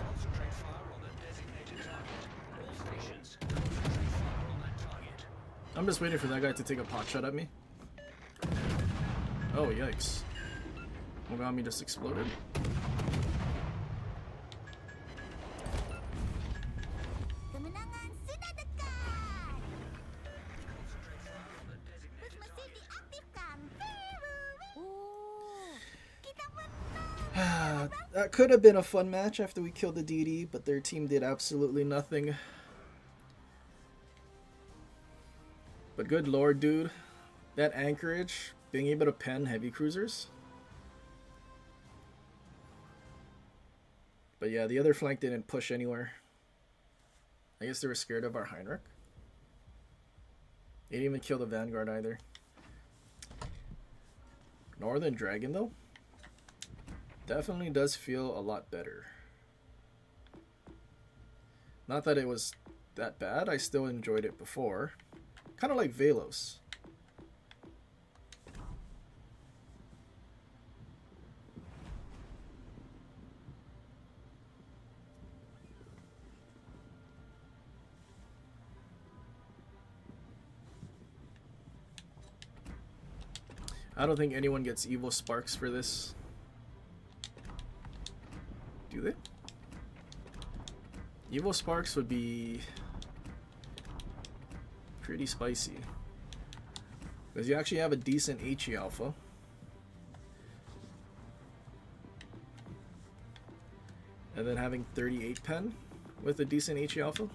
Concentrate fire on the designated target. All stations, concentrate fire on that target. I'm just waiting for that guy to take a pot shot at me. Oh, yikes. Mogami just exploded. Kemenangan sudah dekat. Concentrate fire on the designated Bus mesin target. diaktifkan. Kita menang. That could have been a fun match after we killed the DD, but their team did absolutely nothing. But good lord, dude. That anchorage, being able to pen heavy cruisers. But yeah, the other flank didn't push anywhere. I guess they were scared of our Heinrich. They didn't even kill the Vanguard either. Northern Dragon, though, definitely does feel a lot better. Not that it was that bad, I still enjoyed it before. Kind of like Veilos. I don't think anyone gets evil sparks for this. Do they? Evil sparks would be pretty spicy. Because you actually have a decent HE alpha. And then having 38 pen with a decent HE alpha.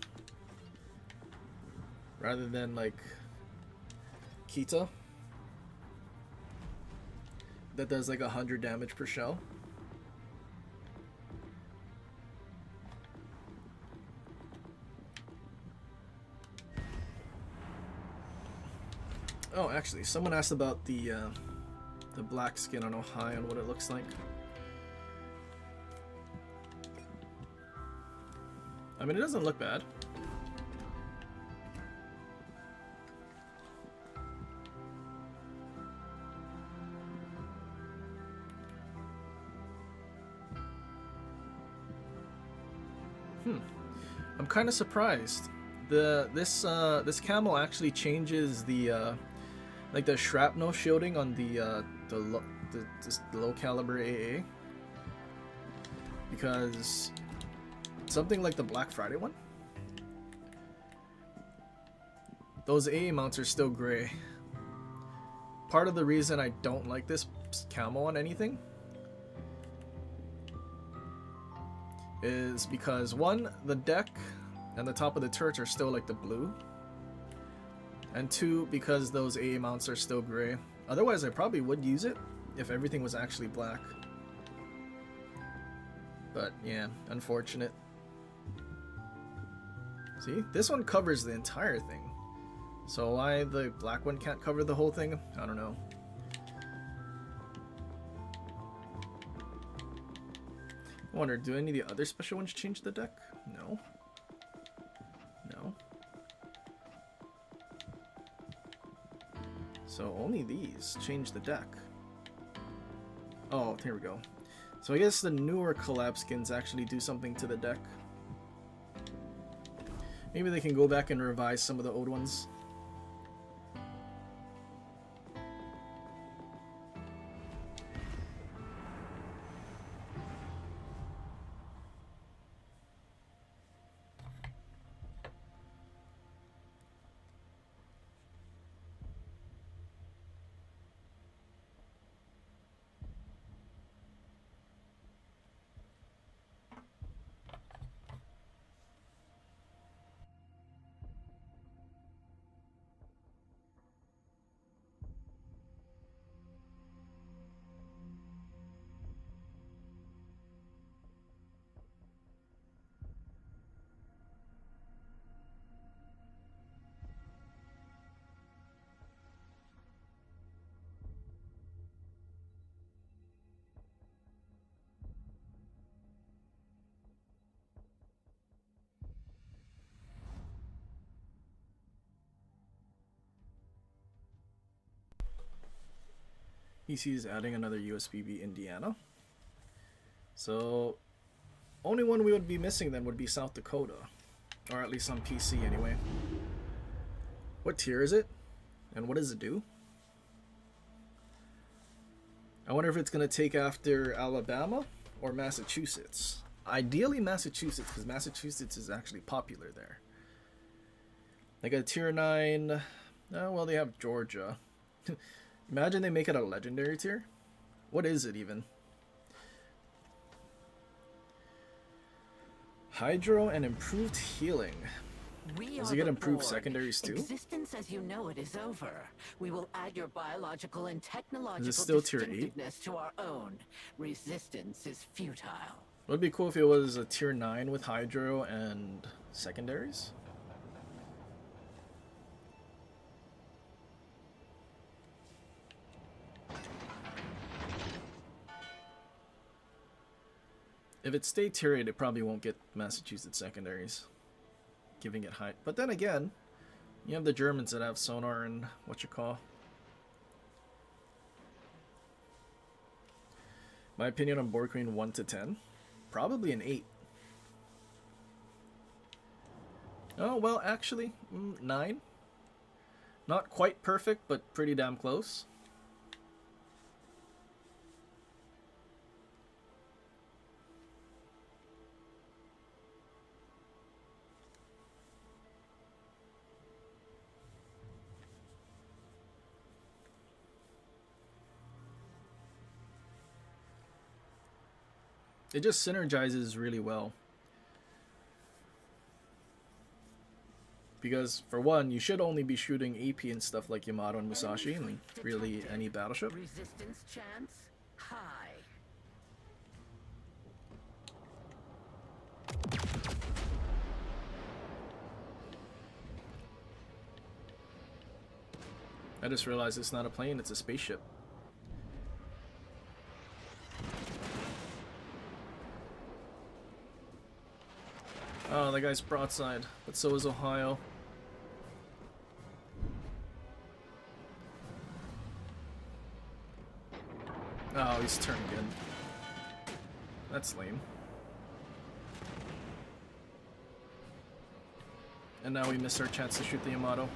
Rather than like Kita. That does like 100 damage per shell. Oh, actually, someone asked about the black skin on Ohio and what it looks like. I mean, it doesn't look bad. I'm kind of surprised. This camo actually changes the like the shrapnel shielding on the low caliber AA, because something like the Black Friday one, those AA mounts are still gray. Part of the reason I don't like this camo on anything is because, one, the deck and the top of the turrets are still like the blue, and two, because those AA mounts are still gray. Otherwise I probably would use it if everything was actually black, but yeah, unfortunate. See, this one covers the entire thing, so why the black one can't cover the whole thing, I don't know. I wonder, do any of the other special ones change the deck? No. No. So only these change the deck. Oh, here we go. So I guess the newer collab skins actually do something to the deck. Maybe they can go back and revise some of the old ones. He sees adding another USBB Indiana. So, only one we would be missing then would be South Dakota. Or at least on PC anyway. What tier is it? And what does it do? I wonder if it's going to take after Alabama or Massachusetts. Ideally Massachusetts, because Massachusetts is actually popular there. They got tier 9. Oh, well, they have Georgia. Imagine they make it a legendary tier. What is it even? Hydro and improved healing. Does it get improved secondaries too? Existence as you know it is over. We will add your biological and technological still tier 8? distinctiveness to our own. Resistance is futile. It would be cool if it was a tier 9 with Hydro and secondaries. If it stayed tier 8, it probably won't get Massachusetts secondaries, giving it high. But then again, you have the Germans that have sonar and what you call. My opinion on Board Queen 1 to 10, probably an 8. Oh well, actually 9. Not quite perfect, but pretty damn close. It just synergizes really well. Because, for one, you should only be shooting AP and stuff like Yamato and Mousashi and really any battleship. Resistance chance high. I just realized it's not a plane, it's a spaceship. Oh, that guy's broadside, but so is Ohio. Oh, he's turned in. That's lame. And now we missed our chance to shoot the Yamato.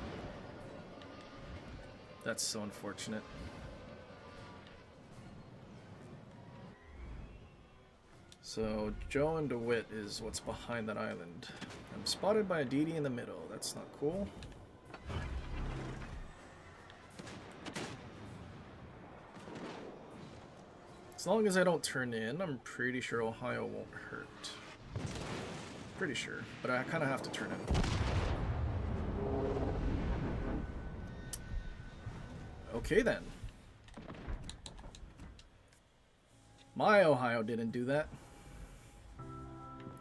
That's so unfortunate. So, Joe and DeWitt is what's behind that island. I'm spotted by a DD in the middle. That's not cool. As long as I don't turn in, I'm pretty sure Ohio won't hurt. Pretty sure, but I kind of have to turn in. Okay then. My Ohio didn't do that.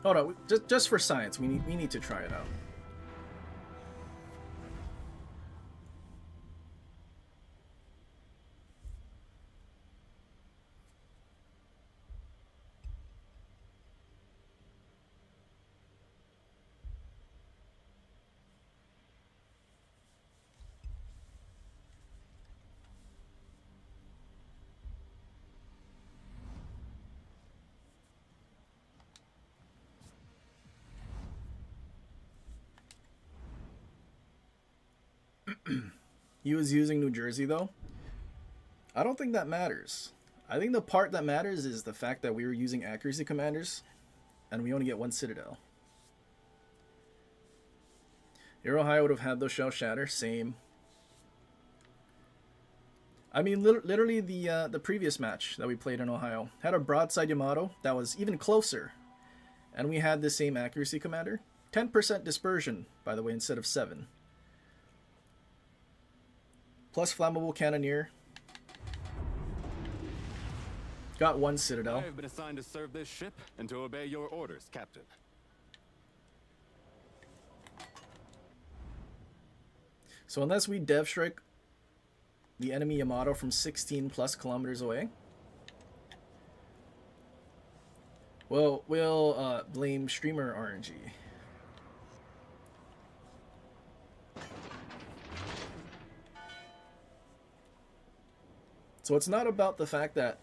Hold on, just for science, we need to try it out. He was using New Jersey though. I don't think that matters. I think the part that matters is the fact that we were using accuracy commanders and we only get one Citadel. Your Ohio would have had those shell shatter, same. I mean, literally the previous match that we played in Ohio had a broadside Yamato that was even closer, and we had the same accuracy commander. 10% dispersion, by the way, instead of 7. Plus flammable cannoneer. Got one Citadel. I have been assigned to serve this ship and to obey your orders, Captain. So unless we dev strike the enemy Yamato from 16 plus kilometers away, well, we'll blame streamer RNG. So it's not about the fact that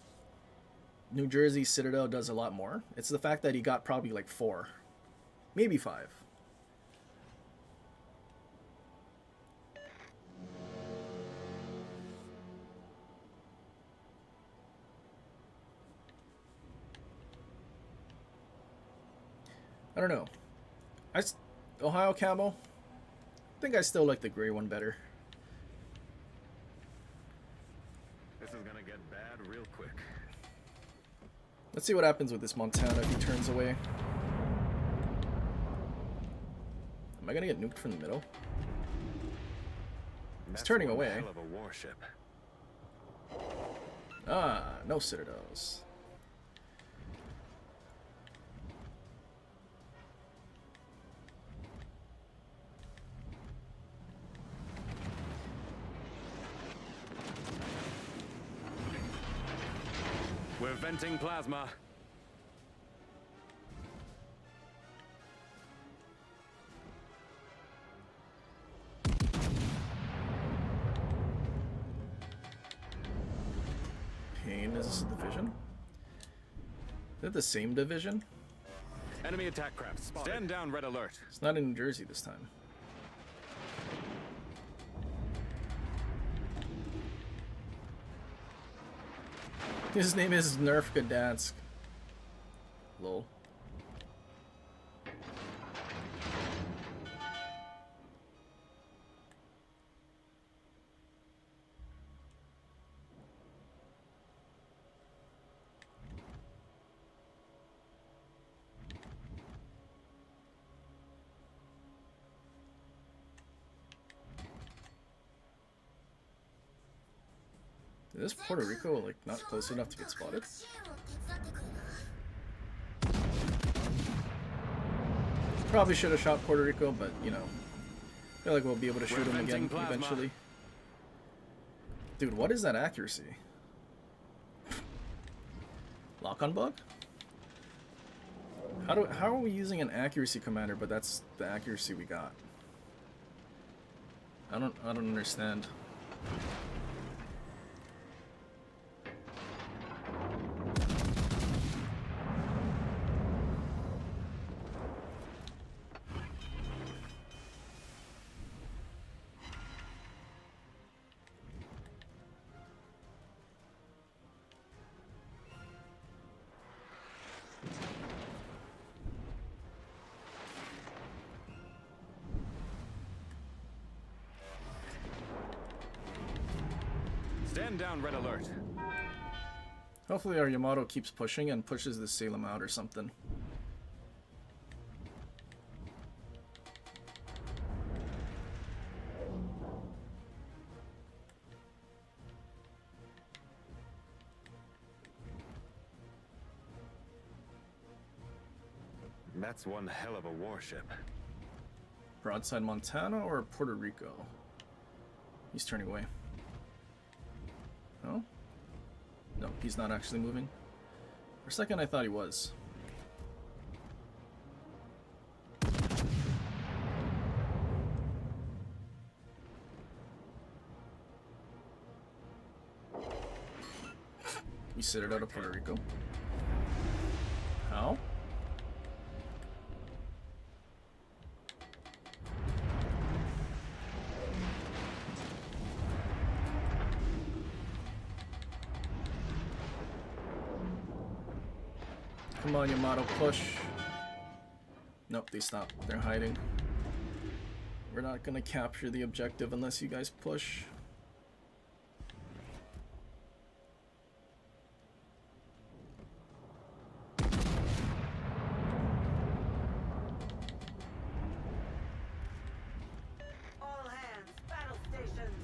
New Jersey Citadel does a lot more. It's the fact that he got probably like 4, maybe 5. I don't know. Ohio camo. I think I still like the gray one better. This is gonna get bad real quick. Let's see what happens with this Montana if he turns away. Am I gonna get nuked from the middle? He's turning one away. Hell of a warship. Ah, no citadels. We're venting plasma. Pain, is this a division? Is it the same division? Enemy attack craft spotted. Stand down, red alert. It's not in New Jersey this time. His name is Nerf Gdansk. Lol. Is Puerto Rico like not close enough to get spotted? Probably should have shot Puerto Rico, but you know, I feel like we'll be able to shoot him again eventually. Dude, what is that accuracy? Lock-on bug? How are we using an accuracy commander, but that's the accuracy we got? I don't understand. Stand down, red alert. Hopefully our Yamato keeps pushing and pushes the Salem out or something. That's one hell of a warship. Broadside Montana or Puerto Rico? He's turning away. No? No, he's not actually moving. For a second I thought he was. We sit it out of Puerto Rico. How? Come on, Yamato, push. Nope, they stopped. They're hiding. We're not gonna capture the objective unless you guys push. All hands, battle stations.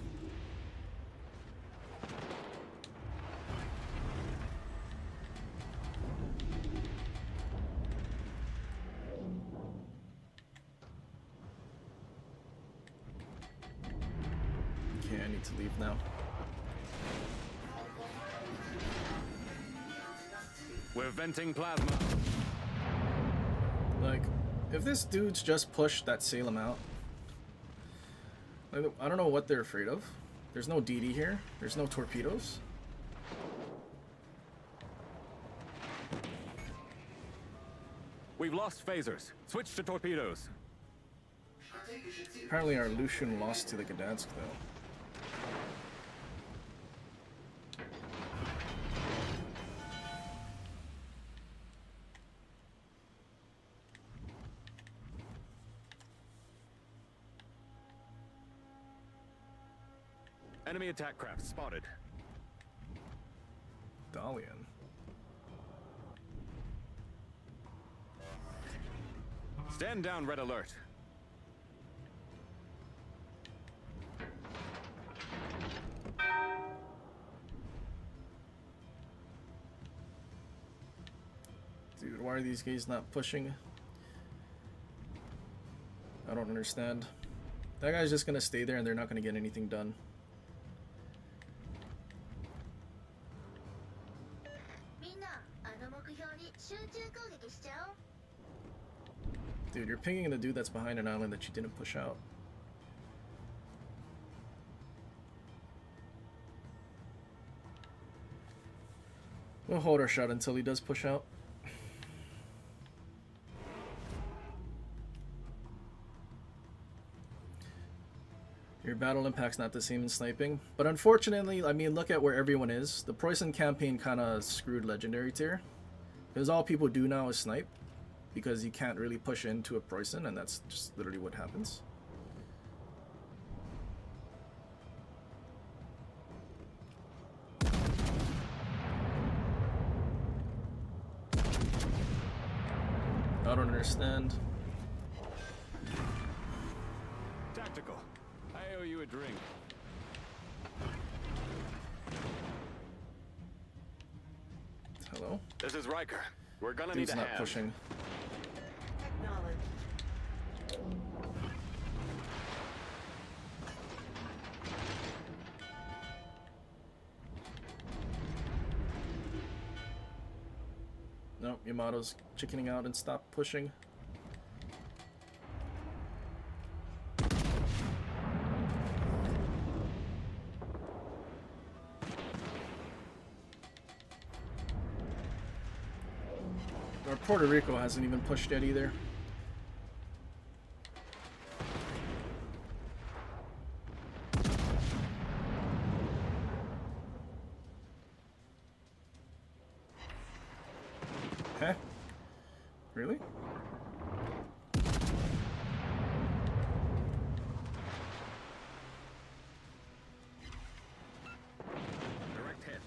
Okay, I need to leave now. We're venting plasma. Like, if this dude's just pushed that Salem out, I don't know what they're afraid of. There's no DD here. There's no torpedoes. We've lost phasers. Switch to torpedoes. Apparently our Lucian lost to the Gdansk though. Enemy attack craft spotted. Dalian. Stand down, red alert. Dude, why are these guys not pushing? I don't understand. That guy's just gonna stay there and they're not gonna get anything done. Dude, you're pinging the dude that's behind an island that you didn't push out. We'll hold our shot until he does push out. Your battle impact's not the same in sniping, but unfortunately, I mean, look at where everyone is. The Preußen campaign kind of screwed Legendary tier. Because all people do now is snipe, because you can't really push into a Preußen, and that's just literally what happens. I don't understand. Tactical. I owe you a drink. Hello? This is Riker. We're gonna Dude's need a not hand. pushing. Acknowledged. Nope, Yamato's chickening out and stop pushing. Or Puerto Rico hasn't even pushed yet either. Huh? Really? Direct hit.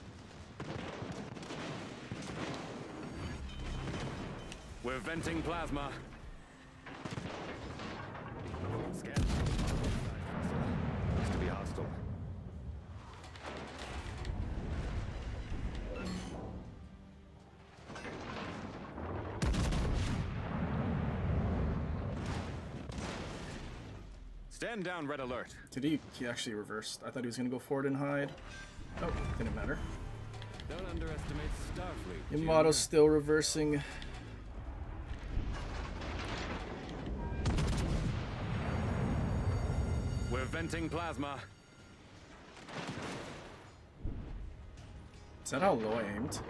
We're venting plasma. Scan. Looks to be hostile. Stand down, red alert. Did he actually reversed? I thought he was gonna go forward and hide. Oh, didn't matter. Don't underestimate Starfleet. Yamato's still reversing. We're venting plasma. Is that how low I aimed?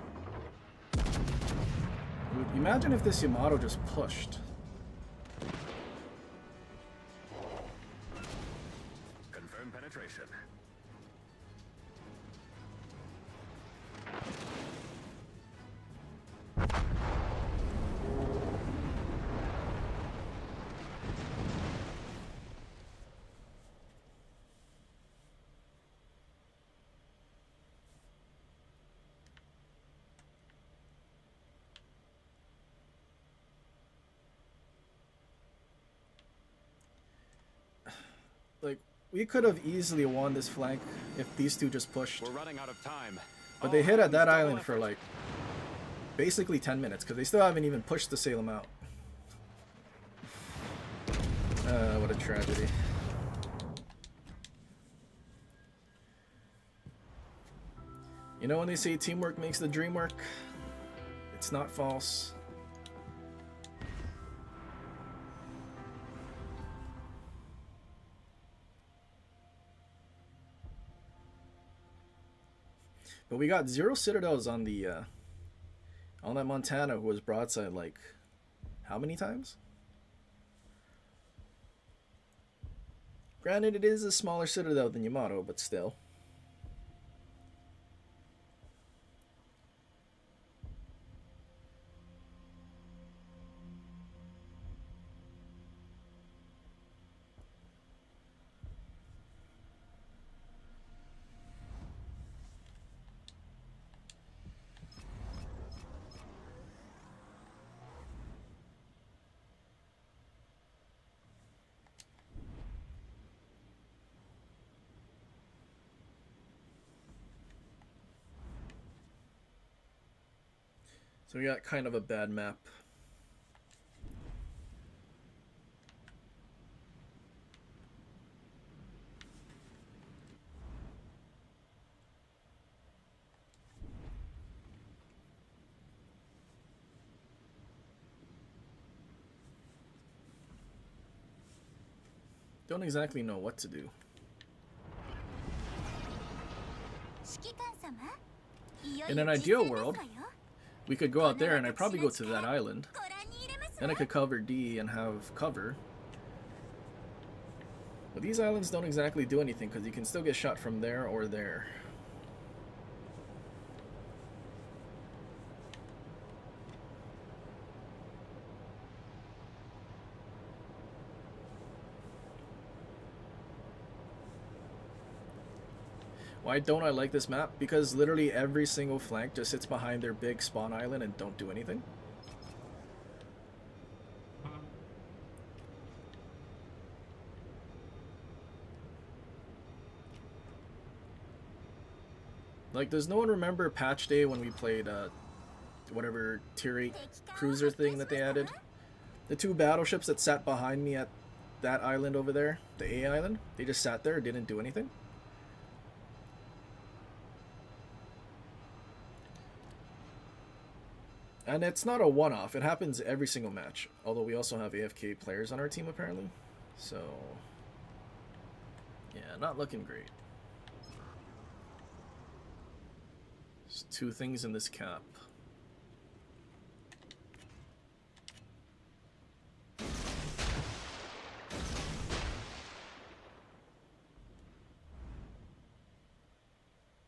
Dude, imagine if this Yamato just pushed. Confirm penetration. Like, we could have easily won this flank if these two just pushed. We're running out of time. But they All hit at that hands, double island for effort. like basically 10 minutes because they still haven't even pushed the Salem out. What a tragedy. You know when they say teamwork makes the dream work? It's not false. But we got 0 citadels on the on that Montana who was broadside like How many times? Granted, it is a smaller citadel than Yamato, but still. So we got kind of a bad map. Don't exactly know what to do. In an ideal world, we could go out there and I'd probably go to that island. Then I could cover D and have cover. But these islands don't exactly do anything because you can still get shot from there or there. Why don't I like this map? Because literally every single flank just sits behind their big spawn island and don't do anything. Like, does no one remember patch day when we played whatever tier 8 cruiser thing that they added? The two battleships that sat behind me at that island over there, the A island, they just sat there and didn't do anything. And it's not a one-off. It happens every single match. Although we also have AFK players on our team, apparently. So, yeah, not looking great. There's two things in this cap.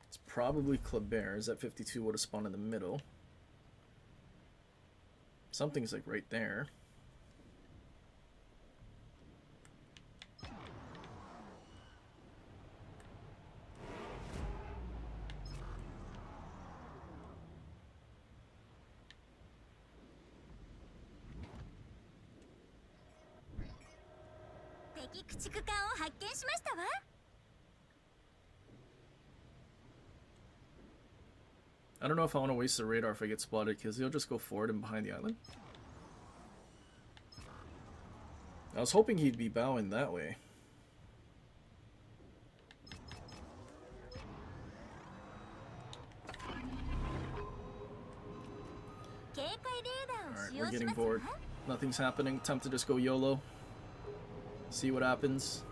It's probably Kleber's. That 52 would have spawned in the middle. Something's like right there. I don't know if I want to waste the radar if I get spotted, because he'll just go forward and behind the island. I was hoping he'd be bowing that way. Alright, we're getting bored. Nothing's happening. Time to just go YOLO. See what happens.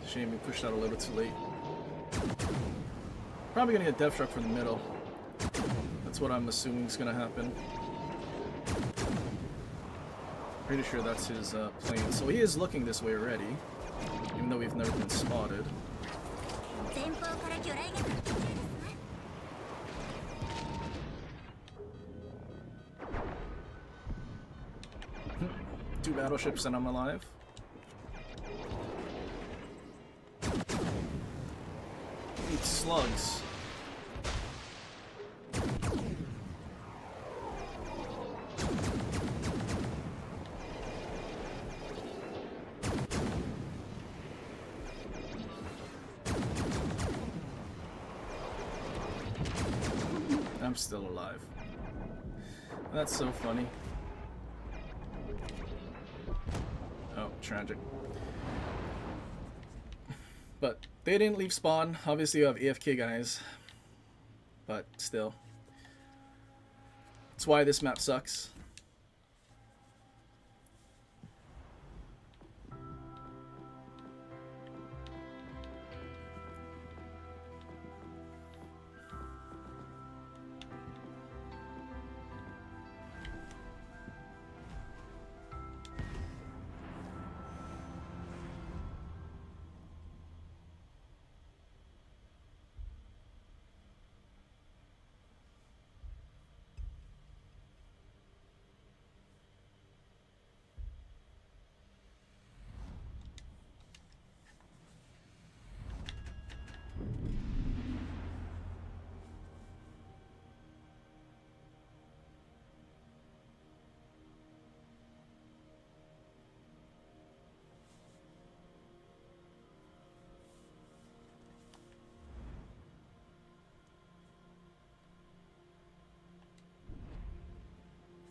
Shame we pushed out a little too late. Probably gonna get death struck from the middle. That's what I'm assuming is gonna happen. Pretty sure that's his plane. So he is looking this way already, even though we've never been spotted. Two battleships and I'm alive. Eat slugs. I'm still alive. That's so funny. Oh, tragic. But they didn't leave spawn. Obviously you have AFK guys. But still. That's why this map sucks.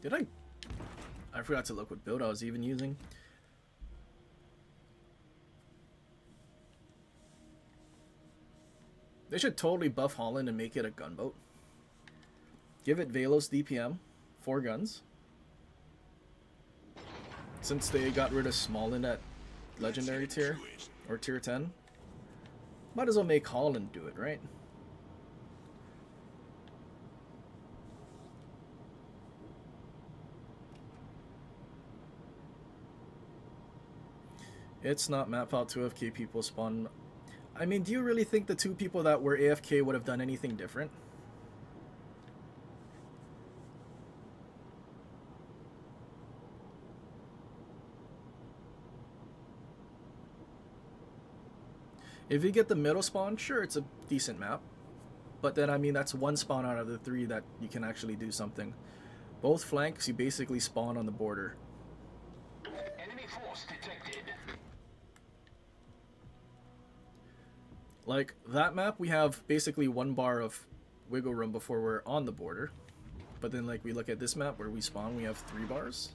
Did I? I forgot to look what build I was even using. They should totally buff Holland and make it a gunboat. Give it Veilos DPM, 4 guns. Since they got rid of Smolin at legendary tier, or tier 10, might as well make Holland do it, right? It's not map out 2 AFK people spawn. I mean, do you really think the 2 people that were AFK would have done anything different? If you get the middle spawn, sure, it's a decent map. But then, I mean, that's 1 spawn out of the 3 that you can actually do something. Both flanks, you basically spawn on the border. Enemy force detected. Like, that map, we have basically 1 bar of wiggle room before we're on the border. But then, like, we look at this map where we spawn, we have 3 bars.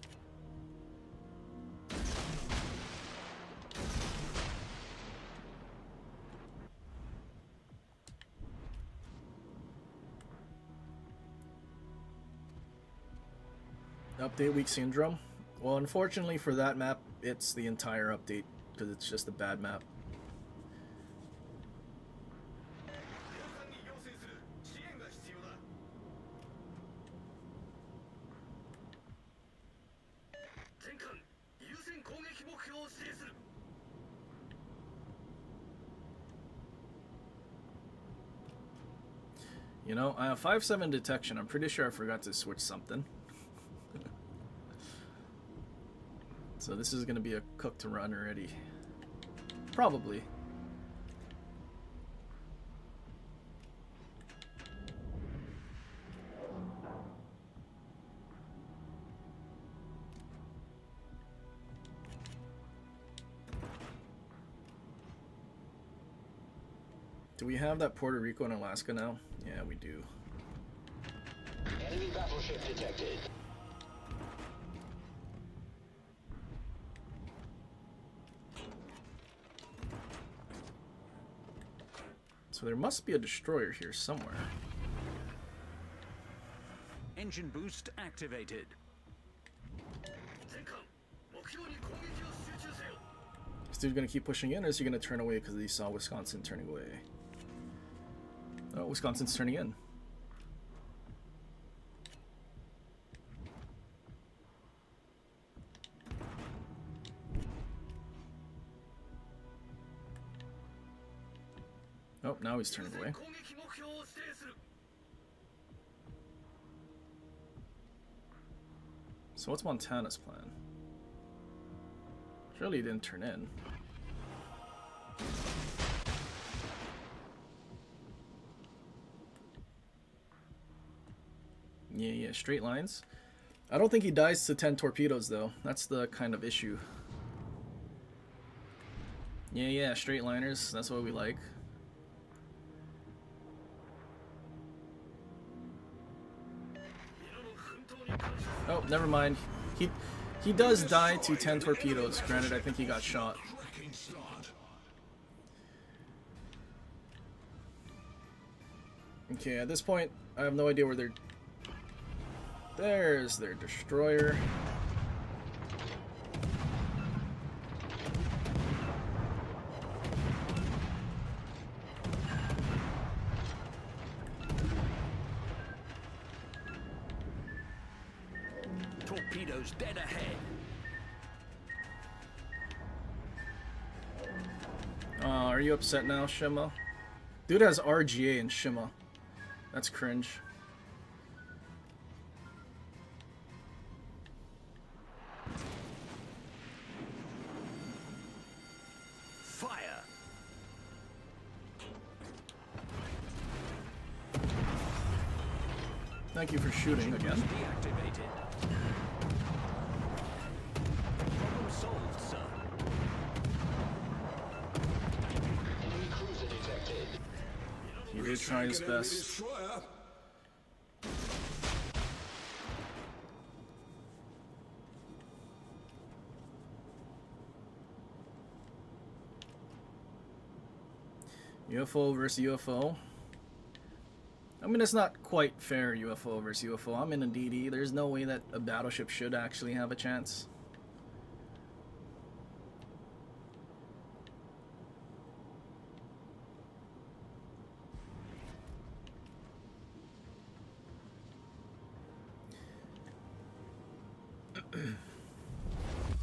Update week syndrome. Well, unfortunately for that map, it's the entire update because it's just a bad map. You know, I have 5-7 detection. I'm pretty sure I forgot to switch something. So this is going to be a cook to run already. Probably. Do we have that Puerto Rico and Alaska now? Yeah, we do. Enemy battleship detected. So there must be a destroyer here somewhere. Engine boost activated. This dude gonna keep pushing in, or is he gonna turn away because he saw Wisconsin turning away? Oh, Wisconsin's turning in. Oh, now he's turning away. So what's Montana's plan? Surely he didn't turn in. Yeah, straight lines. I don't think he dies to 10 torpedoes though. That's the kind of issue. Yeah, straight liners. That's what we like. Oh, never mind. He does die to 10 torpedoes. Granted, I think he got shot. Okay, at this point, I have no idea where they're... There's their destroyer. Torpedoes dead ahead. Are you upset now, Shima? Dude has RGA and Shima. That's cringe. Fire. Thank you for shooting again. Deactivated. Problem solved, sir. Enemy cruiser detected. He did try his best. UFO versus UFO. I mean, it's not quite fair UFO versus UFO. I'm in a DD. There's no way that a battleship should actually have a chance.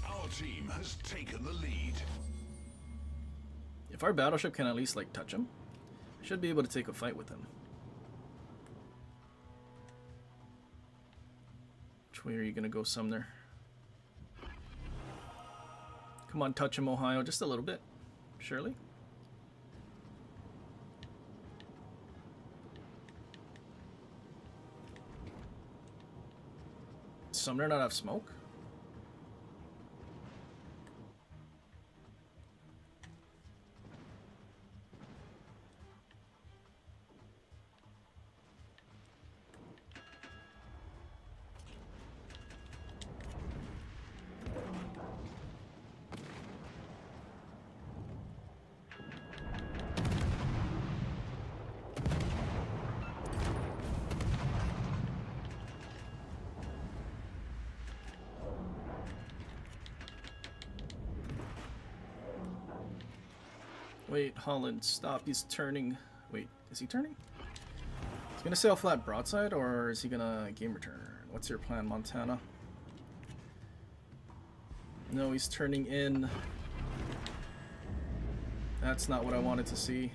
Our team has taken the lead. If our battleship can at least, like, touch him, should be able to take a fight with him. Which way are you gonna go, Sumner? Come on, touch him, Ohio, just a little bit. Surely. Sumner not have smoke? Wait, Holland, stop. He's turning. Wait, is he turning? He's gonna sail flat broadside, or is he gonna game return? What's your plan, Montana? No, he's turning in. That's not what I wanted to see.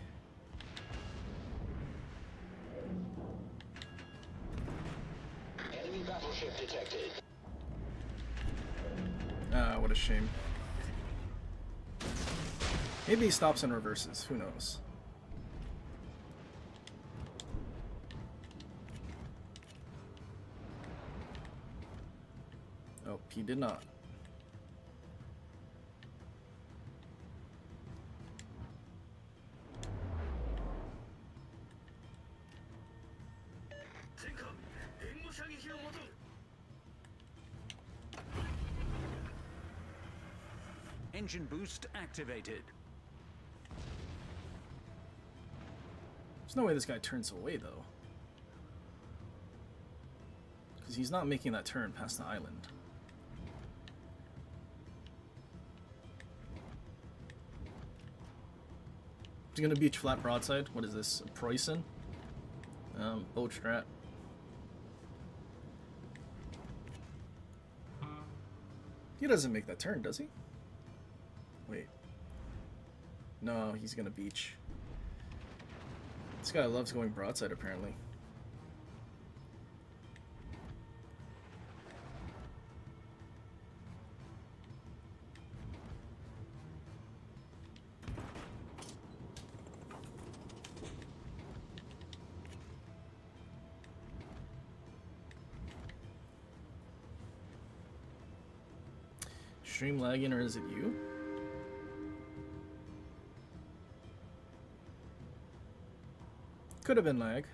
Enemy battleship detected. Ah, what a shame. Maybe he stops and reverses, who knows. Oh, he did not. Engine boost activated. There's no way this guy turns away, though. Because he's not making that turn past the island. He's gonna beach flat broadside. What is this? A Preußen? Boat strat. He doesn't make that turn, does he? Wait. No, he's gonna beach. This guy loves going broadside, apparently. Stream lagging, or is it you? Could have been lag.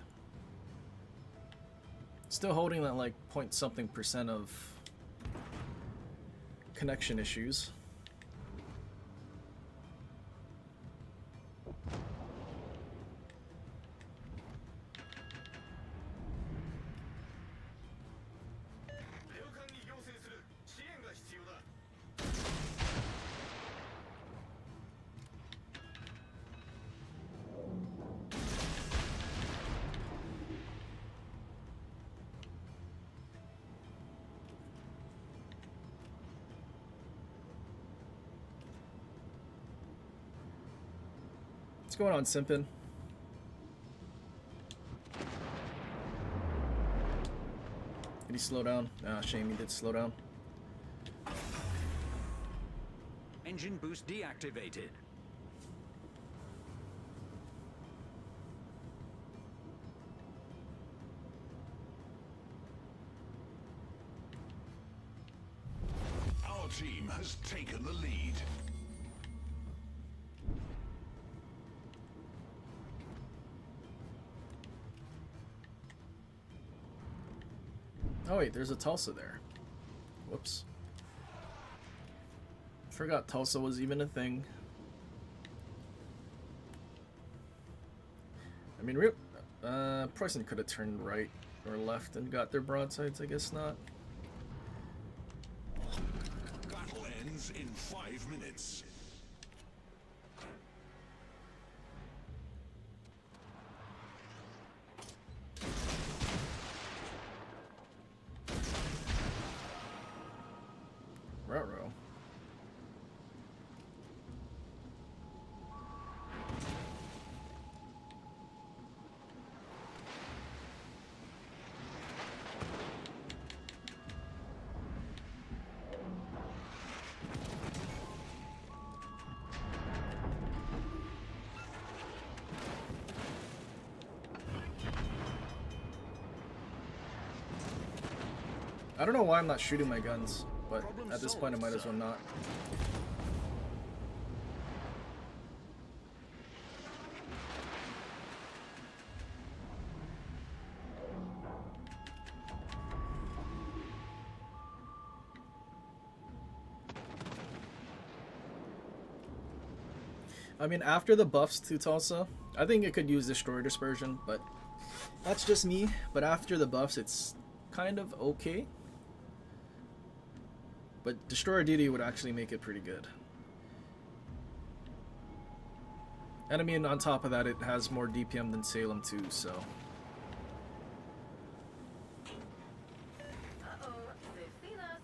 Still holding that like point something % of connection issues. What's going on, Simpin? Did he slow down? Ah, shame he did slow down. Engine boost deactivated. Our team has taken the lead. Oh wait, there's a Tulsa there. Whoops. Forgot Tulsa was even a thing. mean, Preußen could have turned right or left and got their broadsides. I guess not. Battle ends in 5 minutes. Ruh-roh. I don't know why I'm not shooting my guns, but at this point I might as well not. I mean, after the buffs to Tulsa, I think it could use Destroyer Dispersion, but that's just me. But after the buffs, it's kind of okay. But Destroyer Duty would actually make it pretty good. And I mean, on top of that, it has more DPM than Salem too, so... Uh-oh, they've seen us.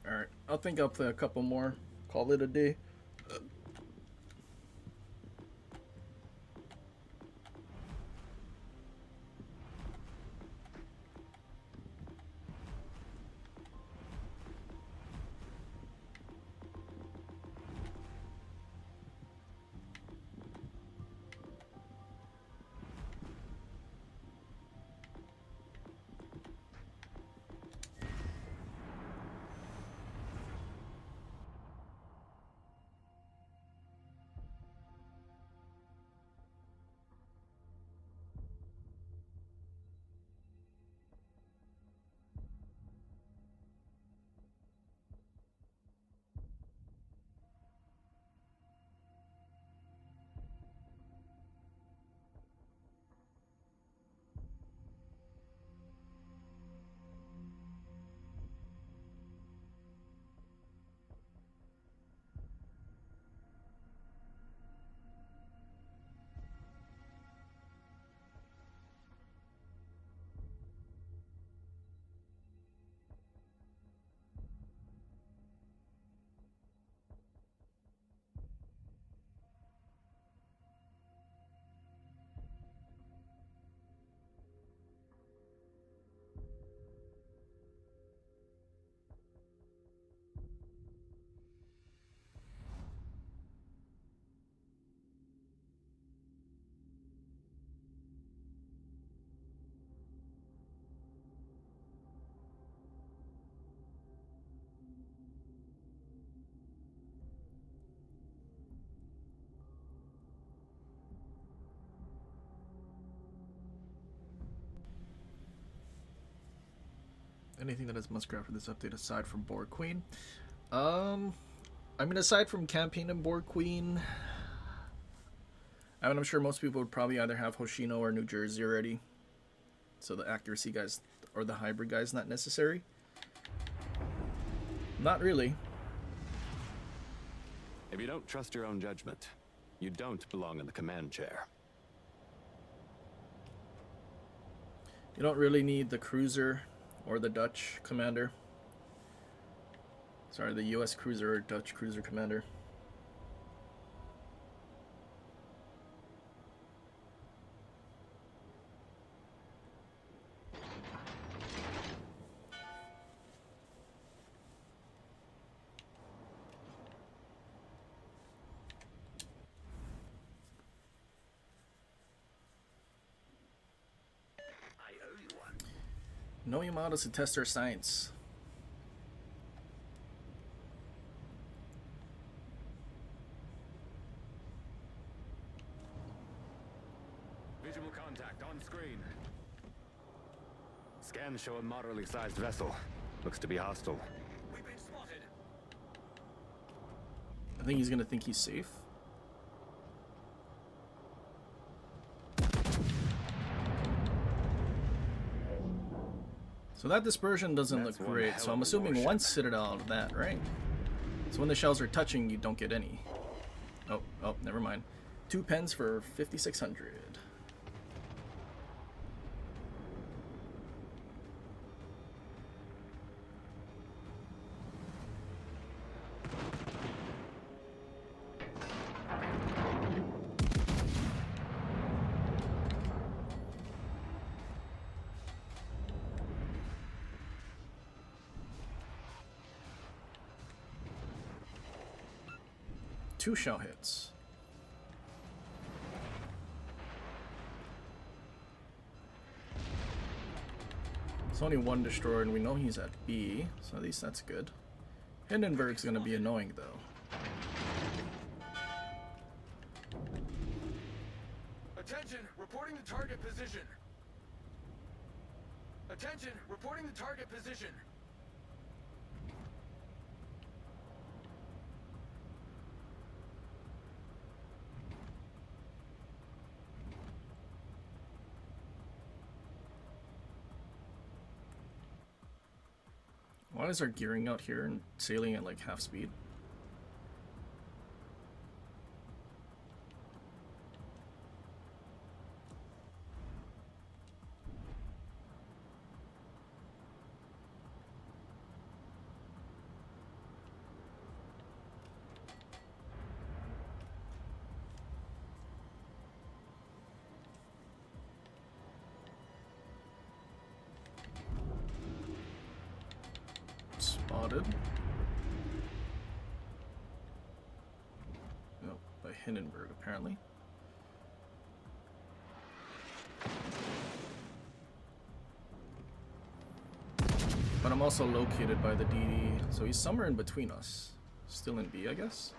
Alright, I think I'll play a couple more. Call it a day. Anything that is must grab for this update aside from Board Queen? I mean, aside from campaign and Board Queen, I mean, I'm sure most people would probably either have Hoshino or New Jersey already. So the accuracy guys or the hybrid guys not necessary. Not really. If you don't trust your own judgment, you don't belong in the command chair. You don't really need the cruiser or the Dutch commander. Sorry, the US cruiser or Dutch cruiser commander. No Yamato to test our science. Visual contact on screen. Scans show a moderately sized vessel. Looks to be hostile. We've been spotted. I think he's gonna think he's safe. So that dispersion doesn't That's look one great, hell so of I'm a assuming warship. one citadel out of that, right? So when the shells are touching, you don't get any. Oh, never mind. 2 pens for 5,600. Two shell hits. It's only one destroyer, and we know he's at B, so at least that's good. Hindenburg's gonna be annoying, though. Attention, reporting the target position. Attention, reporting the target position. Why is our gearing out here and sailing at like half speed? Spotted. No, by Hindenburg apparently. But I'm also located by the DD, so he's somewhere in between us. Still in B, I guess.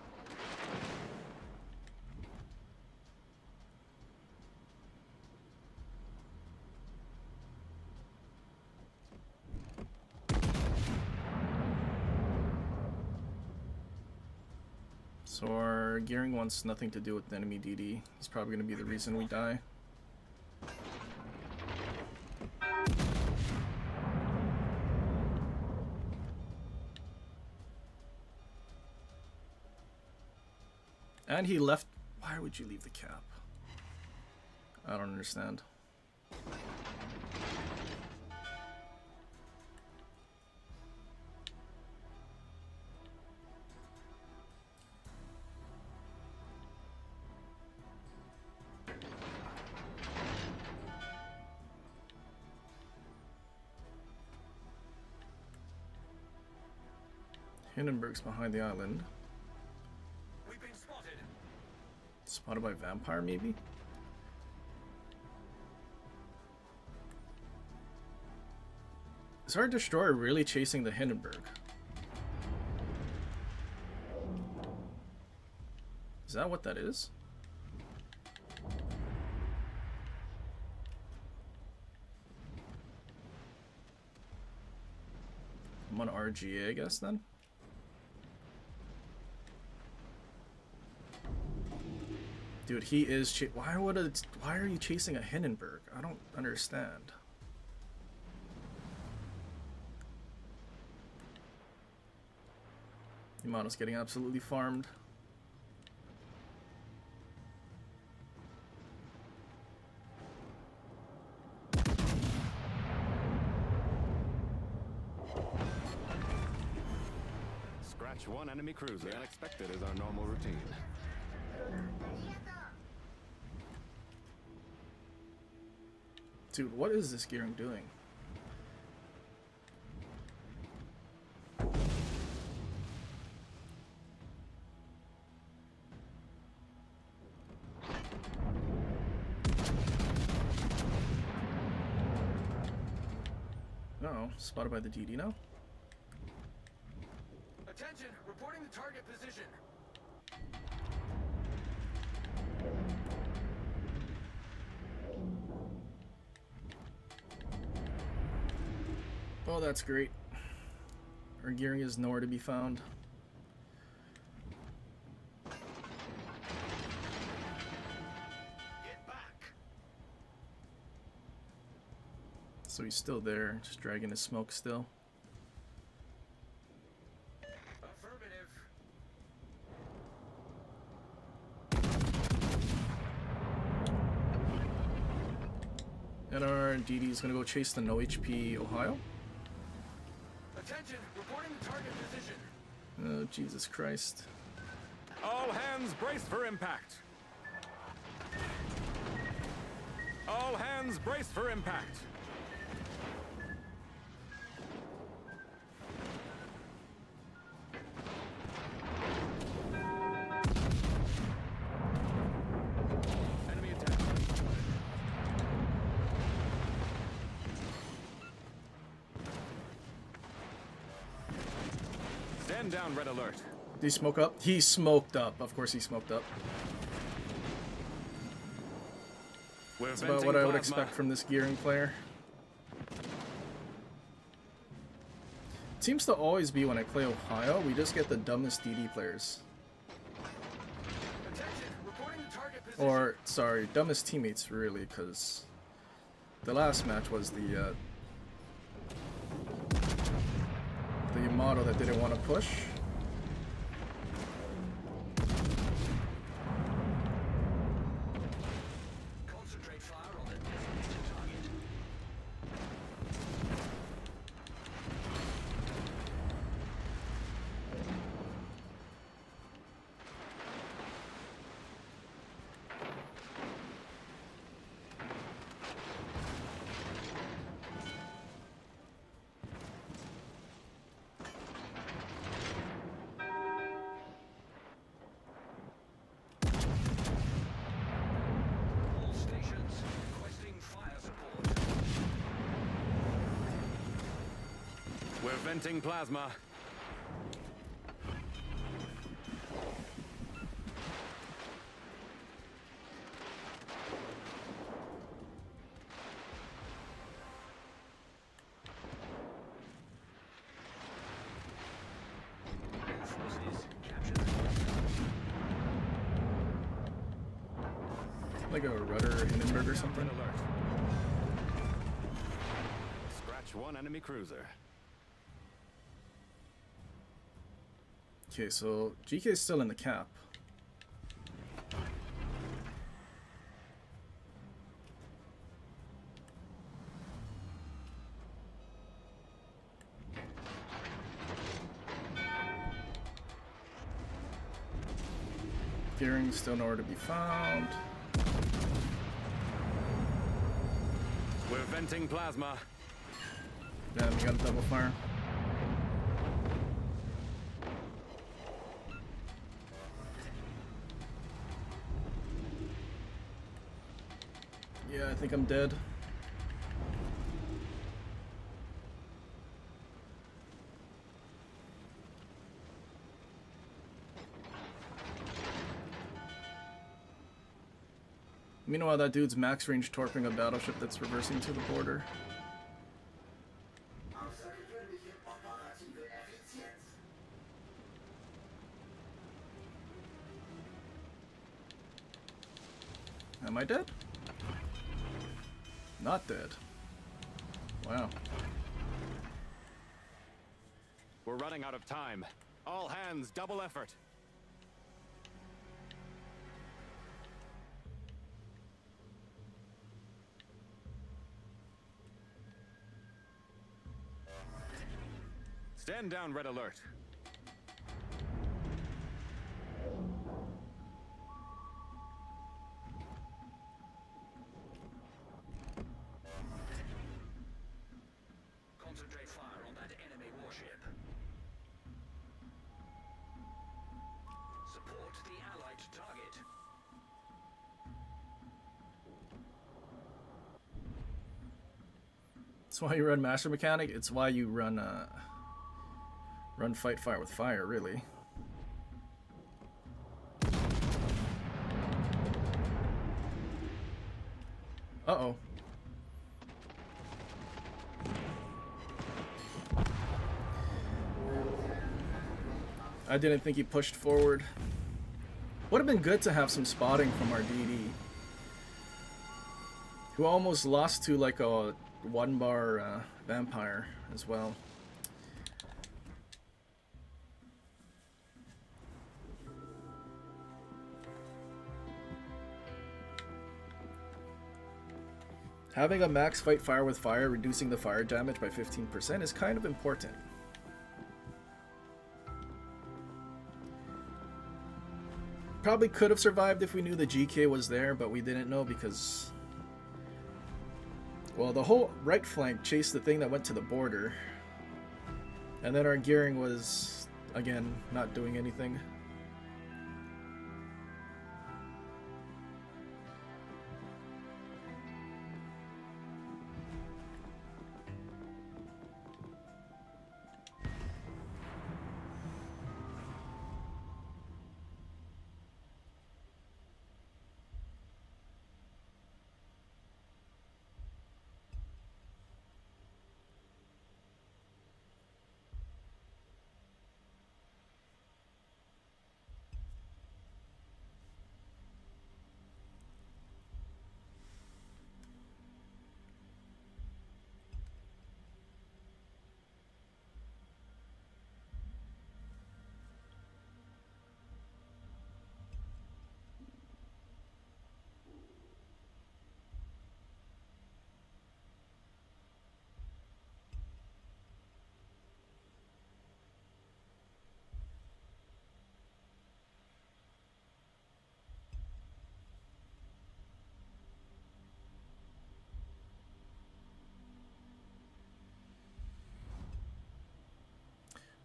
So our gearing wants nothing to do with the enemy DD. He's probably going to be the reason we die. And he left. Why would you leave the cap? I don't understand. Hindenburg's behind the island. We've been spotted. Spotted by vampire, maybe? Is our destroyer really chasing the Hindenburg? Is that what that is? RGA, I guess, then. Dude, he is why are you chasing a Hindenburg? I don't understand. Yamato's getting absolutely farmed. Scratch one enemy cruiser. The unexpected is our normal routine. Dude, what is this gearing doing? Uh-oh, spotted by the DD now? Attention, reporting the target position. Oh, that's great. Our gearing is nowhere to be found. Get back. So he's still there, just dragging his smoke still. Affirmative. And our DD is gonna go chase the no HP Ohio. Attention, reporting the target position. Oh, Jesus Christ. All hands brace for impact. All hands brace for impact. Enemy attack. Stand down, red alert. Did he smoke up? He smoked up. Of course he smoked up. We're That's about venting what I would plasma. expect from this gearing player. It seems to always be when I play Ohio, we just get the dumbest DD players. Attention, reporting the target position. Or, sorry, dumbest teammates, really, because the last match was the Yamato that didn't want to push. Concentrate fire on the designated target. All stations requesting fire support. We're venting plasma. All forces capture the Like a rudder Hindenburg or something. Red alert. Scratch one enemy cruiser. Okay, so GK is still in the cap. Gearing still nowhere to be found. We're venting plasma. Damn, you got a double fire. Yeah, I think I'm dead. Meanwhile, that dude's max range torping a battleship that's reversing to the border. Am I dead? Not dead. Wow. We're running out of time. All hands, double effort. Stand down, red alert. Concentrate fire on that enemy warship. Support the allied target. That's why you run Master Mechanic. It's why you run run Fight Fire with Fire, really. Uh-oh. I didn't think he pushed forward. Would have been good to have some spotting from our DD, who almost lost to like a 1-bar vampire as well. Having a max fight fire with fire, reducing the fire damage by 15% is kind of important. Probably could have survived if we knew the GK was there, but we didn't know because, well, the whole right flank chased the thing that went to the border, and then our gearing was, again, not doing anything.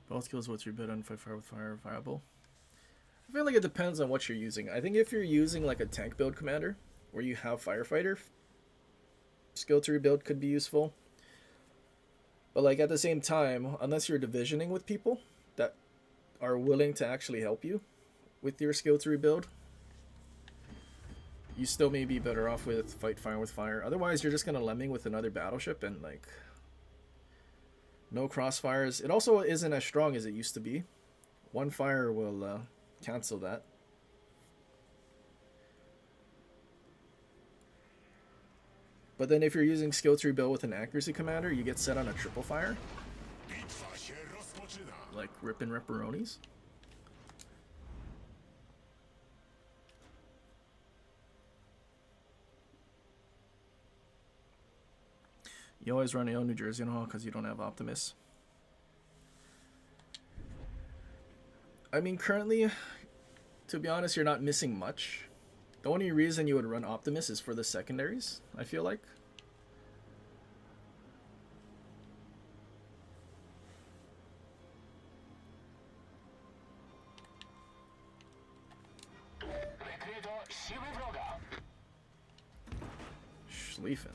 Both skills, what's your bid on Fight Fire with Fire viable? I feel like it depends on what you're using. I think if you're using like a tank build commander, where you have Firefighter, skill 3 build could be useful. But like at the same time, unless you're divisioning with people that are willing to actually help you with your skill 3 build, you still may be better off with Fight Fire with Fire. Otherwise, you're just gonna lemming with another battleship and like no crossfires. It also isn't as strong as it used to be. One fire will cancel that. But then if you're using skill 3 build with an accuracy commander, you get set on a triple fire. Like rippin' ripperonis. You always run AO New Jersey and all because you don't have Optimus. I mean, currently, to be honest, you're not missing much. The only reason you would run Optimus is for the secondaries, I feel like. Schlieffen.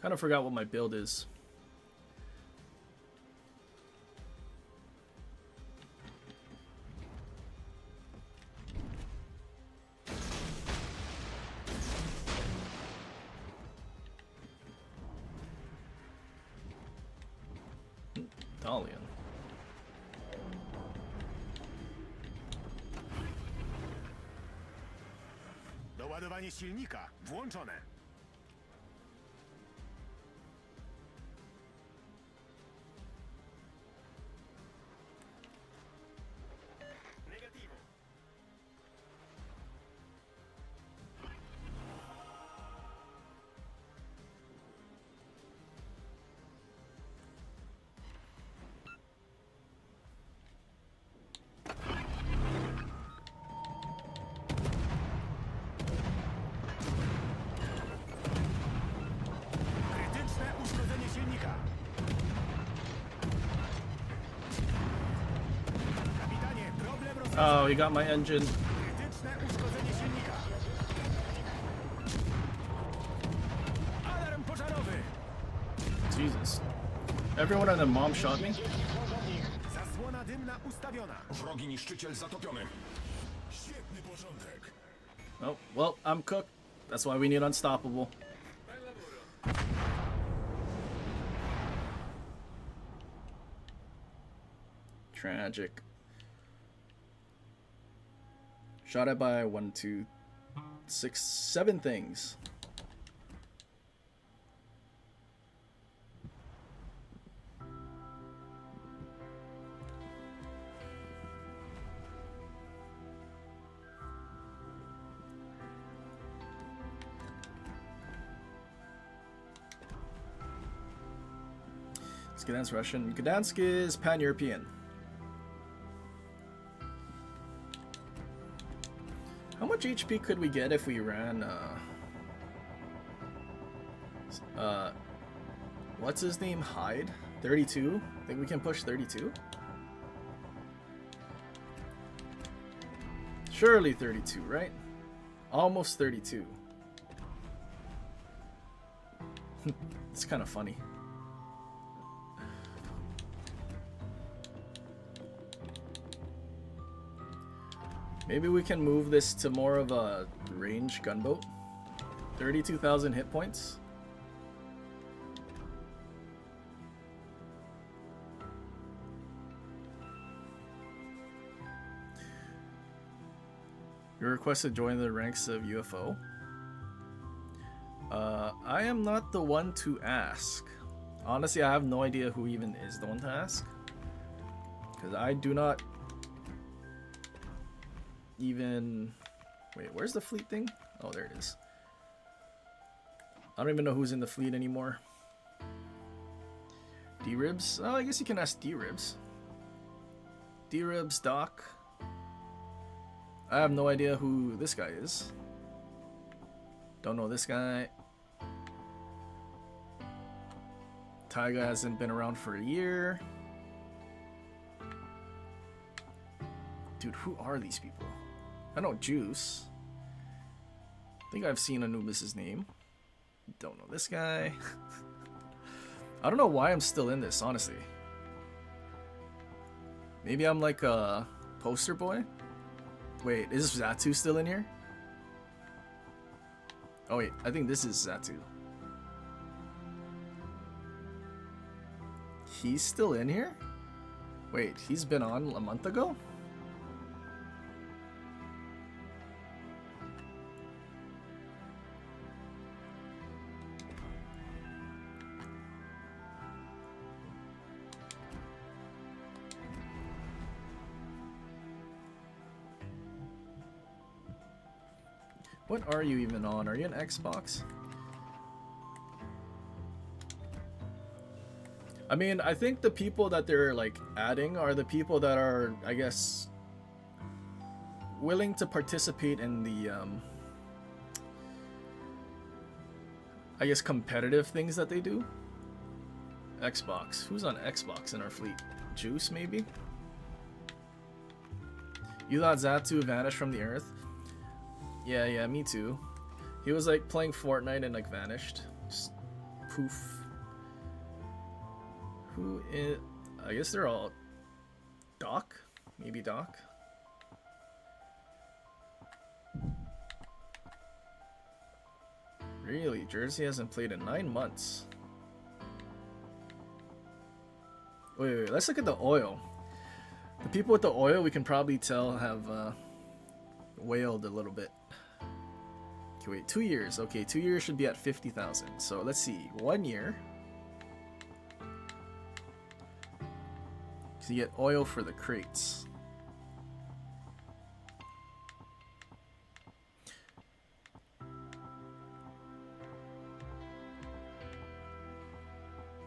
Kind of forgot what my build is. Dalian. Ładowanie silnika włączone. Negativo. Krytyczne uszkodzenie silnika. Kapitanie, problem rozwiązany. Oh, he got my engine. Krytyczne uszkodzenie silnika. Alarm pożarowy. Jesus. Everyone and their mom shot me? Zasłona dymna ustawiona. Wrogi niszczyciel zatopiony. Świetny początek. Oh, well, I'm cooked. That's why we need unstoppable. Tragic. Shot at by 1, 2, 6, 7 things. Gdansk Russian. Gdansk is pan-European. How much HP could we get if we ran what's his name? Hyde? 32? Think we can push 32? Surely 32, right? Almost 32. It's kind of funny. Maybe we can move this to more of a range gunboat. 32,000 hit points. You're requested to join the ranks of UFO. I am not the one to ask. Honestly, I have no idea who even is the one to ask. Because I do not even... Wait, where's the fleet thing? Oh, there it is. I don't even know who's in the fleet anymore. D-Ribs? Oh, I guess you can ask D-Ribs. D-Ribs, Doc. I have no idea who this guy is. Don't know this guy. Taiga hasn't been around for a year. Dude, who are these people? I know Juice. I think I've seen Anubis' name. Don't know this guy. I don't know why I'm still in this, honestly. Maybe I'm like a poster boy? Wait, is Zatu still in here? Oh wait, I think this is Zatu. He's still in here? Wait, he's been on a month ago? What are you even on? Are you an Xbox? I mean, I think the people that they're like adding are the people that are, I guess, willing to participate in the, I guess, competitive things that they do. Xbox. Who's on Xbox in our fleet? Juice, maybe? You thought Zatu vanished from the earth? Yeah, me too. He was like playing Fortnite and like vanished. Just poof. Who is... I guess they're all... Doc? Maybe Doc? Really? Jersey hasn't played in 9 months. Wait, let's look at the oil. The people with the oil, we can probably tell, have whaled a little bit. Okay, wait, 2 years. Okay, 2 years should be at 50,000. So let's see, 1 year. So you get oil for the crates.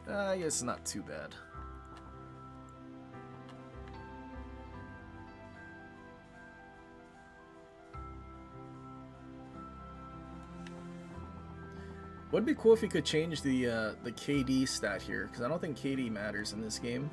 I guess not too bad. Would be cool if you could change the KD stat here, because I don't think KD matters in this game.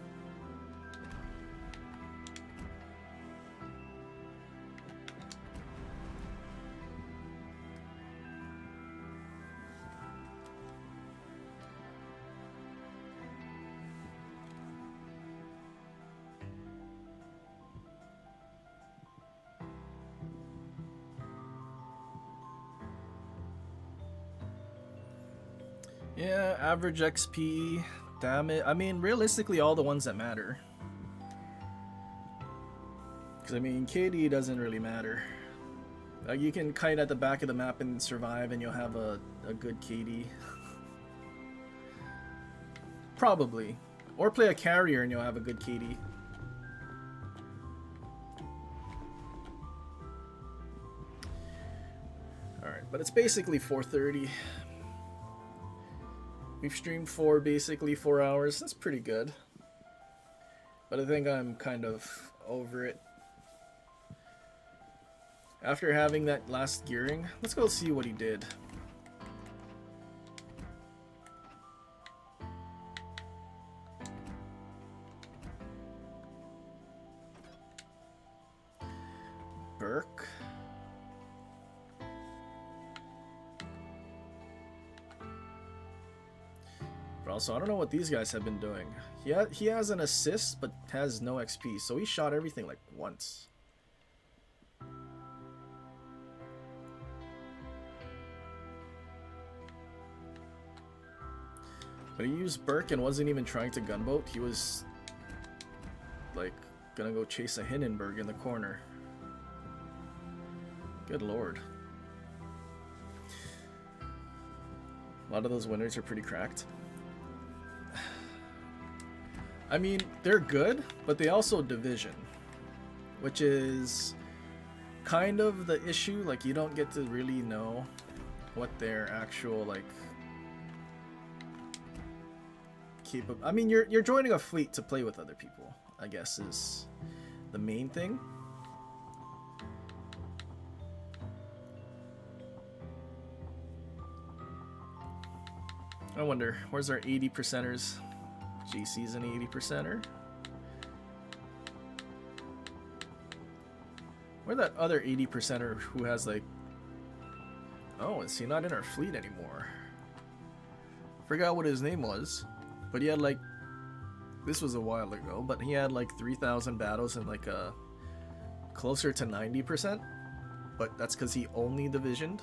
Yeah, average XP, damn it. I mean, realistically, all the ones that matter. Because, I mean, KD doesn't really matter. Like, you can kite at the back of the map and survive, and you'll have a good KD. Probably. Or play a carrier, and you'll have a good KD. Alright, but it's basically 4:30. We've streamed for basically 4 hours. That's pretty good. But I think I'm kind of over it. After having that last gearing, let's go see what he did. Burke. But also, I don't know what these guys have been doing. He has an assist, but has no XP, so he shot everything like once. But he used Burke and wasn't even trying to gunboat. He was like gonna go chase a Hindenburg in the corner. Good lord. A lot of those winners are pretty cracked. I mean, they're good, but they also division, which is kind of the issue. Like, you don't get to really know what their actual, like, I mean, you're joining a fleet to play with other people, I guess, is the main thing. I wonder, where's our 80%ers? GC's an 80%er. Where that other 80%er who has like... Oh, is he not in our fleet anymore? Forgot what his name was. But he had like... This was a while ago, but he had like 3,000 battles and like a... Closer to 90%. But that's because he only divisioned.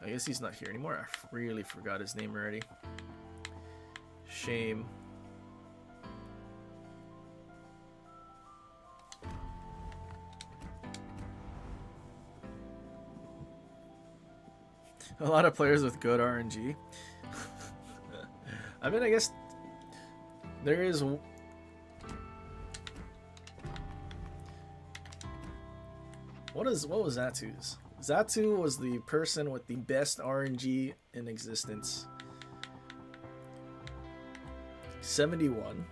I guess he's not here anymore. I really forgot his name already. Shame. A lot of players with good RNG. I mean, I guess there is... What was Zatu's? Zatu was the person with the best RNG in existence. 71.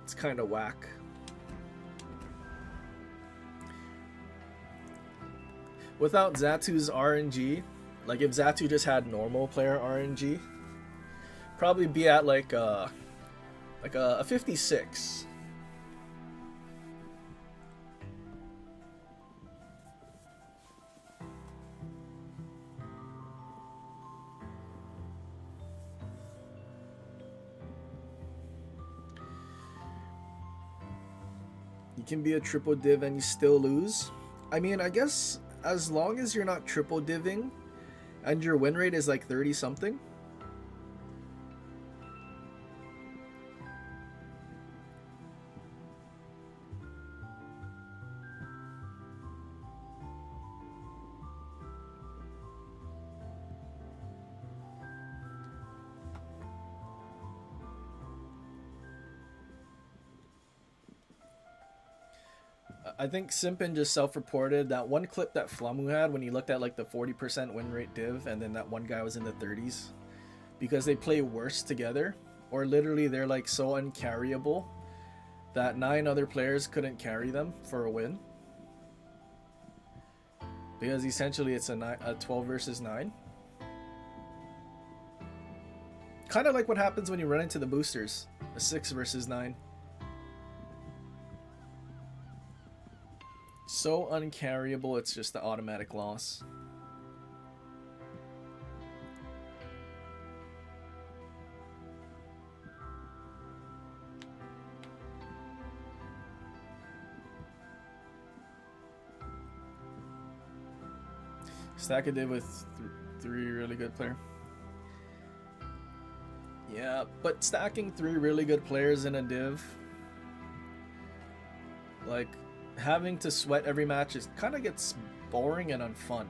It's kind of whack. Without Zatu's RNG, like if Zatu just had normal player RNG, probably be at like a 56. can be a triple div and you still lose. I mean, I guess as long as you're not triple diving and your win rate is like 30 something. I think Simpin just self-reported that one clip that Flamu had when he looked at like the 40% win rate div and then that one guy was in the 30s because they play worse together, or literally they're like so uncarryable that 9 other players couldn't carry them for a win, because essentially it's a 12 versus 9. Kind of like what happens when you run into the boosters, a 6 versus 9. So uncarryable, it's just the automatic loss. Stack a div with 3 really good players. Yeah, but stacking 3 really good players in a div, like, having to sweat every match is kind of gets boring and unfun.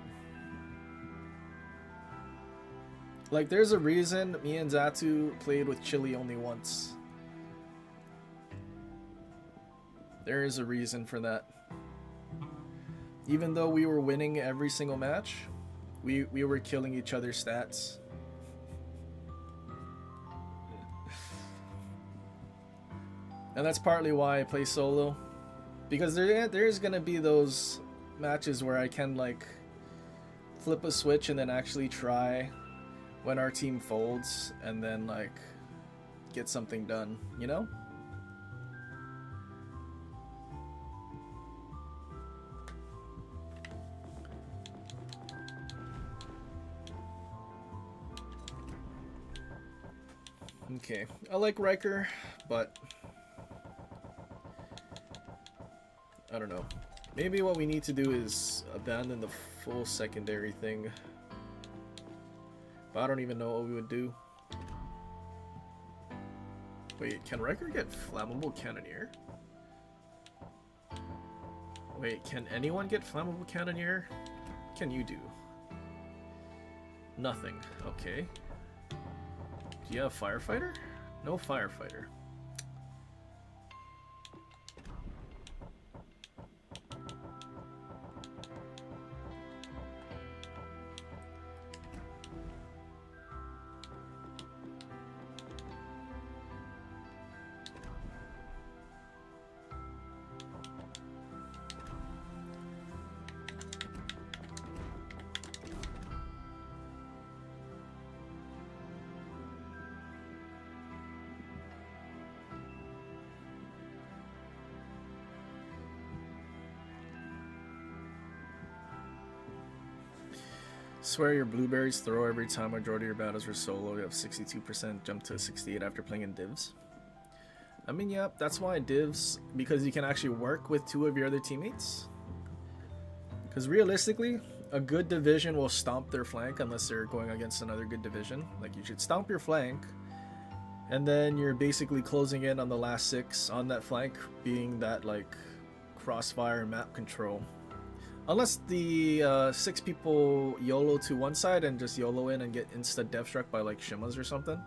Like, there's a reason me and Zatu played with Chili only once. There is a reason for that. Even though we were winning every single match, we were killing each other's stats. And that's partly why I play solo. Because there's gonna be those matches where I can like flip a switch and then actually try when our team folds and then like get something done, you know? Okay, I like Riker, but I don't know. Maybe what we need to do is abandon the full secondary thing. But I don't even know what we would do. Wait, can Riker get flammable cannoneer? Wait, can anyone get flammable cannoneer? What can you do? Nothing. Okay. Do you have firefighter? No firefighter. Swear your blueberries throw every time. Majority of your battles were solo. You have 62% jump to 68 after playing in divs. I mean, yeah, that's why divs, because you can actually work with 2 of your other teammates. Because realistically, a good division will stomp their flank unless they're going against another good division. Like, you should stomp your flank, and then you're basically closing in on the last 6 on that flank, being that, like, crossfire map control. Unless the 6 people YOLO to one side and just YOLO in and get insta dev struck by like Shimas or something.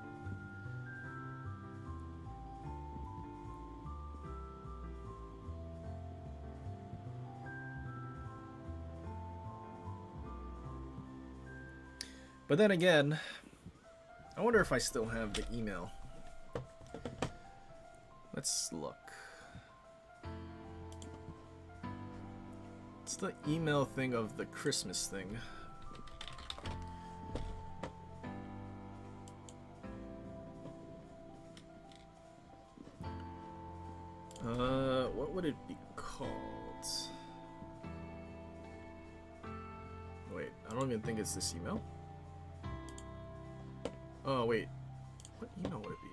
But then again, I wonder if I still have the email. Let's look. It's the email thing of the Christmas thing. What would it be called? Wait, I don't even think it's this email. Oh, wait. What email would it be?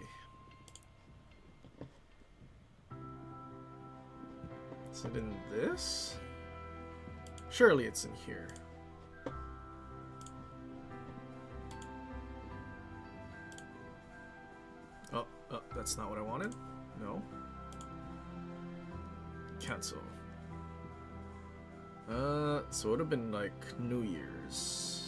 Is it in this? Surely it's in here. Oh, that's not what I wanted. No. Cancel. So it would have been like New Year's.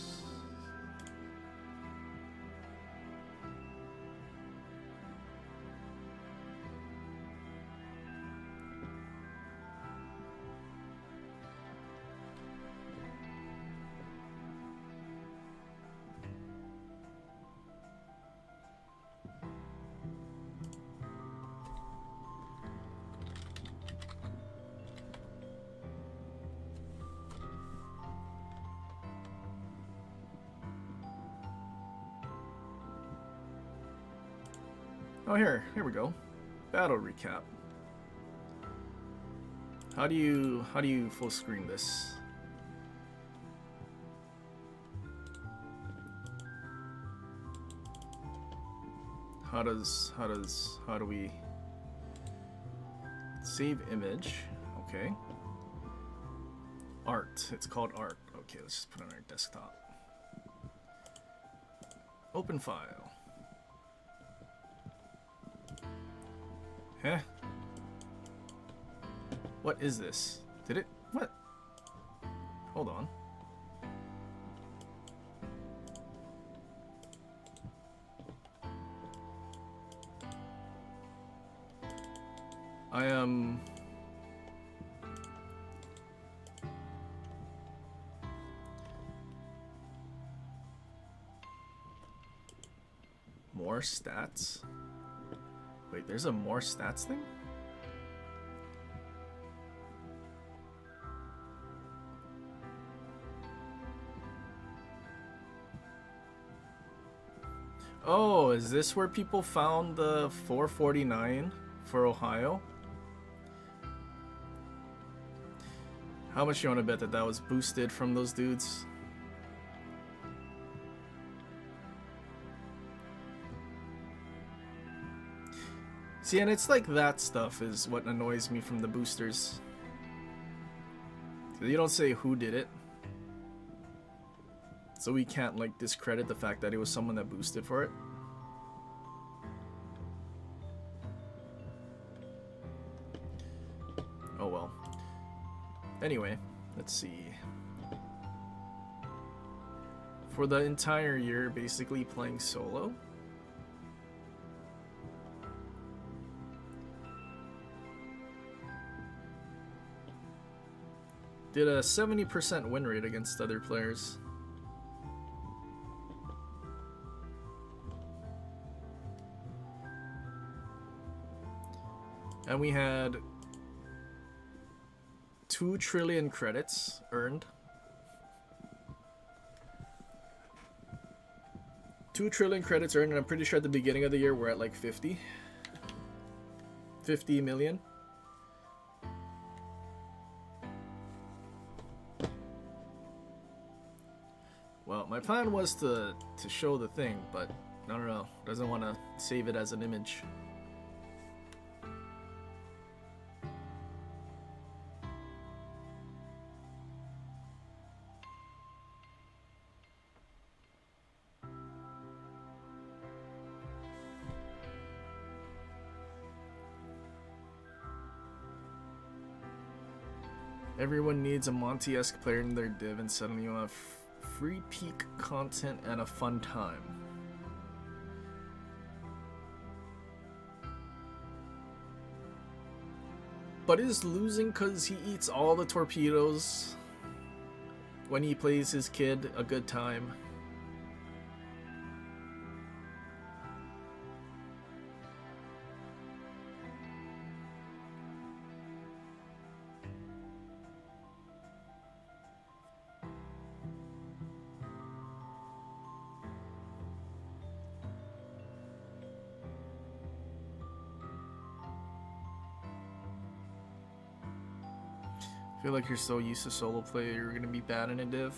Oh, here we go. Battle recap. How do you full screen this? How do we save image? Okay. Art. It's called art. Okay, let's just put it on our desktop. Open file. Huh? What is this? Did it? What? Hold on. I am... More stats? Wait, there's a more stats thing? Oh, is this where people found the 449 for Ohio? How much you want to bet that that was boosted from those dudes? See, and it's like that stuff is what annoys me from the boosters. You don't say who did it. So we can't like discredit the fact that it was someone that boosted for it. Oh well. Anyway, let's see. For the entire year, basically playing solo. Did a 70% win rate against other players. And we had 2 trillion credits earned. 2 trillion credits earned, and I'm pretty sure at the beginning of the year we're at like 50 million. Well, my plan was to show the thing, but I don't know. Doesn't want to save it as an image. Everyone needs a Monty-esque player in their div, and suddenly you'll have free peak content and a fun time. But is losing because he eats all the torpedoes when he plays his kid a good time? I feel like you're so used to solo play, you're gonna be bad in a div.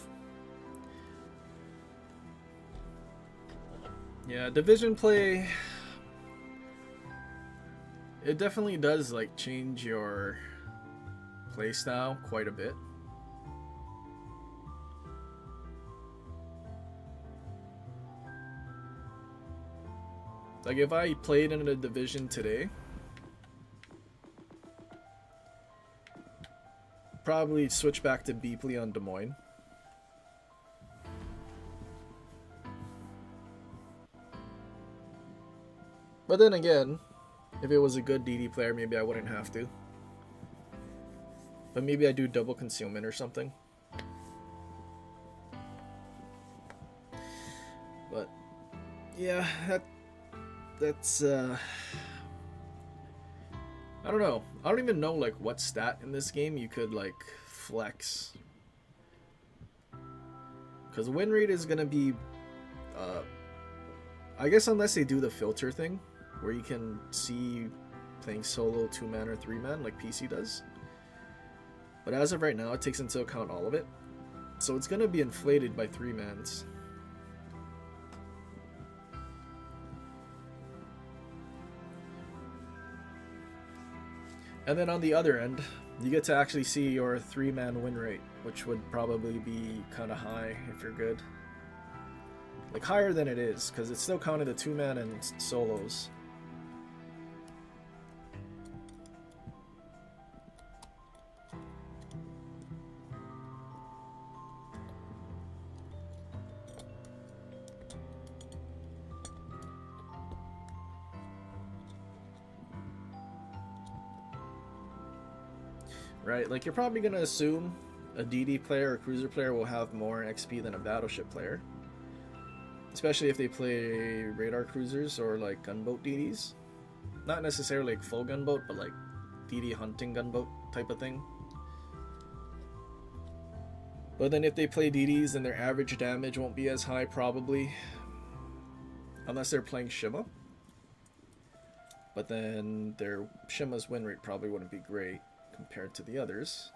Yeah, division play, it definitely does like change your playstyle quite a bit. Like if I played in a division today, probably switch back to Beepley on Des Moines. But then again, if it was a good DD player, maybe I wouldn't have to. But maybe I do double concealment or something. But yeah, that's I don't know. I don't even know like what stat in this game you could like flex. Cause win rate is gonna be I guess unless they do the filter thing where you can see playing solo 2-man or 3-man like PC does. But as of right now, it takes into account all of it. So it's gonna be inflated by 3-mans. And then on the other end, you get to actually see your 3-man win rate, which would probably be kind of high if you're good. Like higher than it is, because it's still counted the 2-man and solos. Right, like you're probably going to assume a DD player or cruiser player will have more XP than a battleship player. Especially if they play radar cruisers or like gunboat DDs. Not necessarily like full gunboat, but like DD hunting gunboat type of thing. But then if they play DDs, then their average damage won't be as high probably. Unless they're playing Shima. But then their Shima's win rate probably wouldn't be great compared to the others.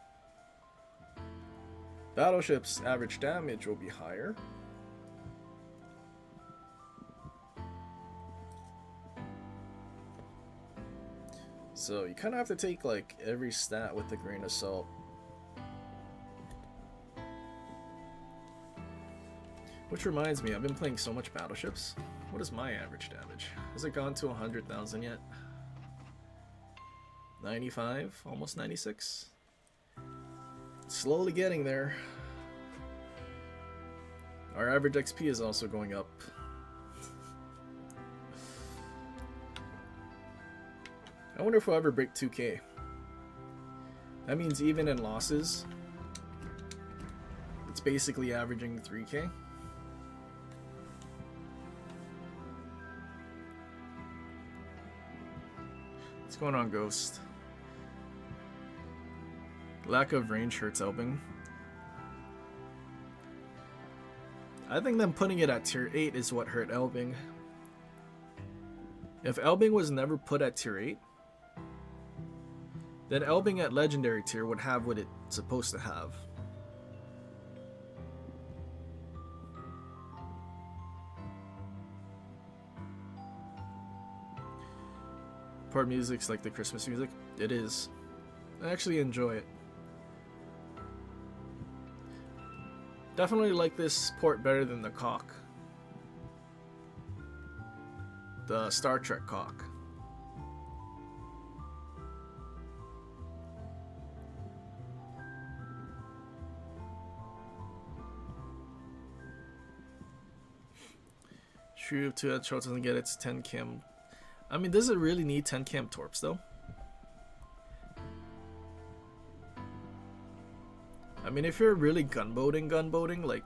Battleship's average damage will be higher. So you kind of have to take like every stat with a grain of salt. Which reminds me, I've been playing so much Battleships. What is my average damage? Has it gone to 100,000 yet? 95, almost 96. Slowly getting there. Our average XP is also going up. I wonder if we'll ever break 2K. That means even in losses, it's basically averaging 3K. What's going on, Ghost? Lack of range hurts Elbing. I think them putting it at tier 8 is what hurt Elbing. If Elbing was never put at tier 8, then Elbing at legendary tier would have what it's supposed to have. Port music's like the Christmas music. It is. I actually enjoy it. Definitely like this port better than the cock. The Star Trek cock. True, 2 headshots doesn't get its 10 cam. I mean, does it really need 10 cam torps though? I mean, if you're really gunboating, like,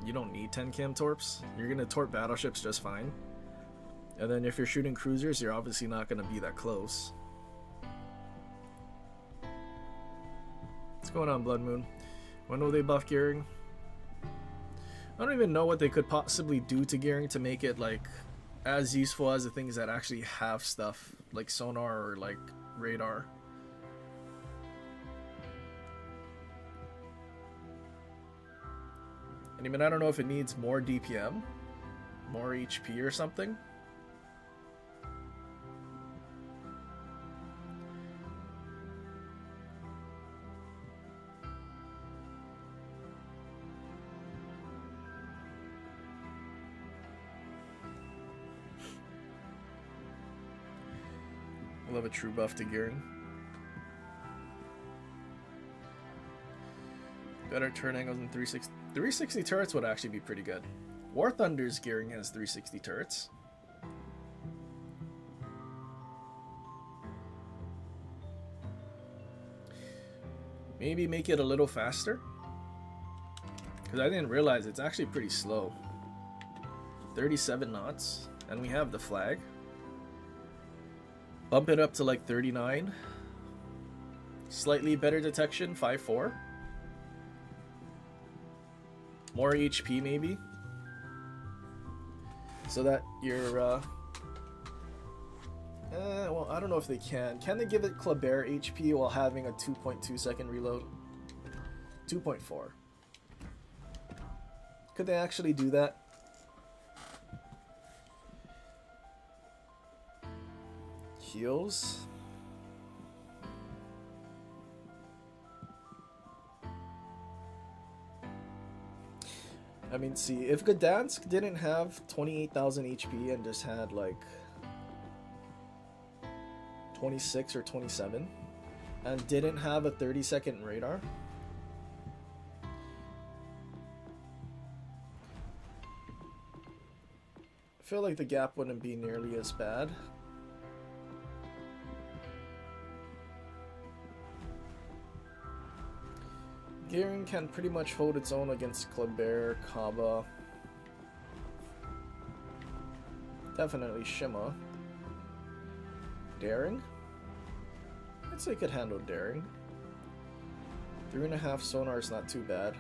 you don't need 10 cam torps. You're gonna torp battleships just fine. And then if you're shooting cruisers, you're obviously not gonna be that close. What's going on, Blood Moon? When will they buff gearing? I don't even know what they could possibly do to gearing to make it like as useful as the things that actually have stuff like sonar or like radar. And even I don't know if it needs more DPM, more HP or something. We'll have a true buff to gearing. Better turn angles than 360. 360 turrets would actually be pretty good. War Thunder's gearing has 360 turrets. Maybe make it a little faster. Because I didn't realize it's actually pretty slow. 37 knots. And we have the flag. Bump it up to like 39. Slightly better detection, 5-4. More HP maybe. So that you're well, I don't know if they can. Can they give it Kleber HP while having a 2.2 second reload? 2.4. Could they actually do that? Heals. I mean, see, if Gdansk didn't have 28,000 HP and just had like 26 or 27 and didn't have a 30-second radar, I feel like the gap wouldn't be nearly as bad. Gearing can pretty much hold its own against Kleber, Kaba, definitely Shima. Daring? I'd say it could handle Daring. 3.5 sonar is not too bad.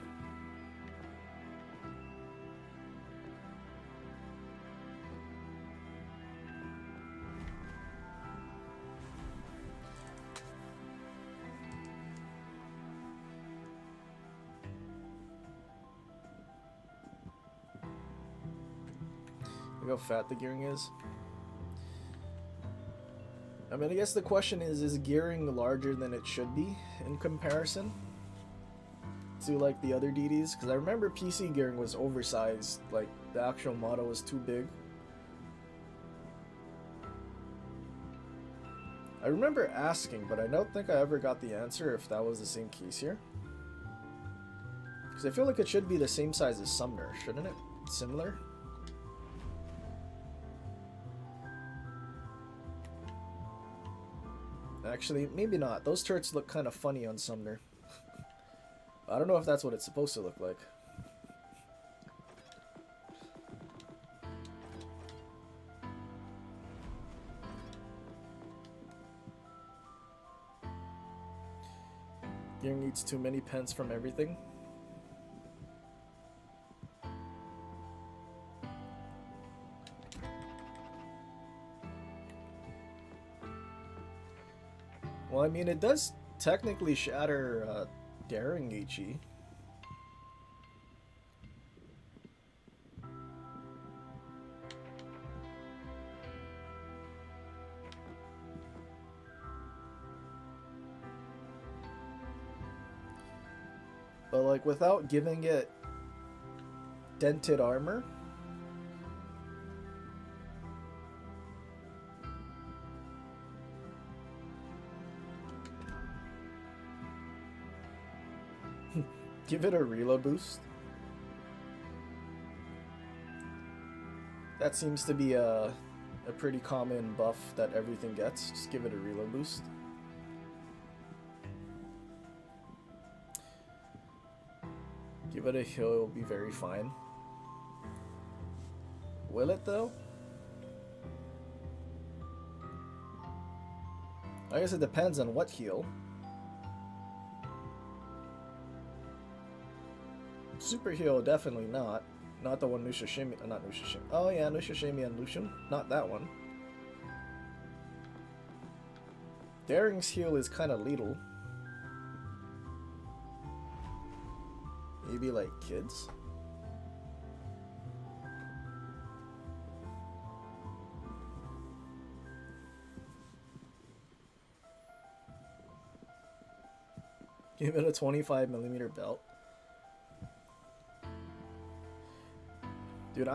Look how fat the gearing is. I mean, I guess the question is gearing larger than it should be in comparison to like the other DDs? Because I remember PC gearing was oversized, like the actual model was too big. I remember asking, but I don't think I ever got the answer if that was the same case here. Because I feel like it should be the same size as Sumner, shouldn't it? Similar? Actually, maybe not. Those turrets look kind of funny on Sumner. I don't know if that's what it's supposed to look like. Gearing needs too many pence from everything. Well, I mean, it does technically shatter Daring HE. But like without giving it dented armor. Give it a reload boost. That seems to be a pretty common buff that everything gets. Just give it a reload boost. Give it a heal, it'll be very fine. Will it though? I guess it depends on what heal. Super heal, definitely not. Not the one Nushashimi, not Nushashimi. Oh yeah, Nushashimi and Lucian. Not that one. Daring's heal is kind of little. Maybe like kids? Give it a 25mm belt. Dude,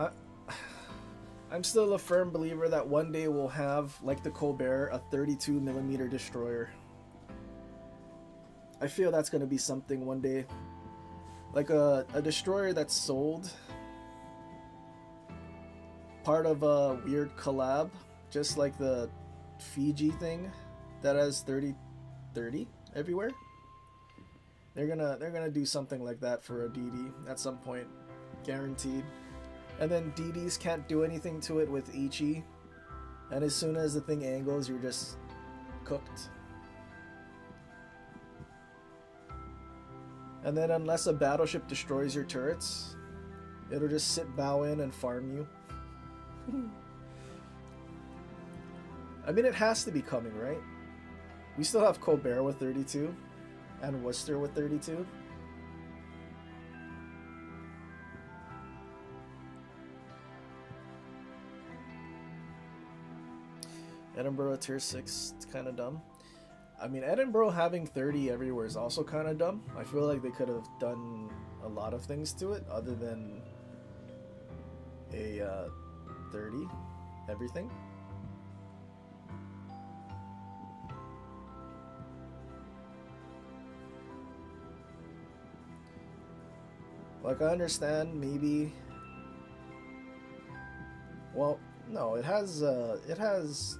I'm still a firm believer that one day we'll have, like the Colbert, a 32mm destroyer. I feel that's gonna be something one day. Like a destroyer that's sold, part of a weird collab, just like the Fiji thing that has 30 everywhere. They're gonna do something like that for a DD at some point, guaranteed. And then DDs can't do anything to it with Ichi, and as soon as the thing angles, you're just cooked. And then unless a battleship destroys your turrets, it'll just sit bow in and farm you. I mean, it has to be coming, right? We still have Colbert with 32 and Worcester with 32. Edinburgh tier 6, it's kind of dumb. I mean, Edinburgh having 30 everywhere is also kind of dumb. I feel like they could have done a lot of things to it other than a 30 everything. Like, I understand maybe. Well, no, it has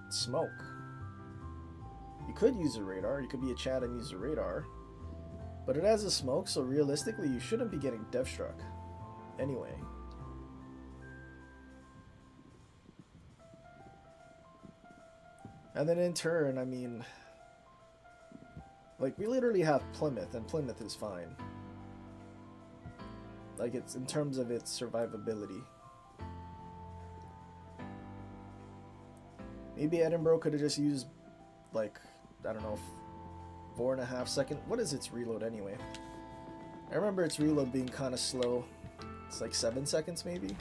smoke. You could use a radar. You could be a Chad and use a radar, but it has a smoke, so realistically, you shouldn't be getting death struck anyway. And then in turn, I mean, like, we literally have Plymouth, and Plymouth is fine. Like, it's in terms of its survivability. Maybe Edinburgh could have just used, like, I don't know, 4.5 seconds. What is its reload anyway? I remember its reload being kind of slow. It's like 7 seconds maybe?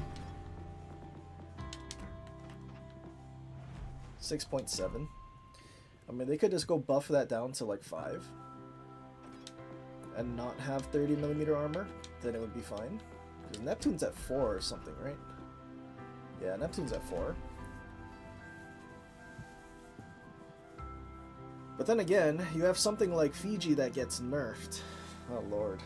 6.7. I mean, they could just go buff that down to like 5 and not have 30mm armor, then it would be fine. Because Neptune's at 4 or something, right? Yeah, Neptune's at 4. But then again, you have something like Fiji that gets nerfed. Oh lord.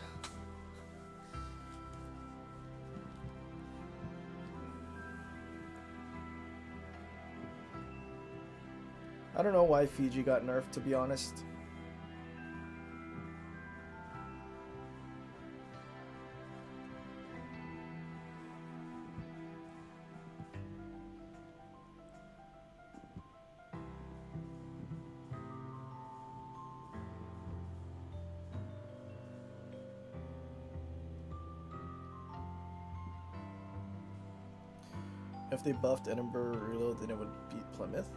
I don't know why Fiji got nerfed, to be honest. If they buffed Edinburgh reload, then it would beat Plymouth.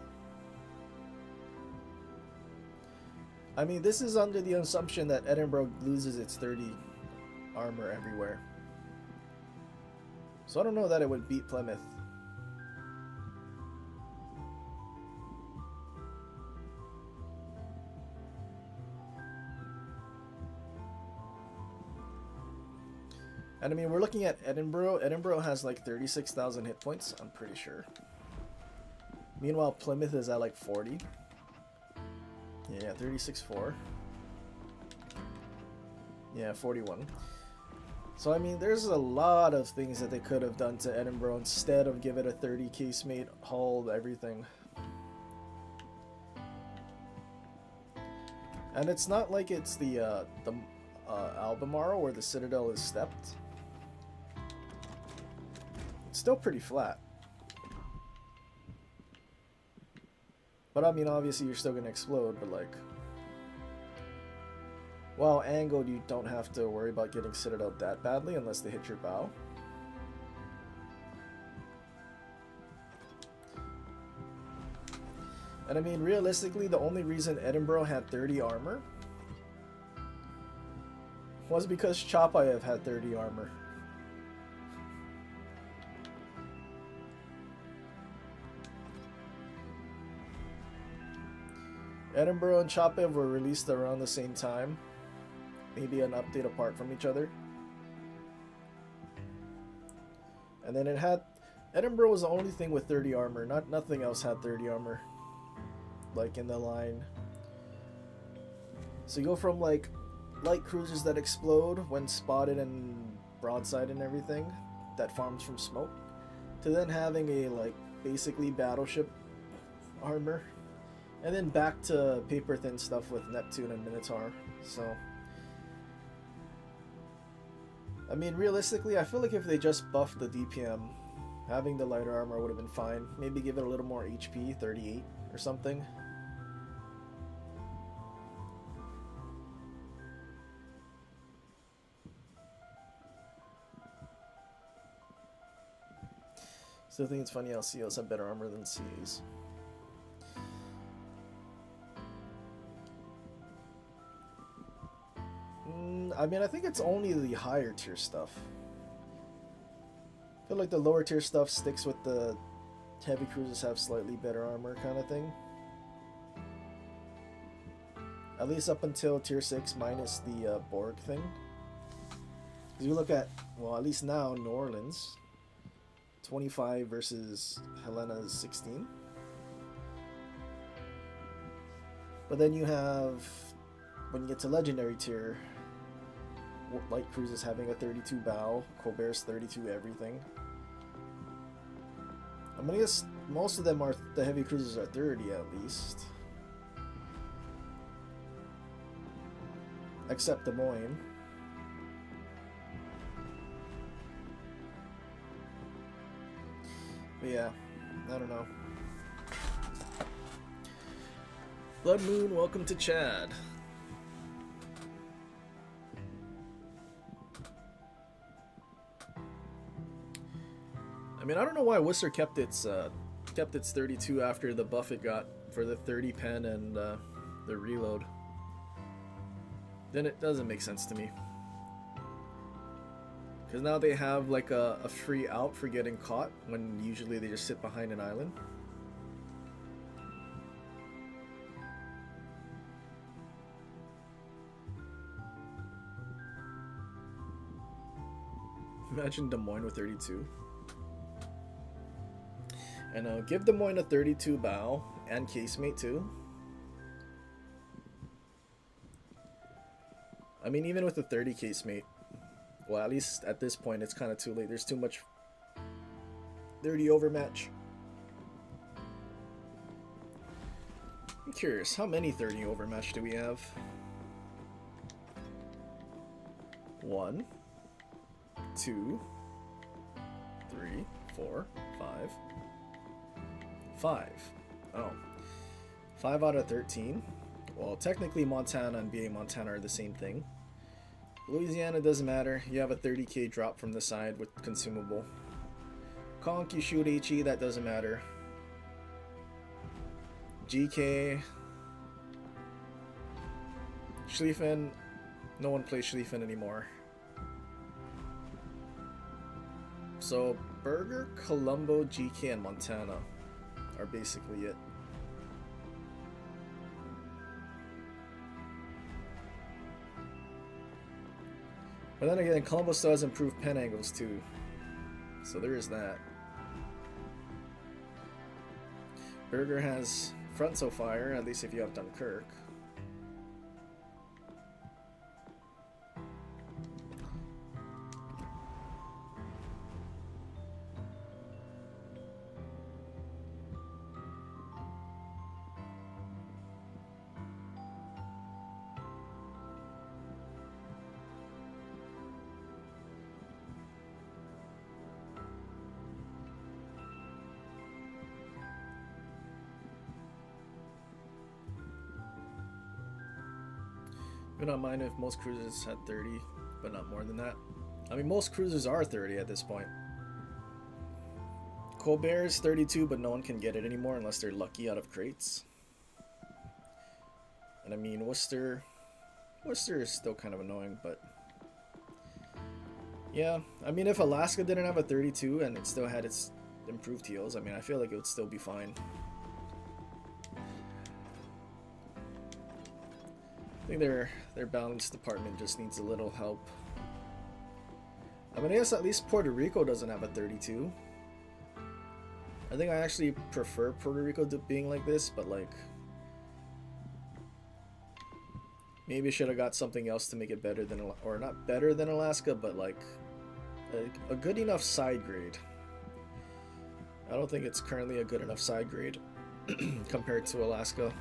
I mean, this is under the assumption that Edinburgh loses its 30 armor everywhere. So I don't know that it would beat Plymouth. And I mean, we're looking at Edinburgh. Edinburgh has like 36,000 hit points, I'm pretty sure. Meanwhile, Plymouth is at like 40. Yeah, 36.4. Yeah, 41. So I mean, there's a lot of things that they could have done to Edinburgh instead of give it a 30 casemate hull, everything. And it's not like it's the Albemarle where the Citadel is stepped. It's still pretty flat. But I mean, obviously you're still going to explode, but like... While angled, you don't have to worry about getting Citadel that badly unless they hit your bow. And I mean, realistically, the only reason Edinburgh had 30 armor was because Chapayev had 30 armor. Edinburgh and Chapayev were released around the same time. Maybe an update apart from each other. And then it had Edinburgh was the only thing with 30 armor. Nothing else had 30 armor. Like in the line. So you go from like light cruisers that explode when spotted and broadside and everything, that farms from smoke, to then having a like basically battleship armor, and then back to paper thin stuff with Neptune and Minotaur. So I mean, realistically, I feel like if they just buffed the DPM, having the lighter armor would have been fine. Maybe give it a little more HP, 38 or something. Still think it's funny how COs have better armor than CAs. I mean, I think it's only the higher tier stuff. I feel like the lower tier stuff sticks with the heavy cruisers have slightly better armor kind of thing. At least up until tier 6 minus the Borg thing. Because you look at, well, at least now, New Orleans. 25 versus Helena's 16. But then you have, when you get to legendary tier, light cruisers having a 32 bow, Colbert's 32 everything. I mean, I guess most of them are, the heavy cruisers are 30 at least. Except Des Moines. But yeah, I don't know. Blood Moon, welcome to Chad. I mean, I don't know why Worcester kept its 32 after the buff it got for the 30 pen and the reload. Then it doesn't make sense to me. Because now they have like a free out for getting caught when usually they just sit behind an island. Imagine Des Moines with 32. And give Des Moines a 32 bow and casemate too. I mean, even with a 30 casemate, well, at least at this point, it's kind of too late. There's too much 30 overmatch. I'm curious, how many 30 overmatch do we have? 1, 2, 3, 4, 5. 5. Oh. 5 out of 13. Well, technically Montana and BA Montana are the same thing. Louisiana doesn't matter. You have a 30k drop from the side with consumable. Conk, you shoot HE, that doesn't matter. GK. Schlieffen. No one plays Schlieffen anymore. So, Berger, Colombo, GK, and Montana are basically it. But then again, Colombo still has improved pen angles too. So there is that. Berger has frontal fire, at least if you have Dunkirk. Would not mind if most cruisers had 30, but not more than that. I mean, most cruisers are 30 at this point. Colbert's 32, but no one can get it anymore unless they're lucky out of crates. And I mean, Worcester is still kind of annoying, but yeah. I mean, if Alaska didn't have a 32 and it still had its improved heals, I mean, I feel like it would still be fine. I think their balance department just needs a little help. I mean, I guess at least Puerto Rico doesn't have a 32. I think I actually prefer Puerto Rico to being like this, but like maybe should have got something else to make it better than, or not better than Alaska, but like a good enough side grade. I don't think it's currently a good enough side grade compared to Alaska.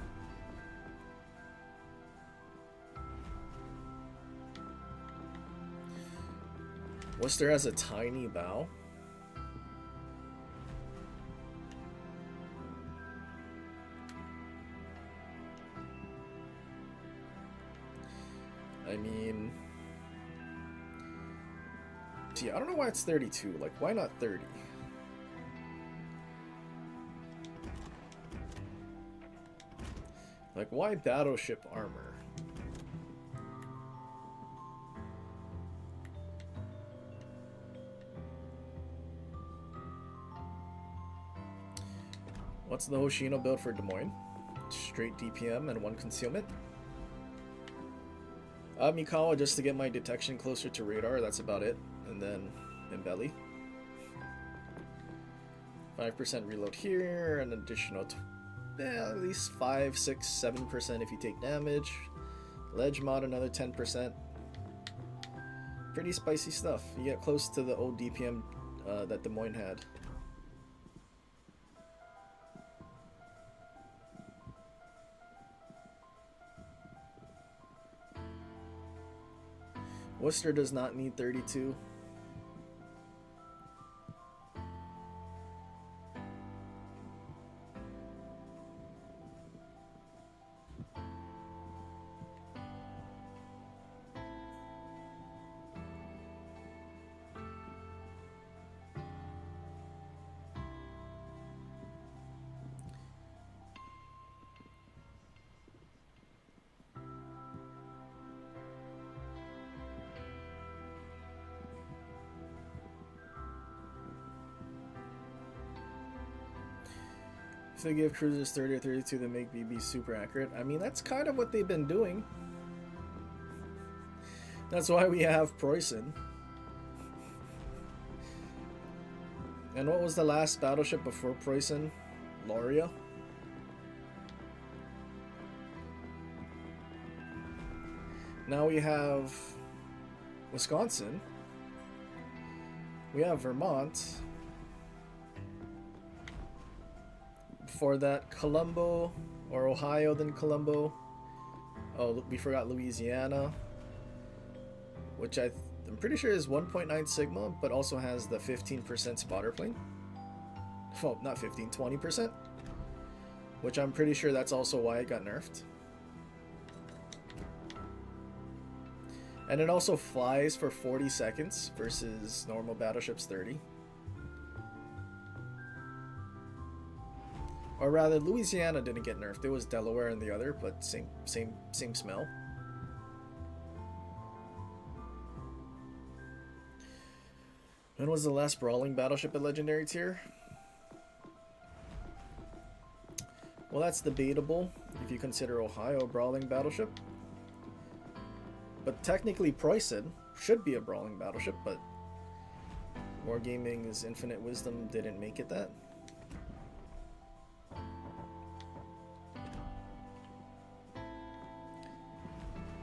Worcester has a tiny bow. I mean, see, I don't know why it's 32. Like, why not 30? Like, why battleship armor? What's the Hoshino build for Des Moines? Straight DPM and 1 concealment. Mikawa just to get my detection closer to radar, that's about it. And then in belly. 5% reload here, an additional at least 5, 6, 7% if you take damage. Ledge mod another 10%. Pretty spicy stuff. You get close to the old DPM that Des Moines had. Worcester does not need 32. If they give cruisers 30 or 32, they make BB super accurate. I mean, that's kind of what they've been doing. That's why we have Preußen. And what was the last battleship before Preußen? Lauria? Now we have Wisconsin. We have Vermont. Before that, Colombo, or Ohio, then Colombo. Oh, we forgot Louisiana, which I'm pretty sure is 1.9 Sigma, but also has the 15% spotter plane. Well, not 15, 20%. Which I'm pretty sure that's also why it got nerfed. And it also flies for 40 seconds versus normal battleships 30. Or rather, Louisiana didn't get nerfed. It was Delaware and the other, but same smell. When was the last brawling battleship at Legendary tier? Well, that's debatable if you consider Ohio a brawling battleship. But technically, Preußen should be a brawling battleship, but Wargaming's Infinite Wisdom didn't make it that.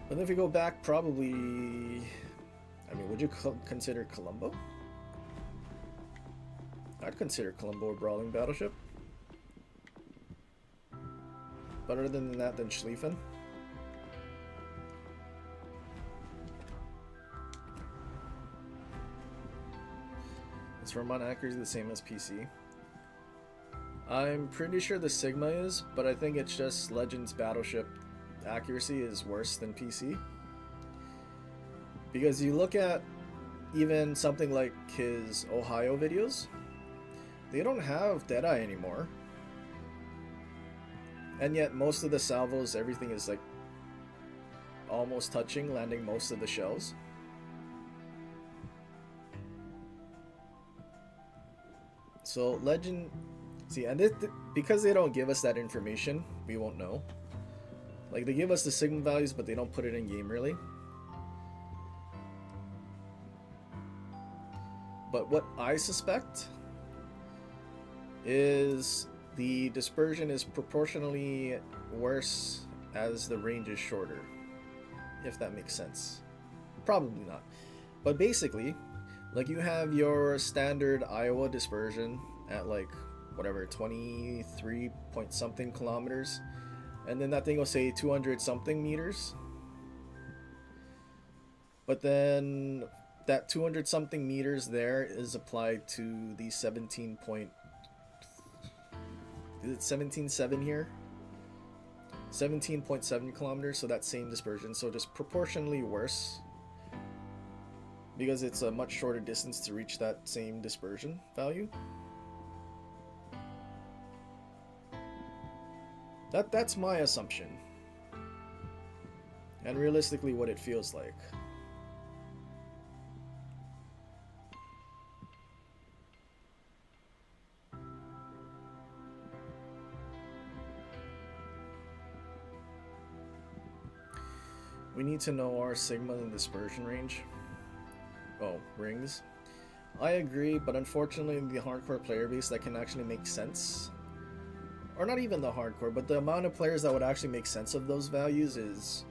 But if we go back, probably, I mean, would you consider Colombo? I'd consider Colombo a brawling battleship. But other than that, then Schlieffen. Is Vermont accuracy the same as PC? I'm pretty sure the Sigma is, but I think it's just Legends battleship accuracy is worse than PC. Because you look at even something like his Ohio videos, they don't have Deadeye anymore. And yet most of the salvos, everything is like almost touching, landing most of the shells. So Legend, see, and because they don't give us that information, we won't know. Like, they give us the Sigma values, but they don't put it in game, really. But what I suspect is the dispersion is proportionally worse as the range is shorter, if that makes sense. Probably not. But basically, like you have your standard Iowa dispersion at like whatever 23 point something kilometers, and then that thing will say 200 something meters. But then that 200 something meters there is applied to the 17 point, is it 17.7 here? 17.7 kilometers, so that same dispersion, so just proportionally worse because it's a much shorter distance to reach that same dispersion value. That's my assumption, and realistically what it feels like. We need to know our sigma and dispersion range. Oh, rings. I agree, but unfortunately in the hardcore player base that can actually make sense. Or not even the hardcore, but the amount of players that would actually make sense of those values is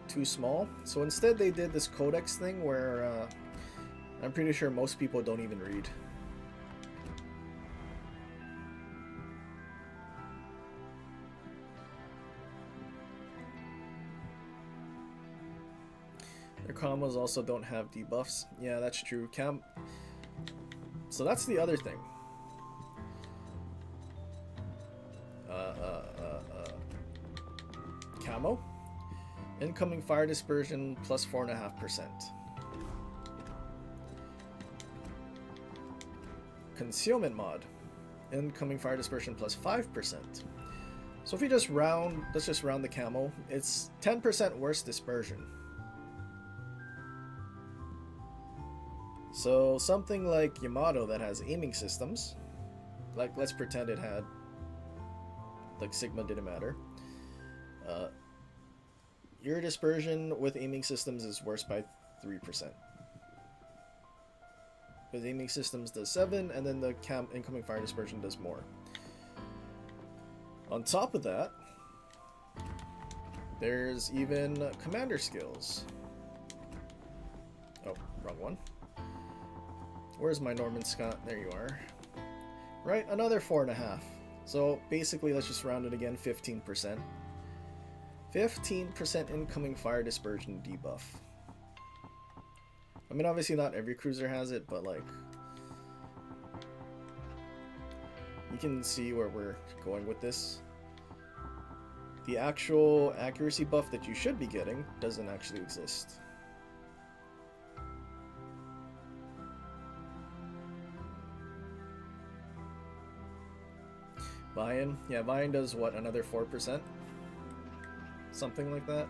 too small. So instead they did this codex thing where I'm pretty sure most people don't even read. Their combos also don't have debuffs. Yeah, that's true. So that's the other thing. Camo. Incoming fire dispersion plus 4.5%. Concealment mod. Incoming fire dispersion plus 5%. So if we just round, let's just round the camo. It's 10% worse dispersion. So something like Yamato that has aiming systems, like let's pretend it had, like Sigma didn't matter. Your dispersion with aiming systems is worse by 3%. With aiming systems does 7, and then the incoming fire dispersion does more. On top of that, there's even commander skills. Oh, wrong one. Where's my Norman Scott? There you are. Right, another 4.5. So basically, let's just round it again, 15%. 15% incoming fire dispersion debuff. I mean, obviously not every cruiser has it, but like, you can see where we're going with this. The actual accuracy buff that you should be getting doesn't actually exist. Vian, yeah, Vian does what, another 4%? Something like that.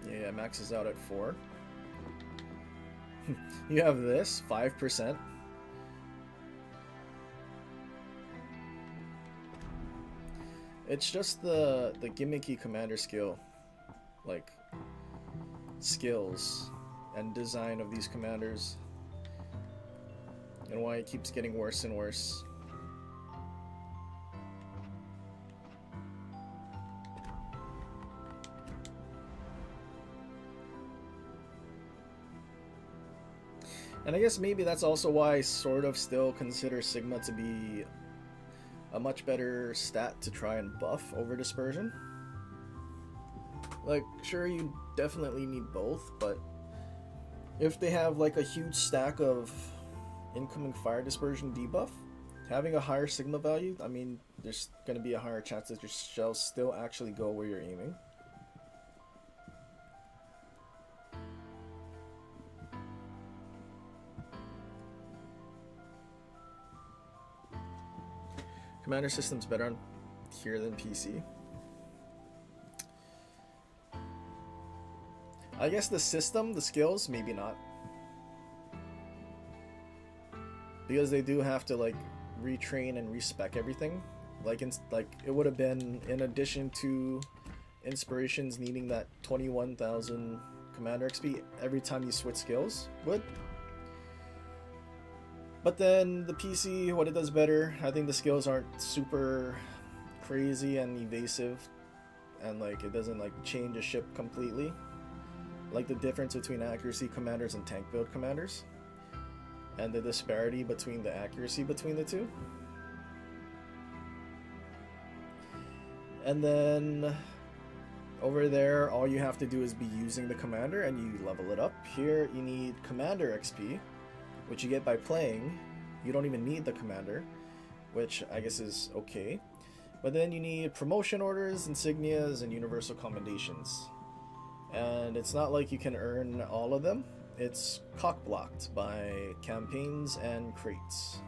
Yeah, maxes out at 4. You have this, 5%. It's just the gimmicky commander skill, like skills and design of these commanders, and why it keeps getting worse and worse. And I guess maybe that's also why I sort of still consider Sigma to be a much better stat to try and buff over dispersion. Like, sure, you definitely need both, but if they have like a huge stack of incoming fire dispersion debuff, having a higher Sigma value, I mean, there's going to be a higher chance that your shells still actually go where you're aiming. Commander system's better on here than PC. I guess the system, the skills, maybe not. Because they do have to like retrain and respec everything. Like it would have been, in addition to inspirations needing that 21,000 commander XP every time you switch skills would. But then the PC, what it does better, I think the skills aren't super crazy and evasive, and like it doesn't like change a ship completely. Like the difference between accuracy commanders and tank build commanders, and the disparity between the accuracy between the two. And then over there, all you have to do is be using the commander and you level it up. Here you need commander XP, which you get by playing. You don't even need the commander, which I guess is okay. But then you need promotion orders, insignias, and universal commendations. And it's not like you can earn all of them. It's cock-blocked by campaigns and crates.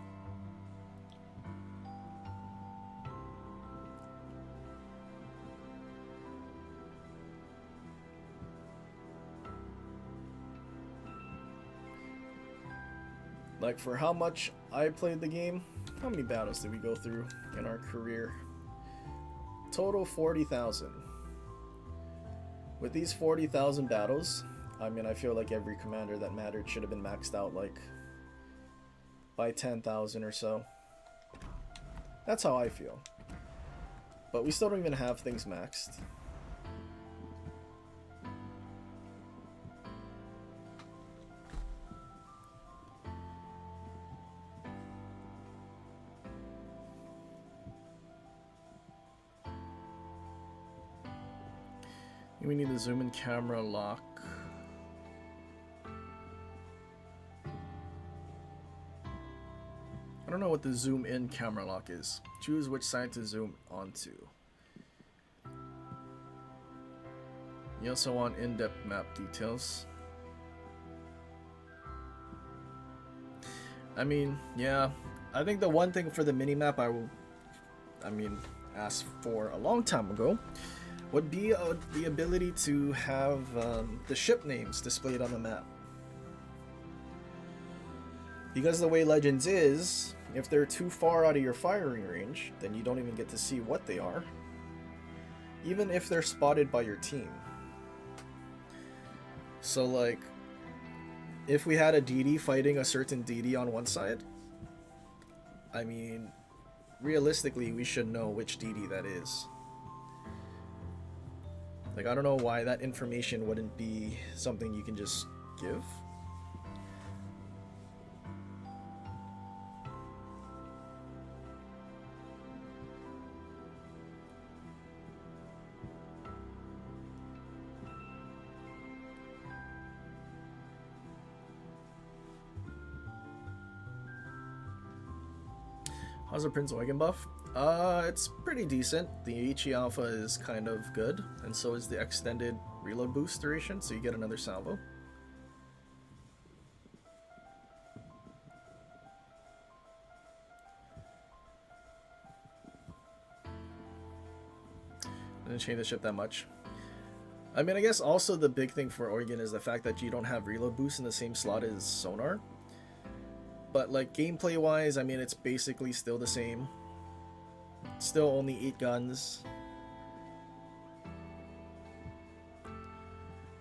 Like, for how much I played the game, how many battles did we go through in our career? Total 40,000. With these 40,000 battles, I mean, I feel like every commander that mattered should have been maxed out, like, by 10,000 or so. That's how I feel. But we still don't even have things maxed. We need the zoom in camera lock. I don't know what the zoom in camera lock is. Choose which side to zoom onto. You also want in-depth map details. I mean, yeah. I think the one thing for the minimap I asked for a long time ago would be the ability to have the ship names displayed on the map. Because the way Legends is, if they're too far out of your firing range, then you don't even get to see what they are, even if they're spotted by your team. So like, if we had a DD fighting a certain DD on one side, I mean, realistically we should know which DD that is. Like, I don't know why that information wouldn't be something you can just give. How's the Prince Eugen buff? It's pretty decent. The Ichi Alpha is kind of good, and so is the extended reload boost duration, so you get another salvo. Didn't change the ship that much. I mean, I guess also the big thing for Eugen is the fact that you don't have reload boost in the same slot as sonar. But like gameplay wise, I mean, it's basically still the same. Still only 8 guns.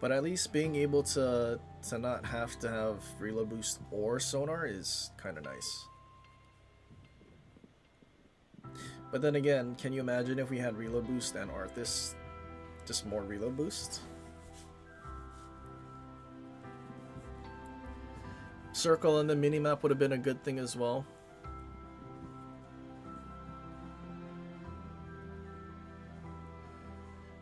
But at least being able to not have to have reload boost or sonar is kind of nice. But then again, can you imagine if we had reload boost and Arthas just more reload boost? Circle on the minimap would have been a good thing as well.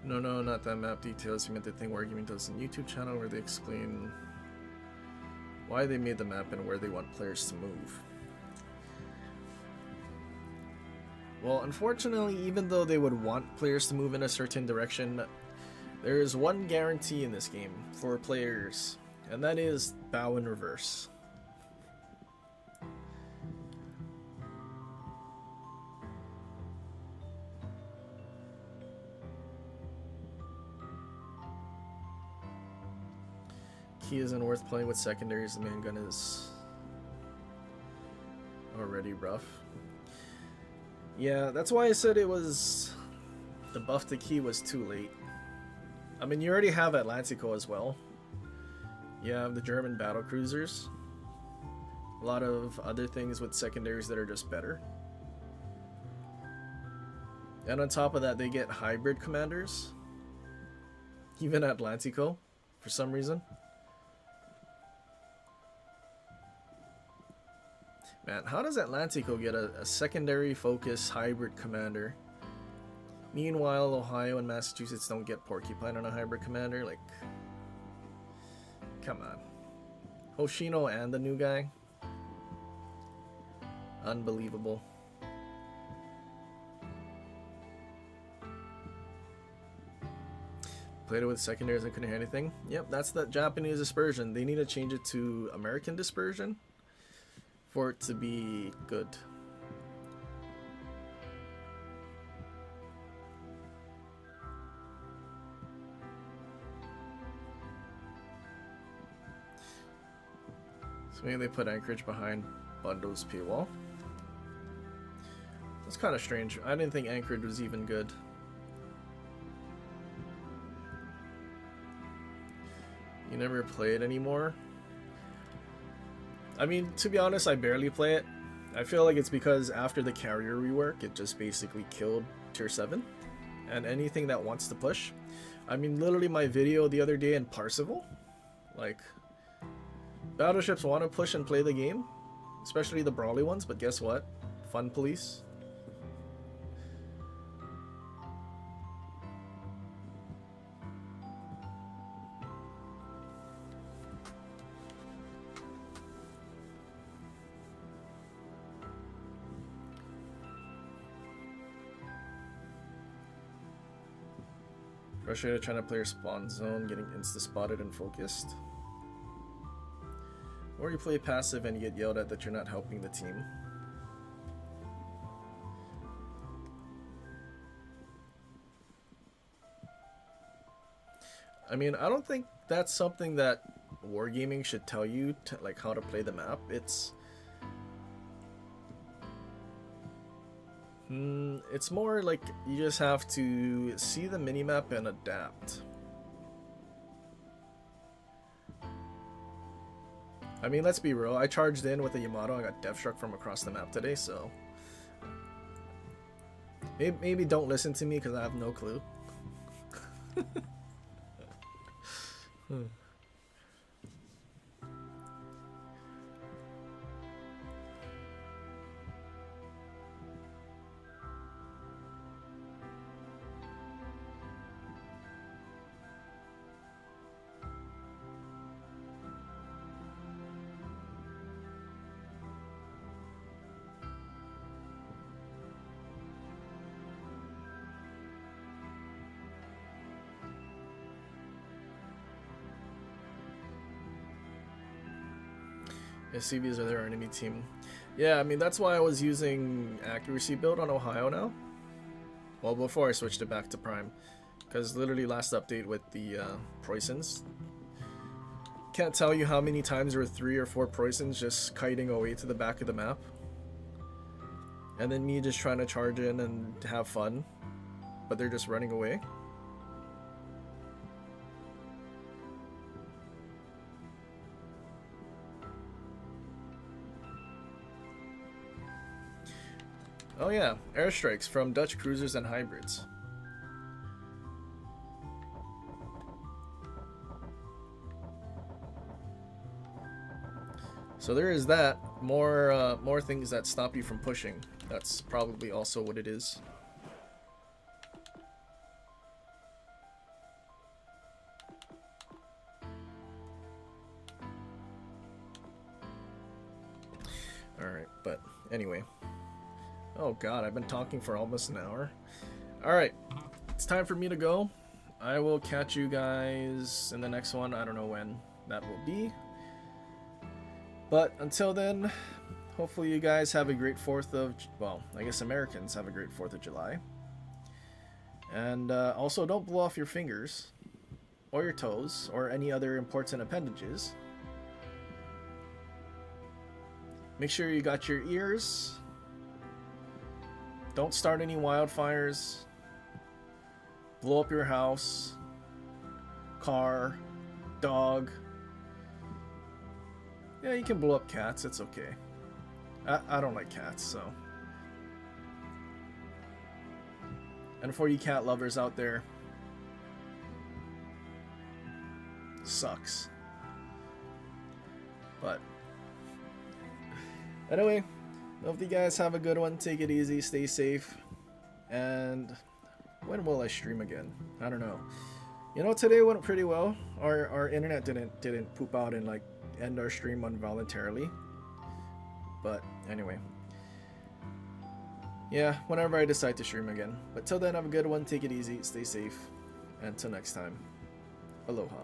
No, not that map details. You meant the thing where Argument does on YouTube channel where they explain why they made the map and where they want players to move. Well, unfortunately, even though they would want players to move in a certain direction, there is one guarantee in this game for players, and that is bow in reverse. Key isn't worth playing with secondaries. The main gun is already rough. Yeah, that's why I said it was the buff to key was too late. I mean, you already have Atlantico as well. You have the German battle cruisers. A lot of other things with secondaries that are just better. And on top of that, they get hybrid commanders. Even Atlantico, for some reason. Man, how does Atlantico get a secondary focus hybrid commander? Meanwhile, Ohio and Massachusetts don't get Porcupine on a hybrid commander? Like, come on. Hoshino and the new guy? Unbelievable. Played it with secondaries and couldn't hear anything. Yep, that's the Japanese dispersion. They need to change it to American dispersion for it to be good. So maybe they put Anchorage behind Bundo's paywall. That's kind of strange. I didn't think Anchorage was even good. You never play it anymore? I mean, to be honest, I barely play it. I feel like it's because after the carrier rework, it just basically killed Tier 7. And anything that wants to push. I mean, literally my video the other day in Parsifal. Like, battleships want to push and play the game. Especially the brawly ones, but guess what? Fun police. Frustrated trying to play your spawn zone, getting insta-spotted and focused. Or you play passive and you get yelled at that you're not helping the team. I mean, I don't think that's something that wargaming should tell you, to, like, how to play the map. It's more like you just have to see the minimap and adapt. I mean, let's be real. I charged in with a Yamato and got death struck from across the map today, so maybe don't listen to me because I have no clue. SCVs are their enemy team. Yeah, I mean, that's why I was using accuracy build on Ohio now. Well, before I switched it back to Prime. Because literally last update with the Preussens. Can't tell you how many times there were 3 or 4 Preussens just kiting away to the back of the map. And then me just trying to charge in and have fun. But they're just running away. Oh yeah, airstrikes from Dutch cruisers and hybrids. So there is that. More things that stop you from pushing. That's probably also what it is. Alright, but anyway. Oh god, I've been talking for almost an hour. Alright, it's time for me to go. I will catch you guys in the next one. I don't know when that will be. But until then, hopefully you guys have a great 4th of... Well, I guess Americans have a great 4th of July. And also, don't blow off your fingers. Or your toes. Or any other important appendages. Make sure you got your ears. Don't start any wildfires. Blow up your house, car, dog. Yeah, you can blow up cats. It's okay. I don't like cats, so. And for you cat lovers out there, sucks. But anyway, hope you guys have a good one. Take it easy, stay safe, and when will I stream again? I don't know. You know, today went pretty well. Our internet didn't poop out and like end our stream involuntarily. But anyway, yeah, whenever I decide to stream again. But till then, have a good one. Take it easy, stay safe, and till next time, aloha.